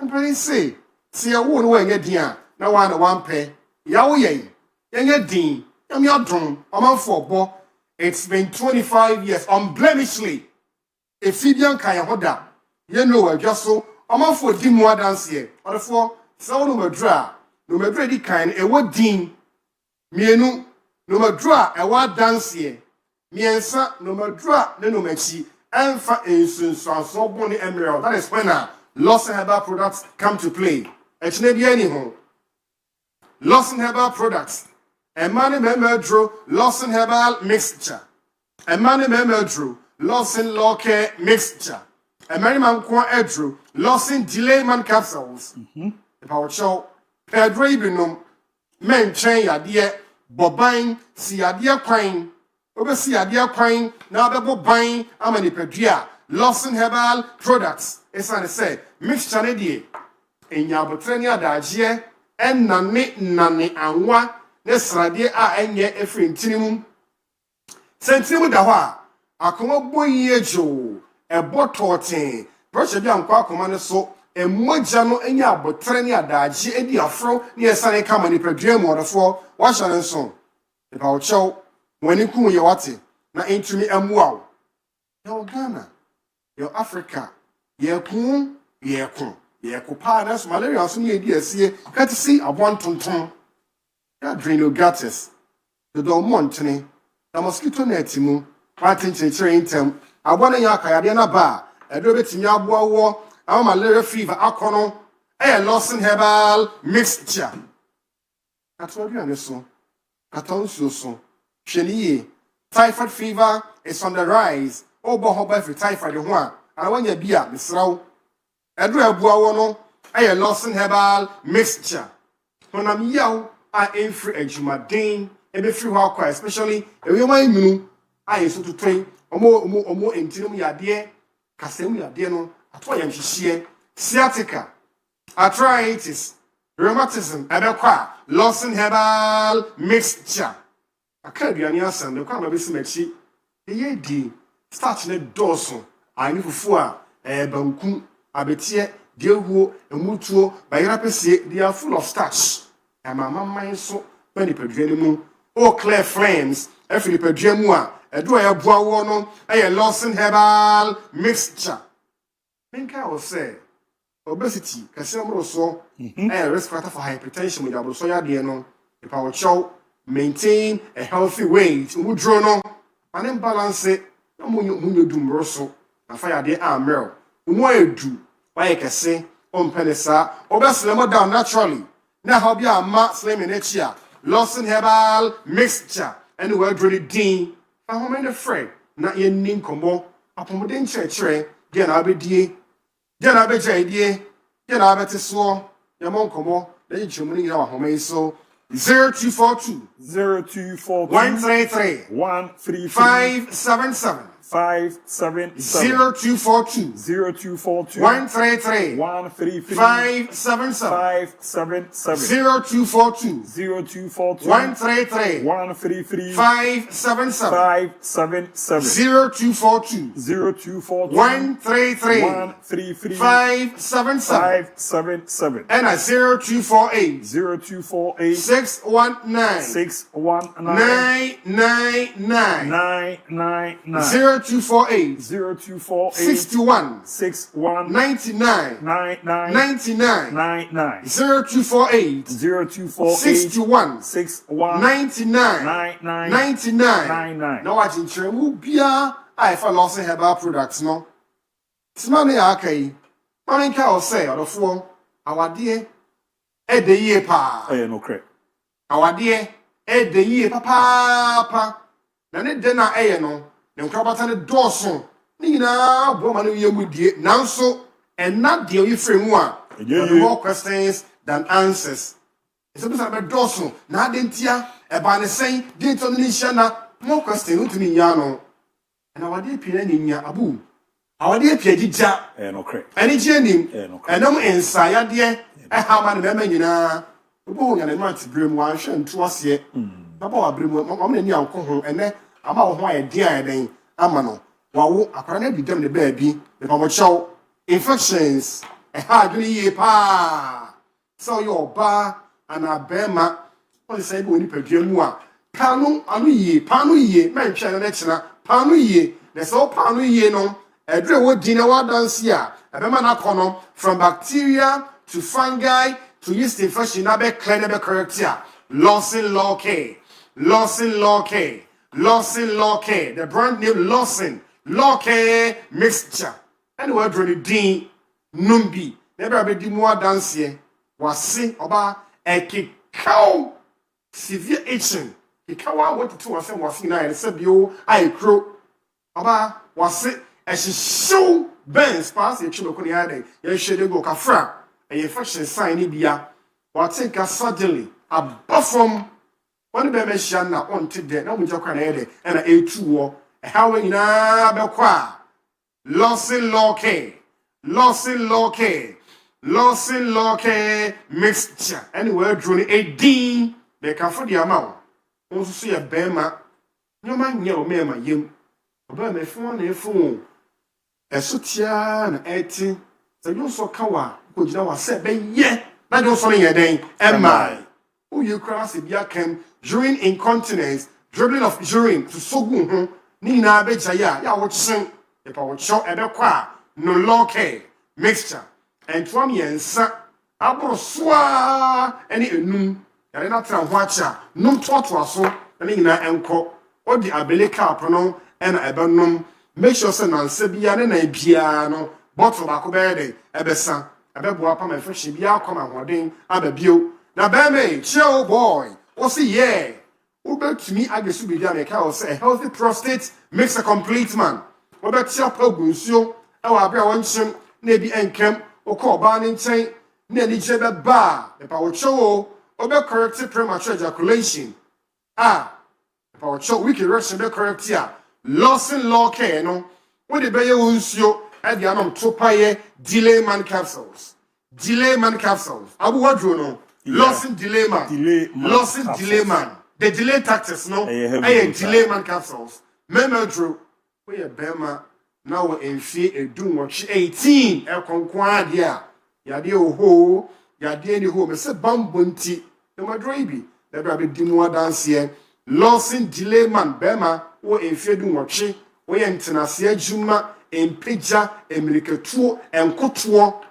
mpani se si ya wo no wa nya din a na wa na wan pe ya wo ye yenye din yam yadron omanfo bo. It's been 25 years unblemishly efidian kan hoda ye know we just so omanfo di mo dance here therefore so no madra di kan e wo din mienu no madra e wa dance here miensa no madra ne no machi enfa ensunsuaso boni emerald. That is when Lawson Herbal Products come to play. Echne bi ani ho Lawson Herbal Products, Emmanuel Memedro, Lawson Herbal Mixture, Emmanuel Memedro, Lawson Law Care Mixture, Emmanuel Kwa Edro, Lawson Delayman Capsules. The power show, Pedro Ibinum, Men Chain Yadia, Bobine, Siadia Quine, Over Siadia Quine, now the Bobine, Amani Pedria, Lawson Herbal Products. It's on the say, Mixture Nedie, in Yabotrenia Dajie. En nane anwa ne srade a enye efri ntinimu sentimu da ho a akoma boyi ejo e bototen broshe bi ankwa akoma ne so emmoja no enya abotre ne adaji edi afro ne esane kama ni predua mu odofo wa hya ne so e ba wo chew wani ku ye wate na entumi amuwa wo yo Ghana yo Africa ye ku Yeah, Copanas, malaria, so near DSC, courtesy of one tonton. Adrenogatis. The Dolmontany, the mosquito netimu, patent train term. I want a yakayana bar, a drobet in Yabua war, our malaria fever, alcohol, a Lawson herbal mixture. I told you, Anderson. I told you so. Chenier, typhoid fever is on the rise. Oh, Bohoba for typhoid, one. I want your beer, Miss Row. Edra Buawono, a Lawson herbal mixture. When I'm young, I aim free a Jumadine, and be free walk, especially a woman, I used to train, or more intimate yadia, Casemu yadiano, at why am she sciatica, arthritis, rheumatism, Abequa, Lawson herbal mixture. A cardian son, the crime of this mechi, the AD, starting a dorsal, I knew for a bankum, abetia, dear who, a mutuo, by rapid they are full of starch. And my mamma so many per dream, oh, clear flames, every per dreamois, a dry bois, a Lawson herbal mixture. Think I will say obesity, Cassandra so, a risk factor for hypertension with double soya diano, if I will show, maintain a healthy weight, would draw no, and then balance it, no more you do Rosso, a fire de armor, more do, why I can say, on Penessa, or best lemon down naturally. Now, how be a mat slim in each year, Lawson herbal mixture, and the word really dean. For how many friend, not your name combo, upon the church, then I'll be dear, then I'll be JD, then I'll be swore, your mom combo, then you money our home so 0242 0242 133 133 577 577 0242 0242 133 133 577 0242 0242 133 133 577 0242 0242 133 133 577 and a 0248 619 999 0248 61 99 0248 61 99 Now I think you bia I for Lawson herbal products no. Smani akai. Mami ka o say odofo awade e de yie pa. no cre. Awade e de yie pa. Na ne de na no. Ne nkrabata ne doso. Ni na bo ma no yemu die. Nanso and not the you frame one. More questions than answers. It's a bit of a doso. Na dentia e ba ne sen dento ni na more questions to me yano. And our dear Piania ABOU. Our dear Piedija, no cre. Any jenny, and no inside, dear, a hammer memina. The bone and a month brim one shan to us yet. Papa brim one young coho, and then I'm out why a dear day, Amano. While I can't be done the baby, the Papa show infections, a hard ye pa. So your bar and a bema, what say when you perfume one. Panu ye, man, China. Panu ye, there's all panu ye no. Every word dinner wa dance here. A bemana kono from bacteria to fungi to yeast infection. Nabe clean nabe correct here. Lawson Lawke. The brand new Lawson Lawke mixture. And word really din numbi. Never be di more dance here. Wasi oba eki cow severe itching. Ikawa what to was na and said you I crow oba was it as she show Benz pass a chulo kuni ade ye shede go kafra a infection sign bia what take us suddenly above from one be mention na on to there na mu jokwa na ede and a two how we na be kwa Lawson Lawke mixture anywhere drone a din be ka for the amount. Also see a bema. No man yell me my yim. About my phone a phone. A sutian 18. So you so kawa. Could you know what said? Be ye. That don't funny a day. Am I? Who you cross if ya can during incontinence, dribbling of urine to sogun. Nina bejaya. Ya watch sing. If I would show a bequa. No Lawke mixture. and 20 yensa abro swa ene enum yare na tra ho acha num toto aso ene nyina enko odi abele cap no ena ebenom make sure say nanse bia ne na bia no bottle ba ko be de ebesa ebeboa pa my fresh bia come ahoden ababio na be me chill boy o see yeah ubetumi agesu bia me ka o say a healthy prostate makes a complete man obeti apagunsuo e wa bia wonchim na bi enkem okoba ne nchen na ni jebe ba e pa wo chowo obe correct premature ejaculation pa wo chowo we can rush be correct here loss in law care no we de be ye wonsuo e dia no topaye delay man capsules abu wadro no loss in delay man the delay tactics no delay man capsules memedro we ye bema now we enfie edun watch 18 e konkwa dia yade oho yade ni ho me se bambonti e madro ibi da bra be dimu dance here loss in delay man bema wo enfie edun watch we ye ntenase adwuma empeja emiriketuo enkotuo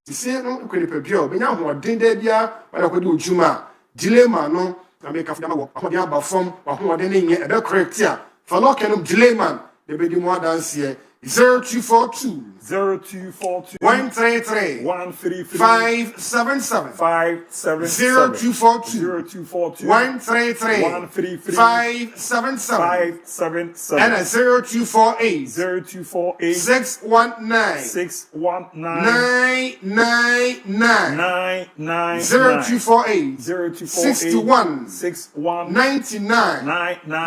tise no kwenipa bio benya ho den da bia wala kwedi odwuma delay man no na make afda wo ahodi aba form wa ho den nye ebe correct ya for lock and delay man the be more dance here 0242 133 577 0242 133 577 and 0248 619 999 0248 61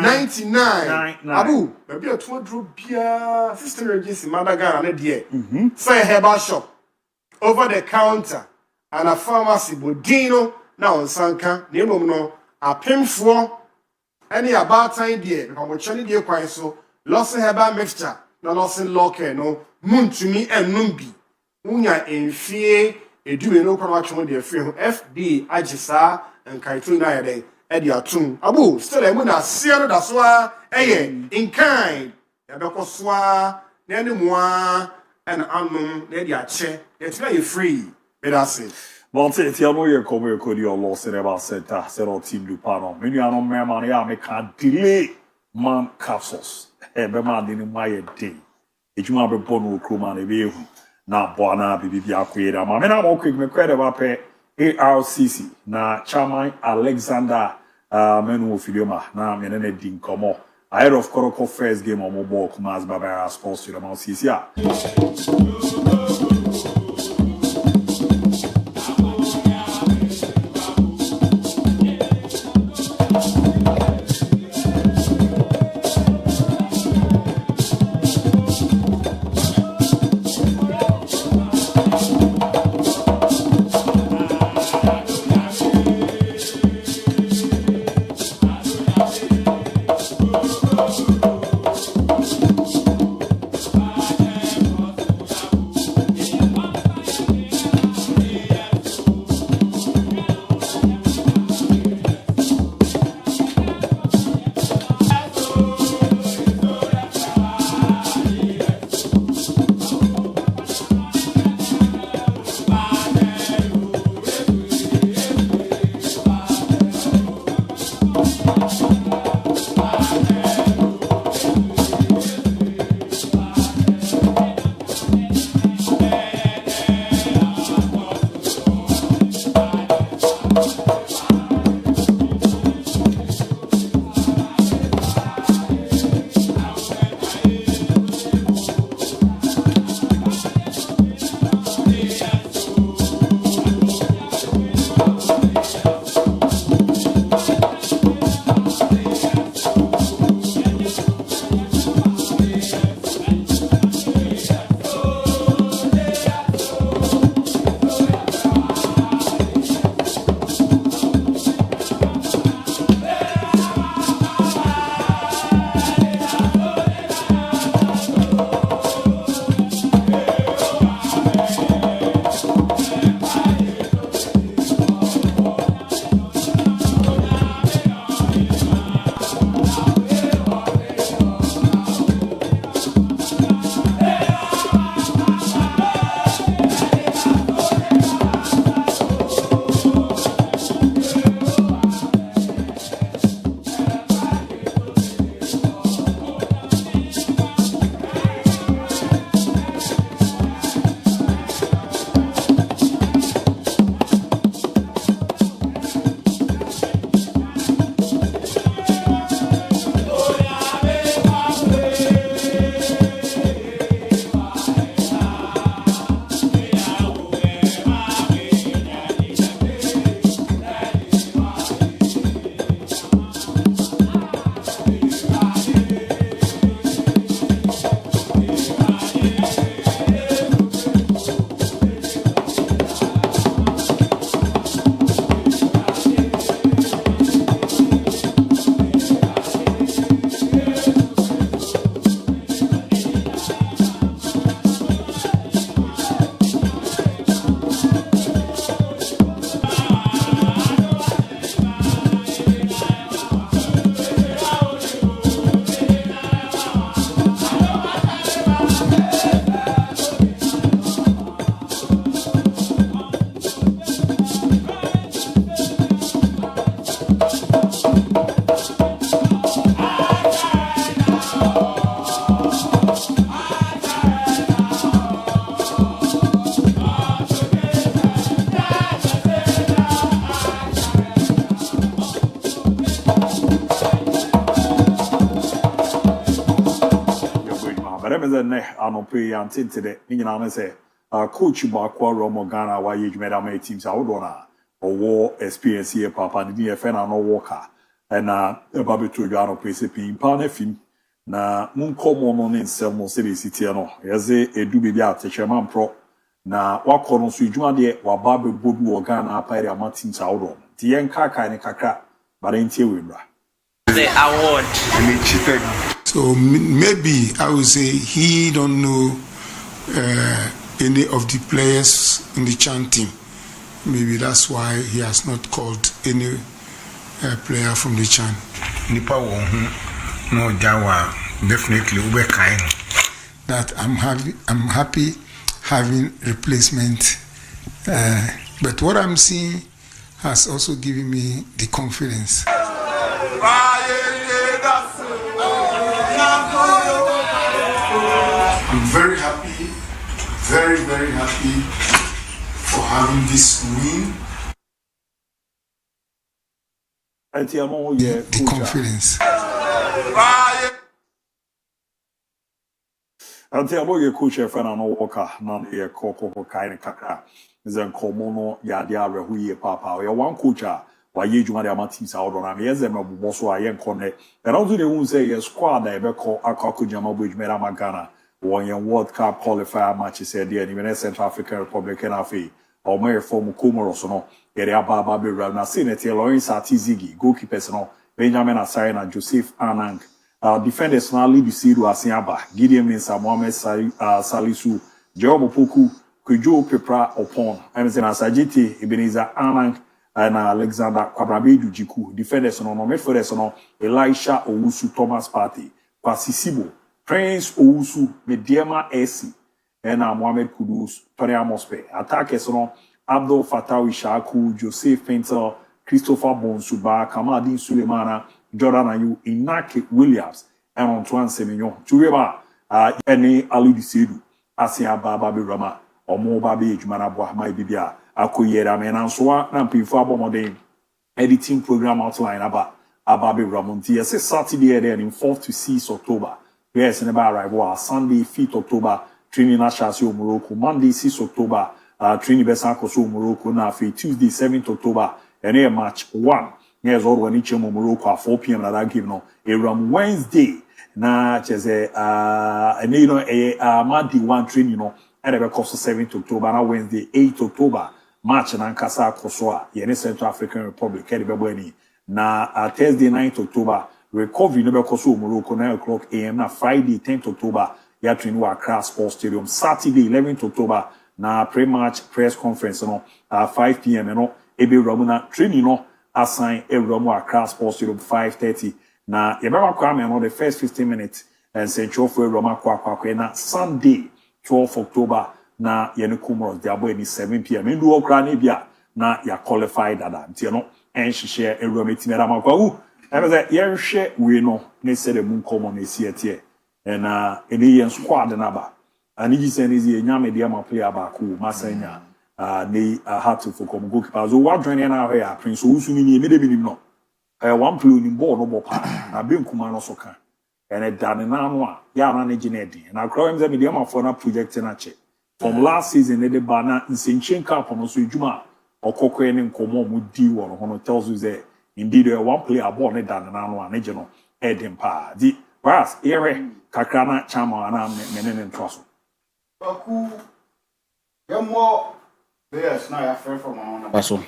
99 Abu baby to draw bia sister agency madaga na de say herbal shop over the counter and a pharmacy bodino na onsanka na emom no apemfo any about time there because we chani dey kwan so loss herbal mixture na loss locker no muntumi enum bi unya enfie eduwe no kwa twon dey free ho fd agisa enkaito na yede e dey atum abu still emu na sia no da so a in kind ya be ko so a na ene moa and anum na dey ache yet na you free be that say bon c'est ti amo ye comme ko di Allah c'est about ça c'est au team du pardon me nu anon me man ya me can delay man capsules be man di ni my day ejuma be bonu kroma na be ehu na boana bibi akoyeda ma me na mo quick me kwede ba pe ARCC na chairman Alexander menu ofilioma na me na din komo ahead of Koroko first game on mobile Kumaz Baba Sports to the CCA. me say ne anope antinte de ni nyina na say coach Bakwa Romo Ghana why you made my teams out on or war experience here papa and the FN no worker and about to Ghana PCP in Panefim na mun common on in some city city no yeze edu be bia techaman pro na wakọ no so edwuma de wa ba be bodu organ apare amatin sa wodo ti yen kaka ne kakra bare ntie webra the award so maybe I would say he don't know any of the players in the CHAN team. Maybe that's why he has not called any player from the CHAN. Nipa no Jawa definitely ube kind. That I'm happy having replacement, but what I'm seeing has also given me the confidence. I'm very happy, very happy for having this win. The confidence. Until boy coach Fernando Walker, none here Coco kind of kaka. Then Comono Yadia Rehuye Papa. Your one coach, why you do my teams out on a yes, and also I am connect. And also they won't say a squad that ever call a Kakujama Bridge Meramagana. One young World Cup qualifier matches said there, even Central African Republic and Afi, or Mary from Comoros, no, Geria Baba Rana Senator Lawrence Atizigi, goalkeepers, no, Benjamin Asarina, Joseph Anang, defenders now lead the Siru Asiaba, Gideon Mensa, Mohamed Salisu, Jerobo Poku, Kujo Pepra Opon, Emerson Asajiti, Ebenezer Anang, and Alexander Kwabrabedu Jiku, defenders, no, Medforders, no, Elisha Owusu Thomas Party, Pasisibo. Prince Owusu, Mediema Esi, and Mohamed Kudus, Tony Amospe. Attackers on Abdul Fattah Ishaku, Joseph Painter, Christopher Bonsuba, Kamadin Sulemana, Jordan Ayu, Inaki Williams, and Antoine Semignon. Tureba, Ene Ali Disedu, Asia Baba Rama, or Mo Babi Jumanabwa, my Bibia, Akoyera, Menanswa, Nampinfa Bomode, editing program outline about Ababi Ramonti. Yes, Saturday and in 4th to 6th October. Yes, and about arrival Sunday, 5th October, training Nashasio Morocco, Monday, 6th October, training Besankoso Morocco, now Tuesday, 7th October, and a match 1. Yes, all when each Morocco at 4 p.m. that I give no around Wednesday. Now, just and you know, a Monday 1 training, you know, and a cost 7th October, now Wednesday, 8th October, match and Ankasa Kosoa, Yene Central African Republic, Kedibabweni. Now, Thursday, 9th October, recovery no be koso Morocco 9:00 a.m. na Friday 10th October ya train wa Accra Sports Stadium. Saturday 11th October na pre-match press conference no 5 p.m. no ebe ramuna training no assign Ramu Accra Sports Stadium 5:30 na yebaba kwa me no the first 15 minutes and central for Ramu kwa na Sunday 12th October na yene Comoros de abo ni 7 p.m. ndu okra na bia na ya qualified ada nti no en hihye Ramu tinera makwa and I said, yeah, share we know, they said the moon come on a CTA. And any squad and aba. And he said, is a Yamadiama player back who Masanya, they had to for come goalkeeper. So what training out here, Prince Usuni, minimum. One play in ball, no more part. I've been Kumano Soka. And a done an annual, Yana Genedi. And I call him the medium for a project in a check. From last season, they banner in St. Chenka on Juma or Cochrane and Common would do or tells you there. Indeed, one player born it than an annual regional Edim Pa. The Brass, Ere, Kakrana, Chama, and Menen and Trussell. You're more players now, afraid from my own.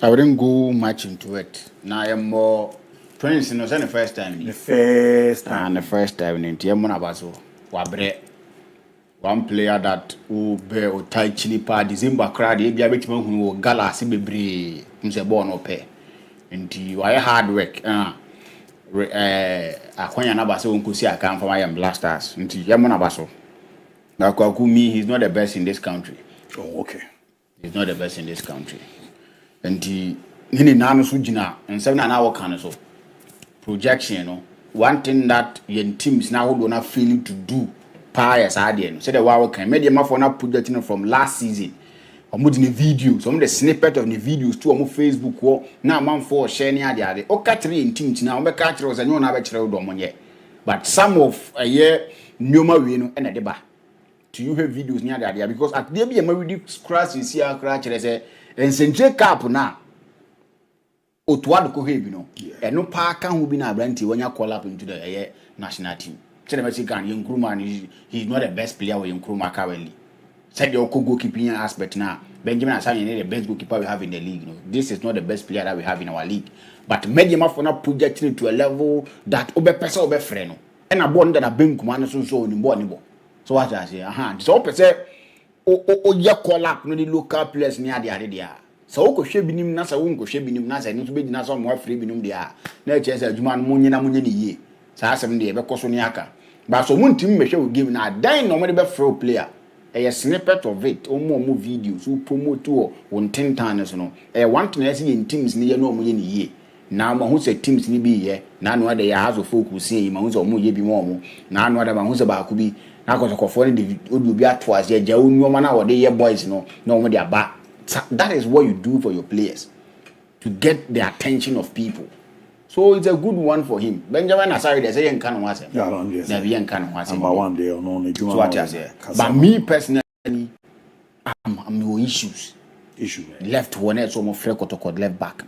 I wouldn't go much into it. Now I'm more Prince, no, the first time. The first time in Tiamona Basso. Wabre. One player that who bear or tie chili pa December crowd, be a bit more who gala Sibibre, who's a born or pay. Nti why hard work akwanya na baso nkosi aka from I am blasters nti yemo na baso na kwaku me he's not the best in this country. Oh, okay. He's not the best in this country. Nti hini nanu so gina nsem na work kan so projection no one thing that your teams now do not feeling to do prior ade no say the wa can media ma for na project from last season. Omo di videos, some the snippet of the videos to omo Facebook wo na man for share ni ade. O ka 3 team na o be ka 3 o se nyo na be kire do omo ye. But some of a year Nyoma Wino and a deba. To you have videos near the idea because at the be a married scratch is here, crash, and send cap now. Otwad Kohebino, and no park can be now brandy when you call up into the national team. Mexican young crewman, he's not the best player with young crewman currently. Said your goalkeeping aspect now. Benjamin Asani the best goalkeeper we have in the league. You know. This is not the best player that we have in our league. But medium for not projecting to a level that obe pesa obe freno. And a bond that a been command so in born. So what I say, so pesa ya call up no the local players near the idea. So oko she binim na sa wonko she binim na sa ni to be na so mo free binim dia. Na chese adwuma no munye na munye ni yie. Sa asem de be koso ni aka. But so muntim me hwe game na dan no mo de be free player. A snippet of it, or more videos, who promote to 10 times. No, one thing I see in teams near no money ye. Now, my who said teams need be ye. Now, no other has of folk who say, my who's or more ye be more. Now, no other who's about could be. Now, because of foreign would be at twice. Yeah, Joe, no man or they boys, no one they are back. That is what you do for your players to get the attention of people. So it's a good one for him. Benjamin Asari, they say, "Can was it?" Yeah, can was it. One day or no, so what I say. But me personally, I'm no issues. Left one head, so more frequent left back.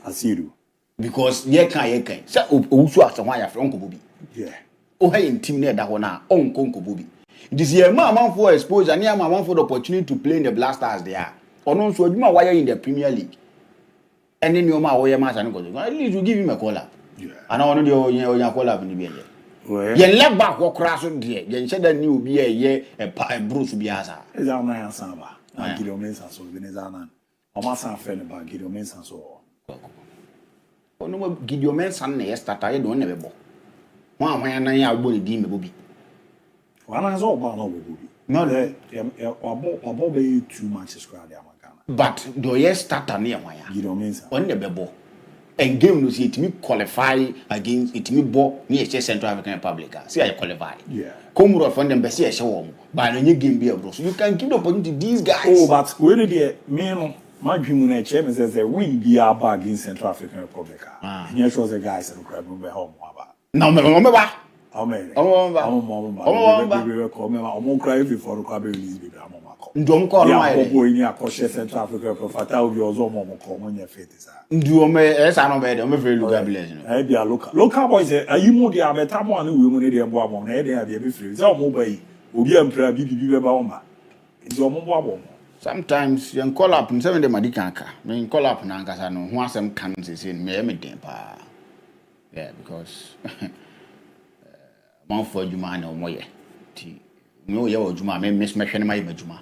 As you do. Because ye can. So also after why you from Kobobi. Yeah. Oh, hey, in team near that one now. On Kobobi. This year, man for exposure, and yeah, man for the opportunity to play in the Blasters there. Or no, so you why in the Premier League. And then your man or your match and go. At least you give him a call up. Yeah. And I want your call up in the BA. Well, you left back or crash on there. You said that new be a year a Bruce Biasa. Is our man Samba? I give your men so Venezuela. Or my son fell about give your men so. Oh, no, give your men son, yes, that I don't never bo. One way and I will be Bobby. One is all about Bobby. No, or Bobby too much is crowded. But do you start near my on the bebo and game no see it me qualify against it me bo near Central African Republic. See I qualify. Yeah. Come rough on them be see show but no game be bro. So you can give the opportunity to these guys. Oh, but when the me my dream na chairman says that we be ABOU against Central African Republic. Here shows the guys that crab be home about. No me ba. I'm cry before the release baby. Ndom call my boy in Central Africa Profata of your Zomo common your faith. Do me as I know better, very local. I be a local boys. Are you more the Ametamo and women in the Bob? They have a free. It's all mobile. Will be emperor BB Bauma. It's your mobile. Sometimes you call up and 7 Madikanka. May call up Nankasano, who has some cans in me. Yeah, because MON-FRI Juma no more. No, you Juma may miss my Juma.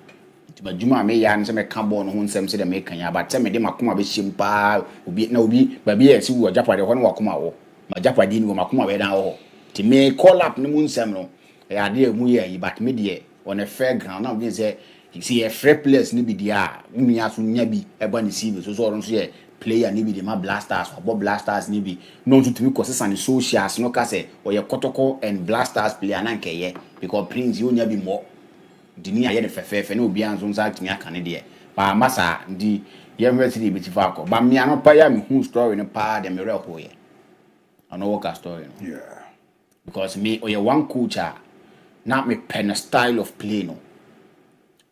But Juma may answer me carbon on some say the making, but tell me they makuma be simple, be no be, but be as you were Japa one wakuma. My Japa didn't go makuma now. To me call up no moon seminal. I dear Muye, but media on a fair ground. Now, say, you see a fair place, nibi dia, Umiasu Nabi, a bunny civil, so don't say player nibi the ma blasters or Bob blasters nibi. No to me causes and socials, no case, or your Kotoko and blasters player nanke, because Prince you never be more. Dini aye de fefe no bia nso nsa tumi aka ne de ba masa ndi university bi tifako ba me ano pa ya me hu story no pa de me reho ye ano work story no yeah because me oye one culture na me pen style of play no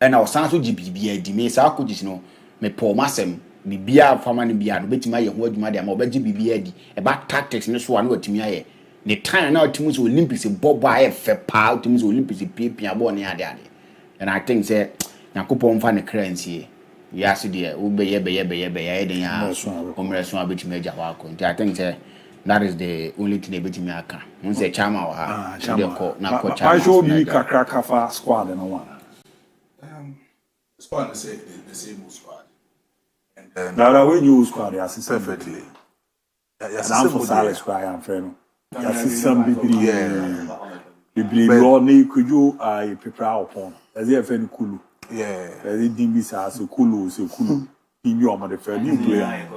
and I was so gbibia di me sa coaches no me po masem bibia fama ne bia no betima ye ho adwuma de ma obaji bibia di e ba tactics ne so anu atumi aye the time na atumi so Olympics bobo aye fe pa atumi so Olympics pia bo ne ade ade. And I think say Nakupon fan the currency. Yes, dear, be then ya omreson bit major wako. I think say that is the only thing they bit me aka. One say chama wa na ko chama. I show you Kakrakafa squad and one. Squad say the same squad. And now when you squad yes perfectly. Yes, I'm for Salah squad I'm friend. Yes, some bibli. Bibli Ronnie could you prepare upon. As if any kulu. Yeah. As it didn't be so kulu, so kulu. In your mother, new player.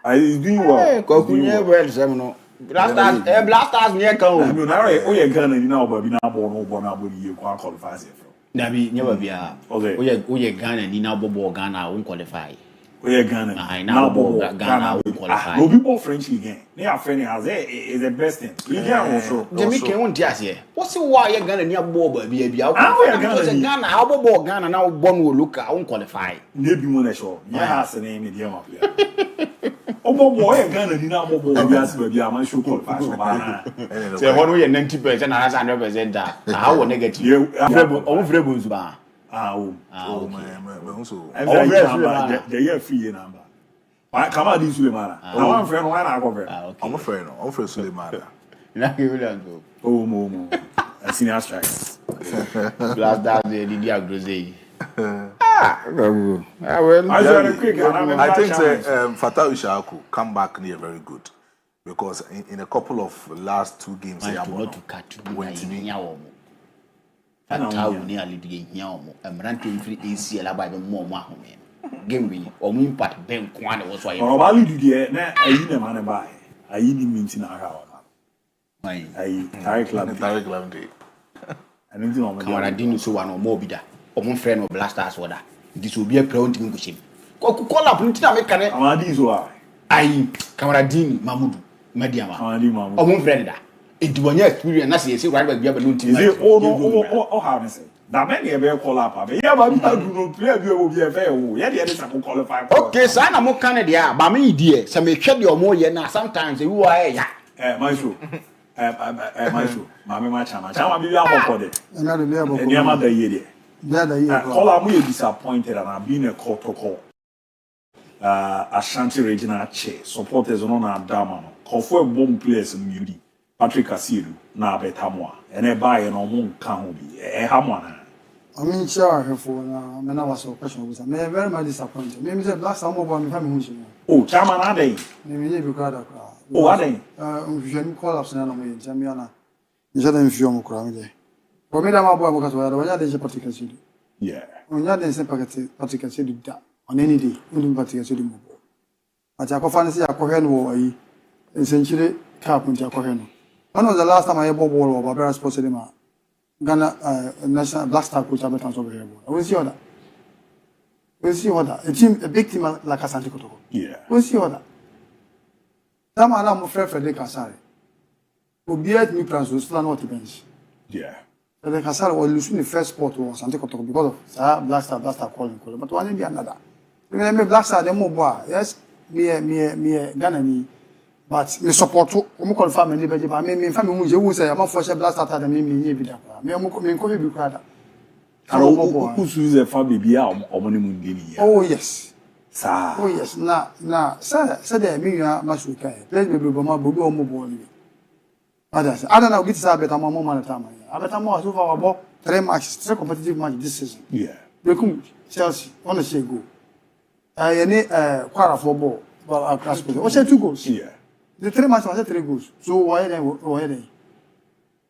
He's doing well. Blasters near come. I mean, oh, you're gonna know, but now born, you can't qualify it. Nabi never be a. Oh, you're Ghana, you now Bobo Ghana won't qualify. We Ghana. Now Ghana will qualify. No people French league. They are friendly has is the best thing. League also. Jamaica won't just here. What's the why you Ghana near Bob baby? Ghana how about Ghana now born will look I won't qualify. Maybe one show. Yeah, has a name in the up here. Oh boy, Ghana did not Bobo baby. I should qualify. So one way 90% and 100% that. How negative. Rebels bar. The year free number. Come on, this Sulemana. Now I'm friend one I cover. I'm a friend Sulemana. Oh, Momo. A senior strike. Last that the diagnosis. I think Fatal Ishaku come back near very good because in a couple of last 2 games they went to me. Fatal nearly the young and ran to free ACL by the more game we or impact Ben Kwan was why I do the I need a man by. I need him in our house. I direct club day. I need to know Camaradino so one or more bidder or one friend of blasters water. This will be a prone machine. Call up until I make an Amadis. I Camaradini Mamudu Mediama or one friend. It was your experience, as you see, right? We have a new team. Oh, how to say that many a call up. Yeah, but you don't play, you will be a fair. Yeah, the others are qualified. Okay, son, I'm more Canada, but me, dear, some may shed your more yet. Sometimes you are, my shoe. My shoe. Mamma Chama, Chama, be our body. Another year. All I'm really disappointed, and I've been a call to call. Ashanti Regional Chair, supporters on our Dama, call for a bomb players in Mudi. Patrick Asiru na betamwa ene bae no mo nka ho bi hamwana I mean sure for na me na was so question was me very much disappointed me say black some boy me family hunchi oh chama na dey me dey be crowd oh adey vision call ups na no me jamiana ni jada mfio mo kura me dey for me da ma boy mo ka so ya wanya dey Patrick Asiru yeah wanya dey say Patrick Asiru da on any day only Patrick Asiru mo ati akofa ne say akohwe no wo ayi ensenchire cap nti akohwe no. When was the last time I bought ball over Barra Sports Cinema? Ghana national black star coach Albert over here. We see other. We see other. A big team like Asante Kotoko. Yeah. We see other. That man I'm afraid Frederick Kasari. Who beat me plans to still not the bench. Yeah. Frederick Kasari was losing the first spot was Asante Kotoko because of black star calling. But one be another. Remember black star them more. Yes, me Ghana ni. But me support o mo confirm me be ba me family mu je wu say am for share blast attack me me bi da kwa me ko bi kwada who choose a family bi a omo ni mu ndini ya oh yes sa oh yes na say there me ya masuka e please be ma bobi o mo bo ni others ada na get say better mo man time ya better mo so far about 3 matches 3 competitive matches this season yeah they come Chelsea on the say go any kwara for ball but class go o say 2 goals yeah. The 3 matches was 3 goals. So why then?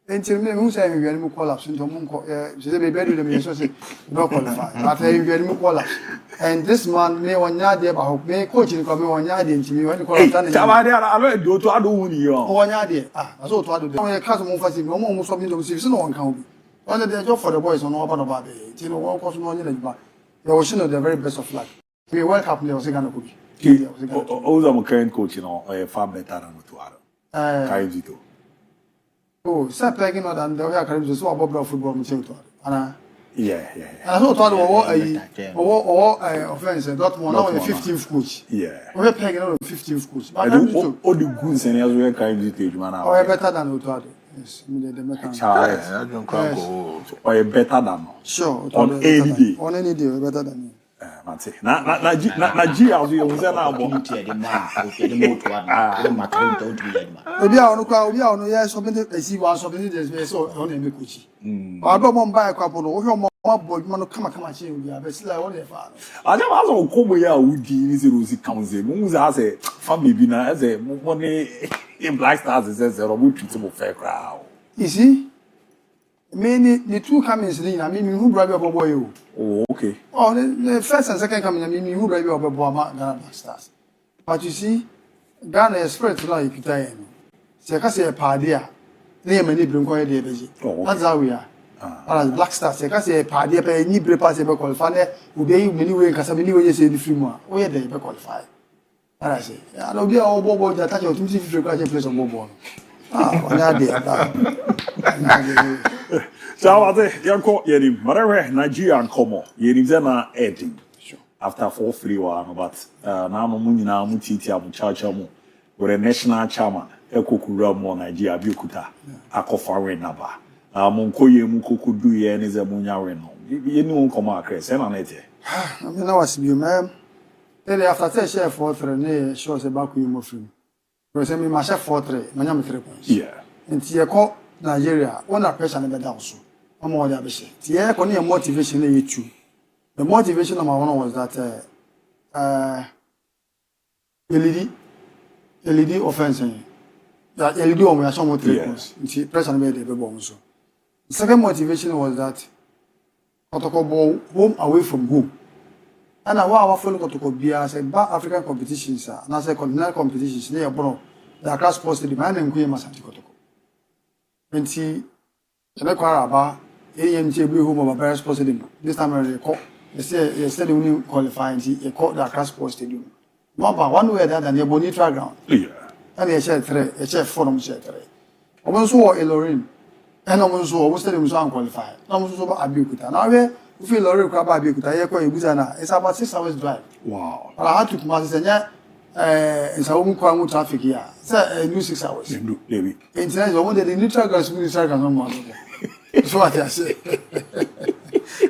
Until me who say we are collapse into Munko. She said, "Baby, me so say no qualify." But we are collapse. And this man, me one yard there, but me coaching come me 1 yard into me when you collapse. Chamade alo do to ado wuni yo. 1 yard there. I saw to ado. We class mo fasi, mo mo so be to see no one can be. One the job for the boys on over about it. You know, one course no nyele ba. They were showing the very best of luck. We World Cup they was going to Oza mo current coach no far better than Mutuaro. Kaibito. Oh, start playing more than the way I can so about football Mutuaro. Yeah. I saw to offense Dortmund now the 15th coach. Yeah. We playing on the 15th coach. But all the goods and as we Kaibito man. Or better than Mutuaro. Yes, the mechanic. I don't go. Or better than. Sure. On any day. On any day better than. Mate. Na G as we use na abo. Obi a onu kwa obi a onu yes something esi wa something dey so on e make coach. Ba do mo mba kwa po no wo hwe mo abo djuma no kama che obi a be sila wo dey fa. Aja ma so ko mo ya udi ni se rosi kanze. Mo za say family bi na say mo ne in Black Stars is say robo twiti mo fair crowd. You see? Me the two comings in I mean who bribe your boy you. Oh, okay. Oh, the first and second coming I mean who bribe your boy Ghana Black Stars. But you see, Ghana is spread to like Peter. Se ka say party a na e mani brim kwa dey beji. That's how we are. As Black Stars, you can say party pay any prepare be qualify. Obey many way kasa many way say the free more. Oh yeah, they be qualify. I say, I don't be all bobo that touch your team if you play place on bobo. On that day. So I say, yanko yerim. Whatever Nigeria and Como, yerim zena editing. After 4-3 one, but now mo nyina mo titi amu chacha mo. We're a national chairman. Ekokura mo Nigeria biokuta. Akofa win naba. Monkoye mukokudu ye ni ze munyawe no. Ye ni won koma akre se na nete. I mean, I was be man. Then after 10 share 4-3 ne show se back you mo film. Because me ma share 4-3, manya me 3 points. Yeah. Nti ye ko Nigeria, one pressure na be down so. Omo o dey be she. Ti ye ko ne motivation na ye tu. The motivation number one was that LED offense. That LED on we some 3 points. Nti pressure na be dey be bon so. The second motivation was that protocol ball home away from home. And our follow protocol be as a African competitions and as a continental competitions near Bro, the Accra Sports Stadium and in Queen Masanti protocol. And see, the Quaraba, AMJ Blue Home of a Barrier Sports Stadium. This time I recall, they say the stadium qualifying, they call the Accra Sports Stadium. One way that than the Bonitra ground. Yeah. And they share 3, they share 4, share 3. Also, a Lorraine. And also, we stadium so unqualified. Also, Abukuta. Now, we feel Lorraine crab Abukuta. It's about 6 hours drive. Wow. But I had to come and say, it's a home crime traffic here. It's a new 6 hours. Maybe. Internet, I wanted the neutral gas, neutral gas, no more. That's what I say.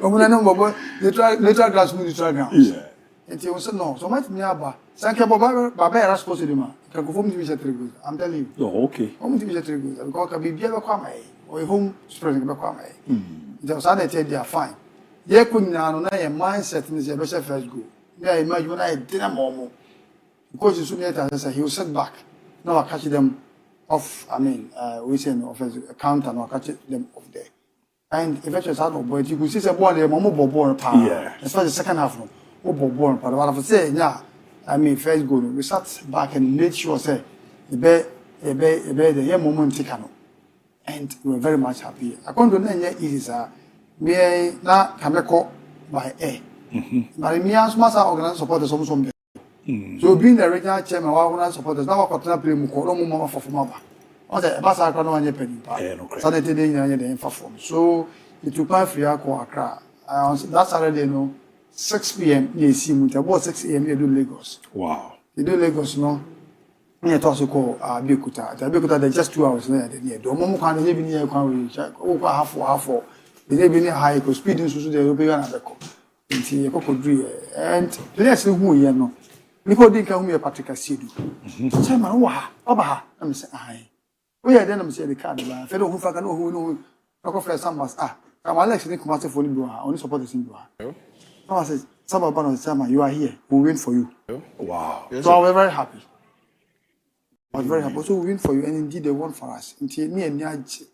When I know neutral gas, neutral gas. Yeah. And he said, no. So much nearby. Thank you, Baba, supposed to do, man. Can go home to visit 3 good. I'm telling you. Oh, okay. Home to visit 3 good. Because can be ever come or home spreading back come. There was other they are fine. They couldn't know a mindset in the best first go. Yeah, imagine when I did a moment. Because you soon later, I said he will set back. Now I catch them off. I mean, we say off his account and I catch them off there. And eventually, I don't know, but you could see the ball, the moment born power. Yeah. As far as the second half, no born power. What I say, yeah, I mean, first goal, we sat back and made sure, say, the moment taken. And we were very much happy. I can't do anything easy, sir. Me na Kameko by air. But me as master organized supporters almost from there. So being the regional chairman, I organize supporters. Now I continue playing Muko, no more for Maba. On the Bassa Crown and Penny. Saturday day in the form. So it took my free Accra. That Saturday, no, 6 p.m. They see me. About 6 a.m. They do Lagos. Wow. They do Lagos, no. It also called Bikuta. Bikuta, they're just 2 hours there. The Momo can live in here, half. They be high because speeding so the European and let's see who you know. Because they can be Patrick Sidu. Chairman, Baba, I'm saying, aye. We are then I'm saying the card. Fellow who can know who know. First some must I'm Alex and come out for you. Only support the single. I said, some about the chairman, you are here. We'll win for you. Wow. So I was very happy. I was very happy. So we win for you, and indeed they won for us. Until me and Nyaji.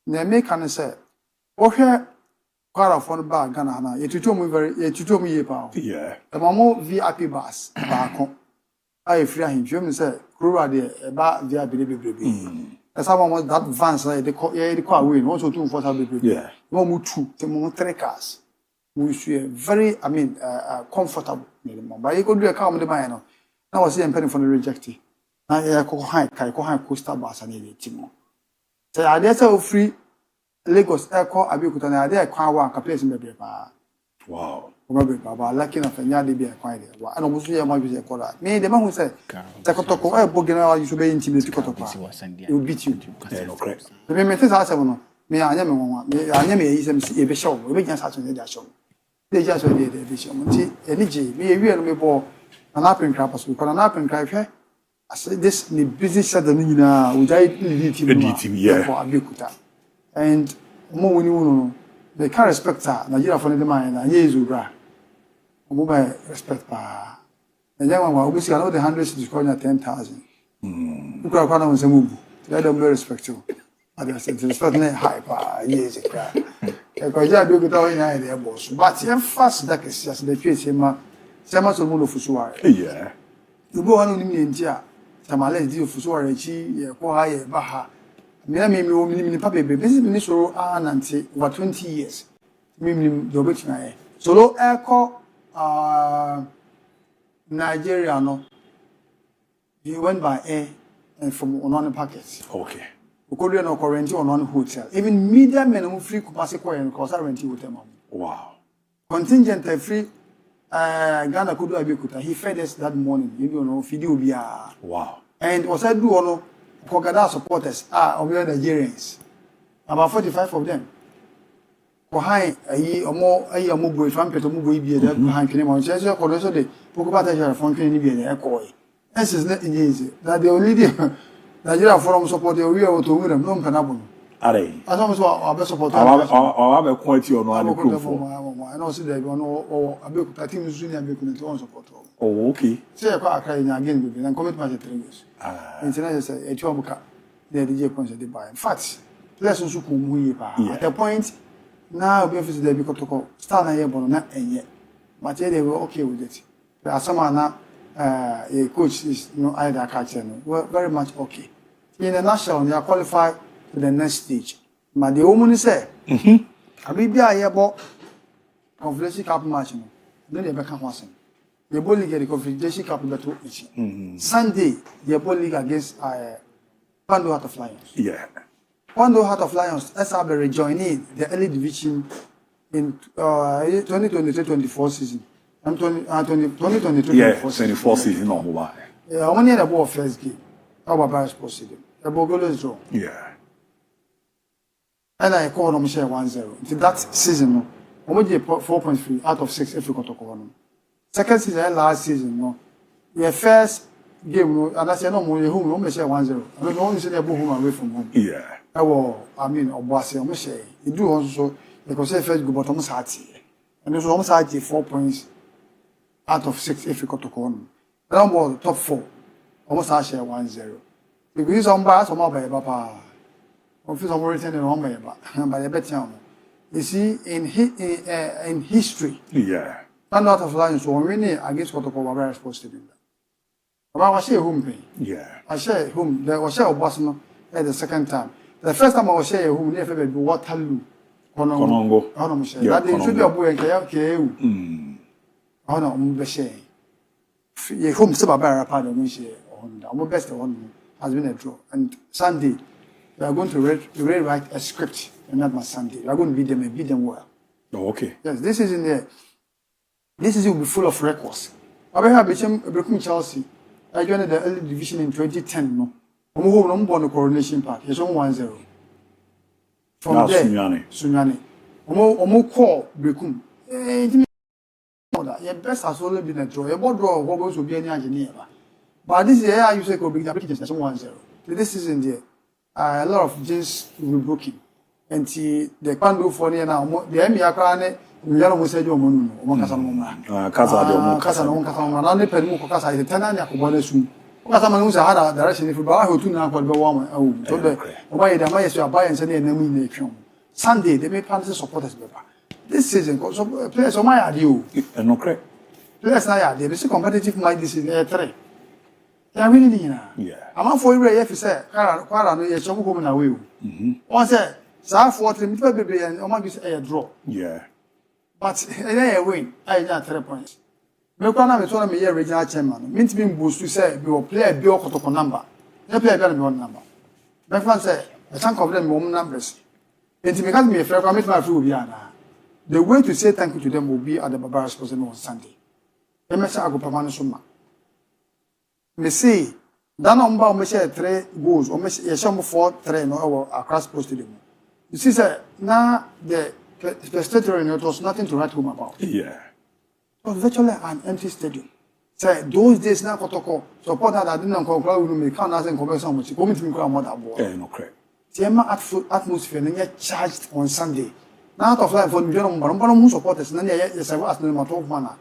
They can say, okay, quite a fun bag, Ghana. You told me very, you told me about. Yeah. The Mamo VIP bus back home. I free him. You say, Kura de about VIP baby. As someone was that vans, they call win. Also, 2 for baby. Yeah. No more 2, the more 3 cars. We should very, I mean, comfortable. But you could do a car with the man. Now I was saying penny for the rejected. Now I call high coaster bus and a Timo. So I dare say free. Lagos Echo Abukuta na ade kwa wa ka place mbebe pa. Wow. Mbebe pa ba lucky na fanya de bi kwa ide. Wa ana musu ya ma bi se kola. Me de ma hu say takotoko e bogena wa yuso be intimate kotoko. It will beat you. No correct. Me me tesa ase no. Me anya me wonwa. Me anya me yi se e be show. E be jan sa so ne da show. De ja so de be show. Nti eni je me e wi no me bo na pen crap so ko na pen crap hwe. Ase this ni busy schedule ni na we jai lead team. Yeah. For Abukuta. And more when you know, they can't respect her. Nigeria for the man, and years will bra. Mobile respect pa. And young one, obviously, I know the 100 cities calling 10,000. You can't call them some move. Let them be respectful. I said, respect me high pa, years a cry. Because I do without any idea, boss. But you're fast that is just the case, Emma. Sama so much for sure. Yeah. You go on in India. Sama let's do for sure. She, Koha, Baha. me papa be business minister anante over 20 years. Me the obetuna solo echo Nigeria no. He went by air and from on packets. Okay. We could no quarantine on hotel. Even media men who free Kupasi and cause renting hotel. Wow. Contingent free Ghana could do Abikuta. He fed us that morning. You don't know, Fidi Ubia. Wow. And was I do ono Kogada supporters of the Nigerians. About 45 of them. Behind a more a mobile trumpet or mobile behind Kinema. Church or also the Pokopata from Kinibia, Echo. This is not easy. That the only Nigeria Forum support the real to win non penable. Are they? As long as our best support, I have a quality on one group. I know see that one or a big team is junior on support. Oh, okay. Say a car again and commitment 3 years. Internet is a Chobuka, the DJ points at the buy. In fact, lessons who come at the point now, we have to be start a year, and yet, but they were okay with it. There are some now. A coach is either catcher. Well, very much okay. In a nutshell, they are qualified to the next stage. But the woman say, I be here about Confederation Cup match. Then they become one. The ball league the Confederation Cup battle each. Sunday, the ball league against Pando Heart of Lions. Yeah. Pando Heart of Lions, SRB rejoining the early division in 2023-24 season. I'm 2022. Yeah, 24 season on mobile. Yeah, I only had a ball first game. How about Paris proceeding? The ball goes draw. Yeah. And I called them share 1-0. To that season, we did 4.3 out of 6 if we got to call them. Second season, last season, no. The first game, and I said, no, we home, we share 1-0. I mean, only say they go home away from home. Yeah. I mean, Obasi, we share. You do also, because the first go, but almost 30. And there's almost 4 points. Out of 6 if you got to call them. That was top 4. Almost I share 1-0. Because some bars or more by Papa. Office of written in one by a better. You see, in history, yeah. None out of lines were winning against Kotoko very supposed to be. But I was share home pay. Yeah. I share home. There was share of Boston at the second time. The first time I was share home, never be Waterloo. Konongo. I don't share. That they should be a boy and KU. Oh no, Mbeshe. Ye home Sabara part of Michelle on our best one has been a draw. And Sunday, we are going to rewrite a script, and not my Sunday. We are going to beat them and beat them well. Oh, okay. Yes, this is in there. This is will be full of records. I have become Chelsea. I joined the early division in 2010. No, I'm home on the Coronation Park. It's on 1-0. From there, Sunyani. I'm call Becum. Your best has only been a draw. Your board draw what goes to be any engineer. But this year, I use a big application 1-0. This is in there. A lot of jeans will be broken. And the Pando for now, the Emia Crane, we are almost said, Casanoma, only Peru Casa, the tenant, Yakubanesu. Casaman was a hard direction if you buy who two now will be warm. Oh, told the way the Mayas are buying Sunday Sunday, they may plan to support us. This season, so players on my idea. No correct. Players now, they are competitive like this in the 3. They are really yeah. I'm for you if you say, Carano, you're some woman away. One said, South 40 maybe and Omag is a draw. Yeah. But they win. I got 3 points. Mekwana told me here regional chairman. Means being boost to say, we will play a Bioko number. They play a better one number. Mekwan said, a chunk of them woman numbers. And to make me a fair commit my food, the way to say thank you to them will be at the Barbara's person on Sunday. They may say, I go Pamano Suma. They say, that number may share 3 goals or may share 4-3 no across post to them. You see, sir, now the stadium it was nothing to write home about. Yeah. It was virtually an empty stadium. Say, those days now, Kotoko, support that I didn't conclude with me, can't ask and converse much. Come to me, mother boy. No correct. The atmosphere and yet charged on Sunday. Now, out of life, for the general supporters, and then yes, I was no matter of manner.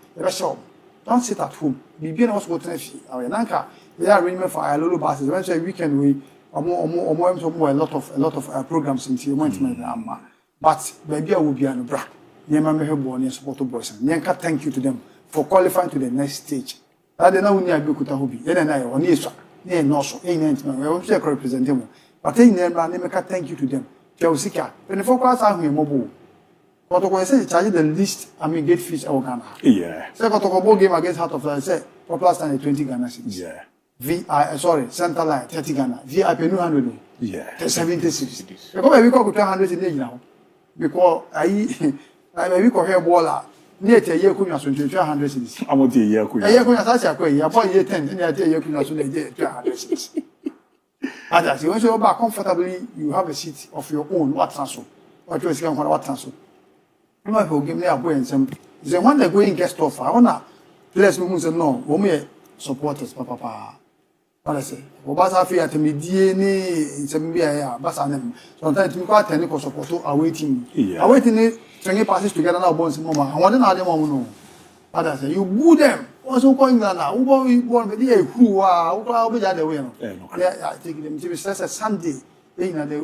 Don't sit at home. Be being also what our Nanka, they are arrangement for a little buses. Eventually, weekend we a lot of programs in the but baby, I will be an bra. Near support boys. Nyanka, thank you to them for qualifying to the next stage. I don't know when I be Kutahubi. Then I on Yesa, near Nosso, ain't we want to represent him. But in them, I make a thank you to them. Chelsea, when the focus are here, mobile. But when I say charge the least, I mean, get fish or Ghana. Yeah. Second to game against Heart of Lion, say, plus than 20 Ghana cities. Yeah. Center line, 30 Ghana. VIP, 100. Yeah. 70 cities. Because we got 200 in now. Because I call here baller. Near a year, could not 200 cities. I want to hear you. A year, could not say, I bought year 10, and I tell you, could not 200 cities. As you go back comfortably, you have a seat of your own. What transfer? What you going what transfer? You might give me a boy and some. The one that going get stuff. I wanna place me say no. We may supporters, papa. What I say? We basa fi at me DNA. Some be here. Basa them. Sometimes we quite technical support. Awaiting. Awaiting. Twenty passes together now. Bonds mama. I want another mama no. What I say? You boo them. Also calling that now. Who born with the who are be that way. Yeah, I take them. It says a Sunday.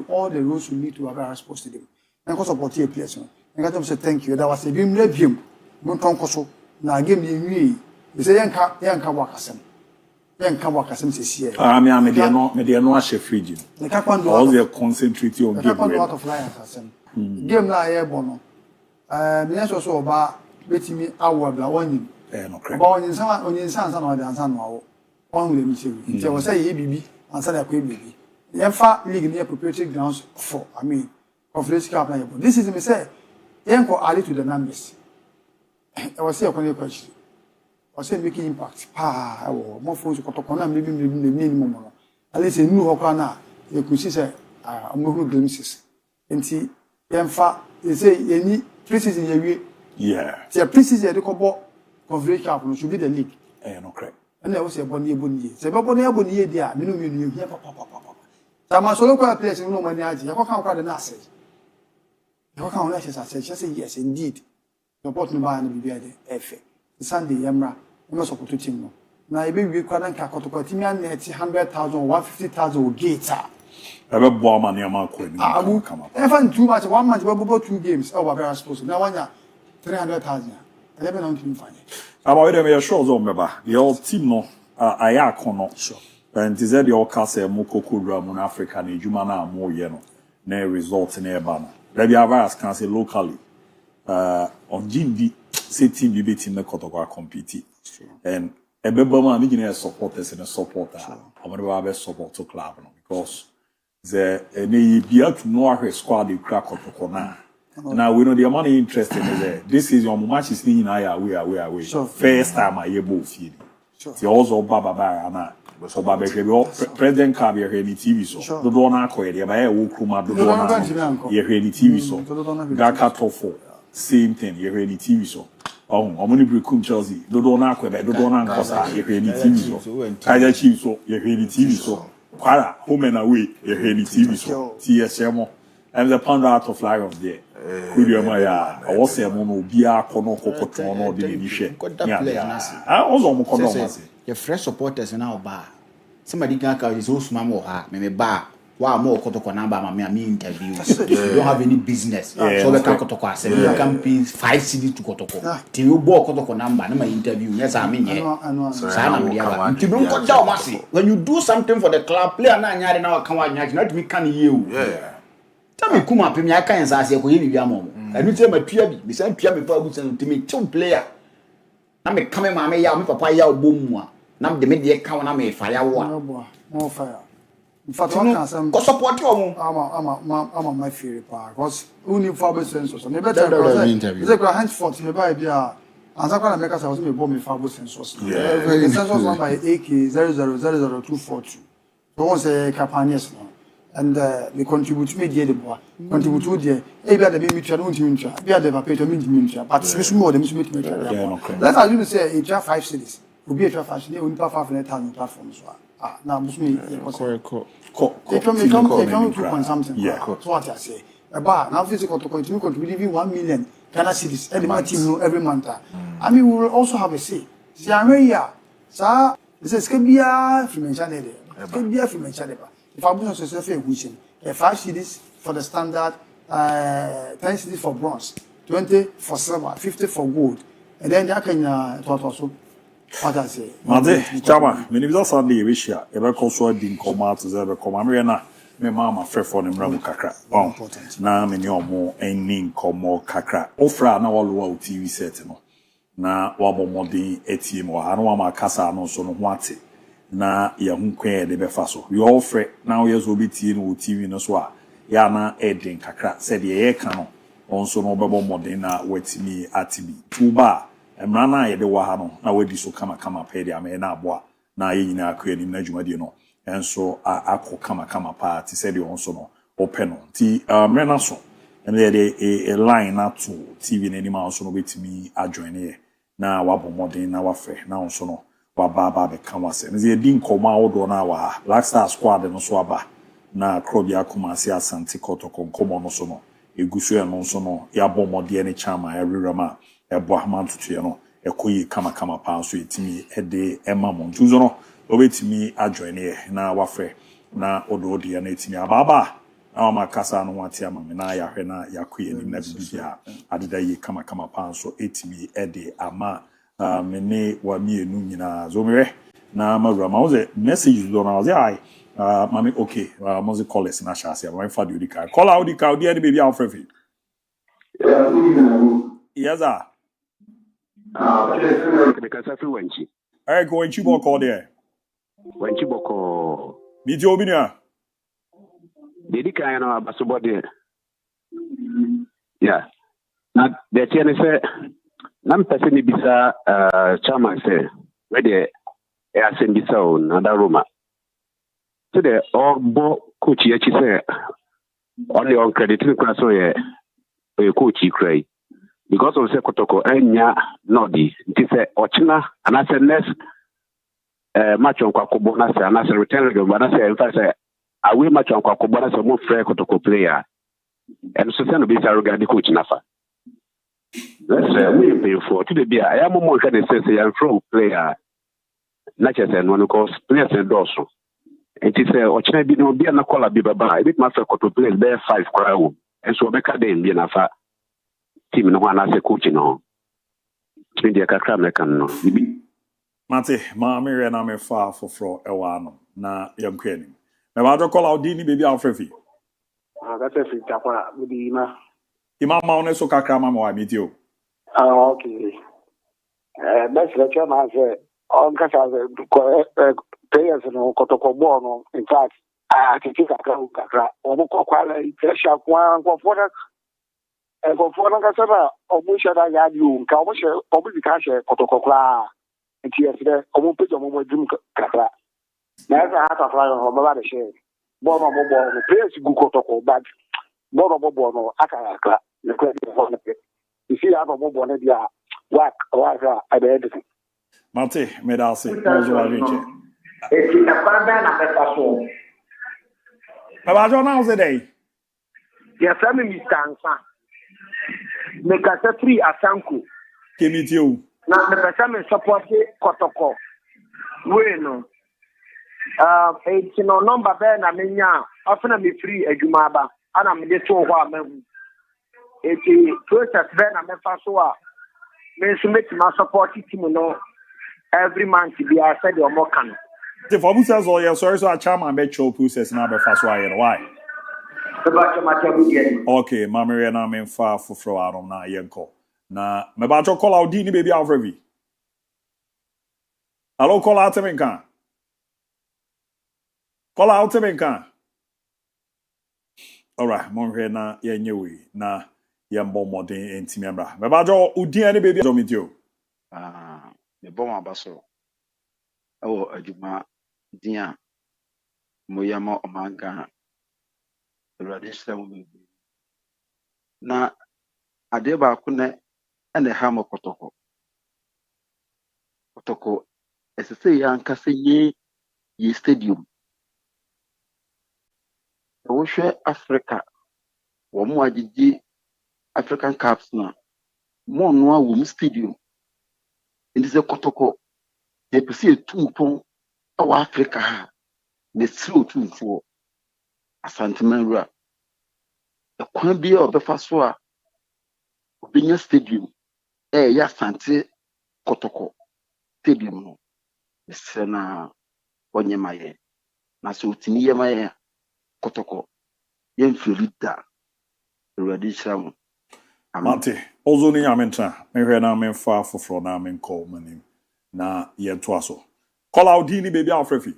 All the rules you need to have response to them. And because support your players. And got them say thank you. That was a beam led him. Monton Coso. Now give me. They say Yanka Wakasem. Yanka Wakasem says here. I mean, they are not chef region. They can't do all their concentrate on game. Out of Lions. Game na air bono. Yes, also about betting me our one. About in some of the answer now. One with him. There was a baby answer that baby. The Emfa League near preparatory grounds for, I mean, of race cup. This is me say, Yanko added to the numbers. I was here on your question. I was saying making impact. More phones to Kotokona, maybe the minimum. At least a new Hokana, you could see a movement glimpses. And see, Emfa, they say, any preseason in your way. Yeah. See, a preseason, the Cobo of race cup should be the league. No correct. And I was a bonnie. Say, Bonnie, dear, minimum, you hear papa. Sama solo kwa place no money aji. Yako kan kwa the nurse. Yako kan ona she say yes indeed. Support me ba na bibia de efe. Sunday yamra. No support team no. Na ebe wi kwa dan ka kotoko team ya net 100,000 150,000 o gate. Ebe bo ma na ma ko ni. Abu come. Even too much 1 month we bo 2 games. Oh we are supposed. Na wanya 300,000. Elebe na ntimi fanye. Aba we dem ya sure zo meba. Your team no aya kono. Sure. And is that the Okase Mokoko Ramon Africa and Jumana more yeno, ne result in Ebano. There be a can say locally. On Jimbi, say team be beating the Kotoko compete. And a Bebama engineer supporters and a supporter. I'm going to support to club because the be to know her squad the crack Kotoko now. Now we know the money interested in there. This is your match is in away. First time I both feed. The also Baba so President Kabi any TV so. The Dona Koya, the Baya Wukuma, the Dona, you hear the TV so. Gaka Tofo, same thing, you hear the TV so. Oh, Omni Brukum Chelsea, the Dona Koya, the Dona Cosa, you hear the TV so. Kaya Chief so, you hear the TV so. Quara, home and away, you hear the TV so. TSM, and the pound out of flag of there. Could you Maya? I was a mono, Bia, Kono, Kokotono, the Nisha. I also Mokono. Your fresh supporters now bar. Somebody can call his own mama or me bar. Why more Kotokonamba, me interviews. You don't have any business. So we can Kotoko. So you can pay 5 CD to Kotoko. Till you bought Kotokonamba, no my interview. Yes, I mean, when you do something for the club, player na now come out, not me can you. Tell me, come up, me I can't say, I could hear you. And you tell my Piabi, beside Piabi, to me, 2 player. I'm coming, mamma, ya, papa, ya, boom. Now the media count na me fire war. More fire. In fact, I can support you. I'm my favorite part because only Fabio sensors. Maybe better interview. Is a henceforth me buy bia. And so can make us was me bomb me Fabio sensors. Yeah. The sensors one by AK000242. So once a campaigns now. And we contribute to media the boy. Contribute to the maybe the baby try don't you try. Be the paper mean but it's more than me. Let's assume say it 5 cities. Will be a traffic, they will not have 500,000 platforms. Now, Muslim, they come to something. Yeah, so what I say. About now, physical to continue contributing 1 million Ghana cities every month. I mean, we will also have a say. See, I'm here. Sir, this is Skabia from Chanada. Skabia from Chanada. If I was a self wishing, 5 cities for the standard, 10 cities for bronze, 20 for silver, 50 for gold, and then I can also. What I say? Mate, Chama, when you Sunday, we share. Ever console didn't come out to the Comamena. me mama frɛ for ne mra mu kakra na me ne omo eni nkomo kakra ofra na walo TV set no na wabo modern etie mo ha no wa makasa no so no ho ate na ya hunkwe de be fa so we all frɛ na we so be tie no TV no so a ya na eden kakra said ye ka no onso no bebo modern na watimi atibi tuba emra na ye de wa ha no na wadi so kama pe dia me na aboa na ye nyina akwa ni na dwumade no enso akọ kama pa ti said onso no open no ti mena so and a line na to TV na ni ma onso no betimi adjoin ye na wabo modern na wafrɛ na onso no waba be kan wase nze di nkoma odo na wa Black Star Squad no so aba na krobia kumasi asante kotoko nkomo no so no egusu e no so no ya bomode ne chama everywhere ebo ahmantutu ye no ekoyi kama pa so etimi ede ema montuzo no obetimi adjoin ye na wafrɛ na odo de na etimi ababa na ma kasa no wate ama me na ya hwɛ na yakoye ni na bibia adeda yi kama pa so etimi ede ama mene wa mienu nyina zo mwe na mawura ma woze message do na woze ai mami okay mozi call us na shase ma fa di ka call out di ka odi any baby afrefi yes sir the kasa fi wanchi go wanchi boko there wanchi boko mi di obinia dedi ka na abaso there yeah na the tiene say nam pese ni bisa chairman say where the assembly so na da Roma so the orbo coach ye chi say only on credit ni kwa so ye coach cry because of say kotoko enya nodi nti say ochina and say next match on kwakobo na say and say return game na say in fact say away match on kwakobo na say mo free kotoko player and so say no bisa regarding coach nafa. Let's we pay for to the beer. I am more than say I'm from player. Not just one because players and also. It is a China be no be na call be baba. It must have to play there 5 crowd. And so make a day be na fa team no one as a coach no. Media kakra me kan no. Mate, ma me re na me fa foforo ewa no na yam kwani. Me ba do call out di ni baby afrefi. That's a free tapa with the ima. Imama one so kakra ma wa meet you. Okay. That's the chairman say on kasa players no kotoko ball no in fact I can take kakra omo kwakwala pressure kwa for kasa ba omo shada ya you ka omo dika she kotoko kla nti yesre omo page omo dum kakra na esa hata fly no baba de she ball no players gu kotoko bad ball no akara the credit for the you see how more bonnet dia work at the end. Mate, me da se mozo wa rinche. E ti afanda na pesaso. Baba jo na day. Ya sami mi stansa. Me kasa free asanku. Kemiti o. Na me pesa me support kotoko. We no. E ti no number be na me nya, afena me free adwuma ba. Ana me de to ho amahu. Eti process be na me fa so a me so make my support team no every month be I said your more can. The for process or your sorry so a chairman be show process na be fa so aye why? Okay, mama na me fa foforo arom na yenko. Na me ba cho call out di ni baby afrevi. Hello call out me kan. Call out me kan. All right, mon hwe na yenyewe na yambo modern entimi ambra. Me ba jo udi ani baby jo mitio. Me bom abaso. Ewo adwuma dia moyama omanga. Awurade hyira mu bebre. Na ade ba ko ne ene ha mo kotoko. Kotoko esese ya nkase ye stadium. Wohwe Africa wo mo agigi African Cups na mo no a wo stadium. Ndi se kotoko e pese etumpon awa Africa ha ne siro tumfo Asante Manwura. Ekwan bi a obefa so a obinya stadium ya Asante Kotoko stadium no. Se na onyemaye na so otini yemaye kotoko yen filita ready sham Mate ozo ni amenta me hwe na me fa foforo na me call manim na ye to aso call out ni baby afrefi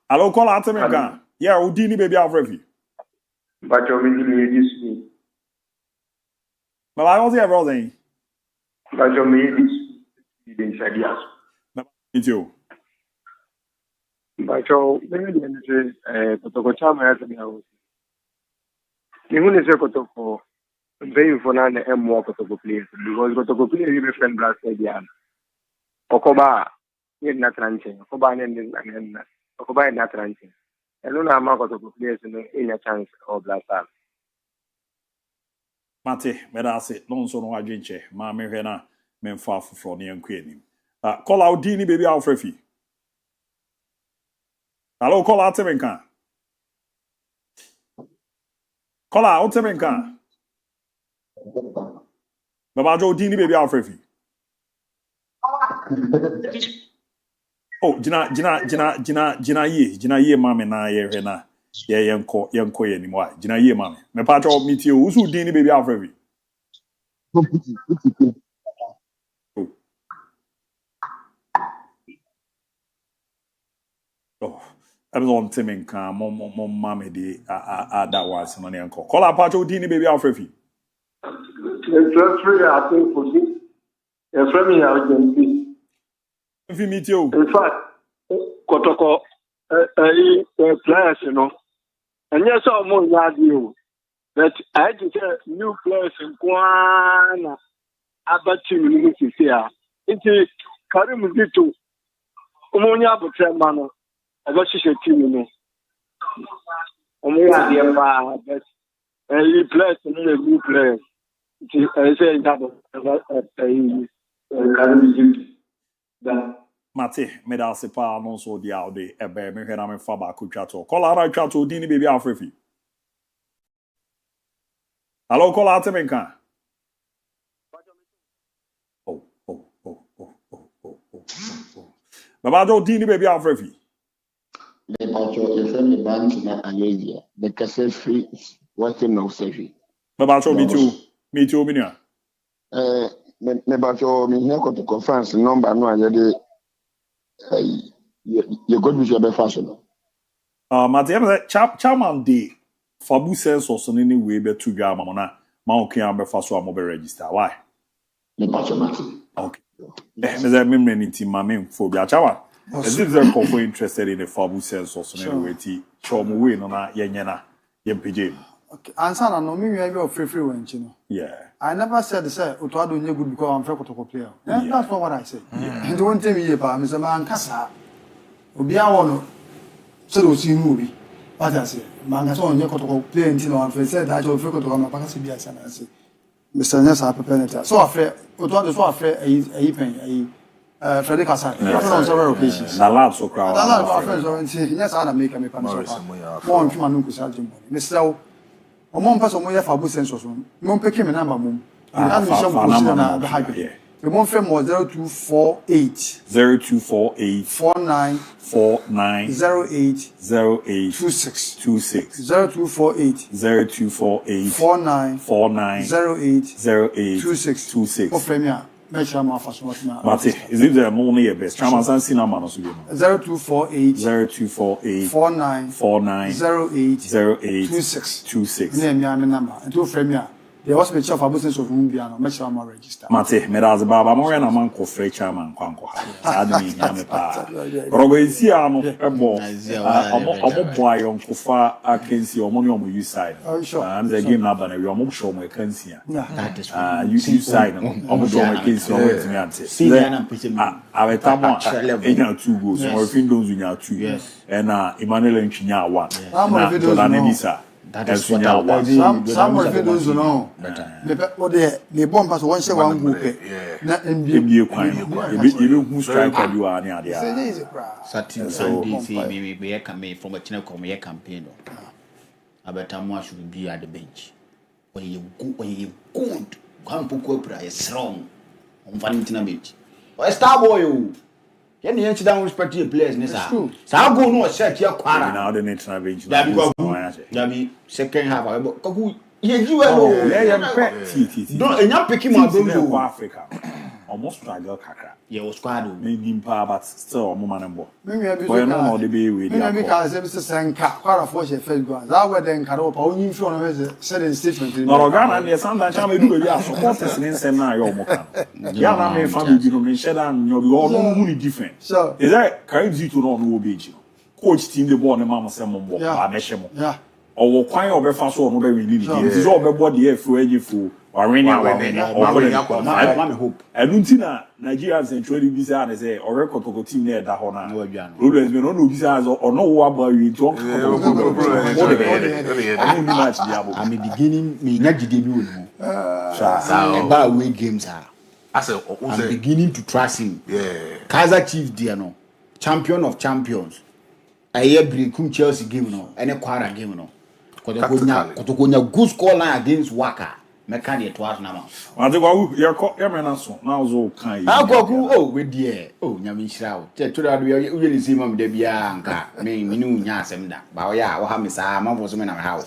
allo call out me ga yeah odi ni baby afrefi but you mean this but I was here everything but you mean this inside yes it you but you mean kotoko chama ya tani say kotoko very for na more kotoko players because kotoko players you friend blast again okoba ni na tranche okoba ni okoba na tranche elo na ma kotoko players no any chance of blast Mate medase no so no adwenche ma me hwe na me mfa foforo ne yanku anim call out ni baby afrefi allo call out me kan call out me kan Baba Joe Dini baby Alfrefi. Oh, Jina ye mame na ye na ye yenko ye ni mo. Jina ye mame. Me pa cho meet you. Usu Dini baby Alfrefi. Oh. I'm on Timin kan mo mame di that was no yenko. Call up Pacho Dini baby Alfrefi. It's free, I think, for this. It's from me, I can see. If you meet you. In fact, Kotoko, players, you know. And yes, I'm more glad you. But I had to say, new players in Kwana, about 2 minutes here. It's Karim Zito, Umonia Butramano, I got you 2 minutes. Umonia, but he plays and a new player. I say that Mate, me da se pa no so dia ode ebe me hwe na me fa ba ko twato. Kola ra twato di ni baby Afrefi. Allo kola ate me kan. Oh. Baba do di ni baby Afrefi. Le bacho e fe me bank na ayedia. The kase free working no safe. Baba cho me too. Me too, Minia. Me bacho me here to conference number no ayede you go with your fashion. Mate, chairman de Fabu sense or so any way be to ga mama ma o kan be fa so am be register. Why? Me bacho mate. Okay. Me say me many team ma me for be chairman. Is it there for interested in the Fabu sense or so any way ti show mo we no na yenye na yempije. Okay, answer na no me we be of free wench no. Yeah. I never said say Otuado nye good because I'm Kotoko player. Yeah. That's not what I said. And don't tell me about me say man kasa. Obi awono. So do see movie. What I say? Man kasa onye Kotoko player until I'm said that you Kotoko ma pakasi bia say na say. Mr. Nyasa prepare. So afre Otuado so afre Frederick Kasa. On several occasions. Na lab so crowd. Na lab afre so nti Nyasa na make me pan so. Mo ntuma no kusa jimbo. Mr. Omon pass omo ya Fabu sense so. Mo peke me number mum. Na me sham ko na be hage. The mon frame was 0248 49 08 26 0248 49 08 26 o frame ya me sham afa so na Mate, is it the money best? Chairman san sina ma no so bi 0248 49 08 26 na me am number and to frame ya the hospital of abusiness of Mumbia no make sure I'm register. Mate, me da baba mo na man ko free chairman kwanko ha. Admi nya me pa. Rogo isi ano ebo. Omo boy on ko fa akensi omo ni omo use side. And the game na ba na we omo show mo akensi a. That is use side omo do mo akensi omo timi ante. Aweta mo enya 2 goals. Mo fin don zunya 2. Yes. And Emmanuel Ntwinya 1. Na Jordan Edisa. That is what some videos no. Me bomb pass one share one group. Na NBA kwan. You who striker you are near there. Saturday Sunday see me come from a channel come here campaign. Abetamwa should be at the bench. When you good, come put is strong. On Valentina Beach. Or star boy. Yeah, the inch down respect to your players, Nessa. So I'll go no set your quarter. Now the next bench. That be second half. You well. Don't and you're picking my go Africa. Almost struggle kakra. Yeah, was squad. Maybe but still moment and boy. Maybe because there is a same quite a force effect. That way then Caro only from a certain statement. No, Ghana, there's sometimes I do it. Yeah, supporters in Senna, yeah, I mean, family, you know, shut down, you're all only different. So, is that crazy to know who be you? Coach team the ball, and Mamma Salmon, yeah. Or quite over fast or very really. It is all about the FUA. I hope. I don't think Nigerians and trading visa and say, or record team there that honor. Rulers may not know visas or know what about you talk. I'm beginning, me not debut. About away games are. I'm beginning to trust him. Yeah. Kaiser Chiefs, dear no. Champion of champions. I hear Brinkum Chelsea game no. And a quarter game no. Kotokonya good score line against Waka. Mechanic twice now. I think you're man so now so kind. I go with dear. Oh, Yamin Shroud. Tell you really see Mom Debia. Me knew Yasem that. But yeah, what happens? I'm almost in our house.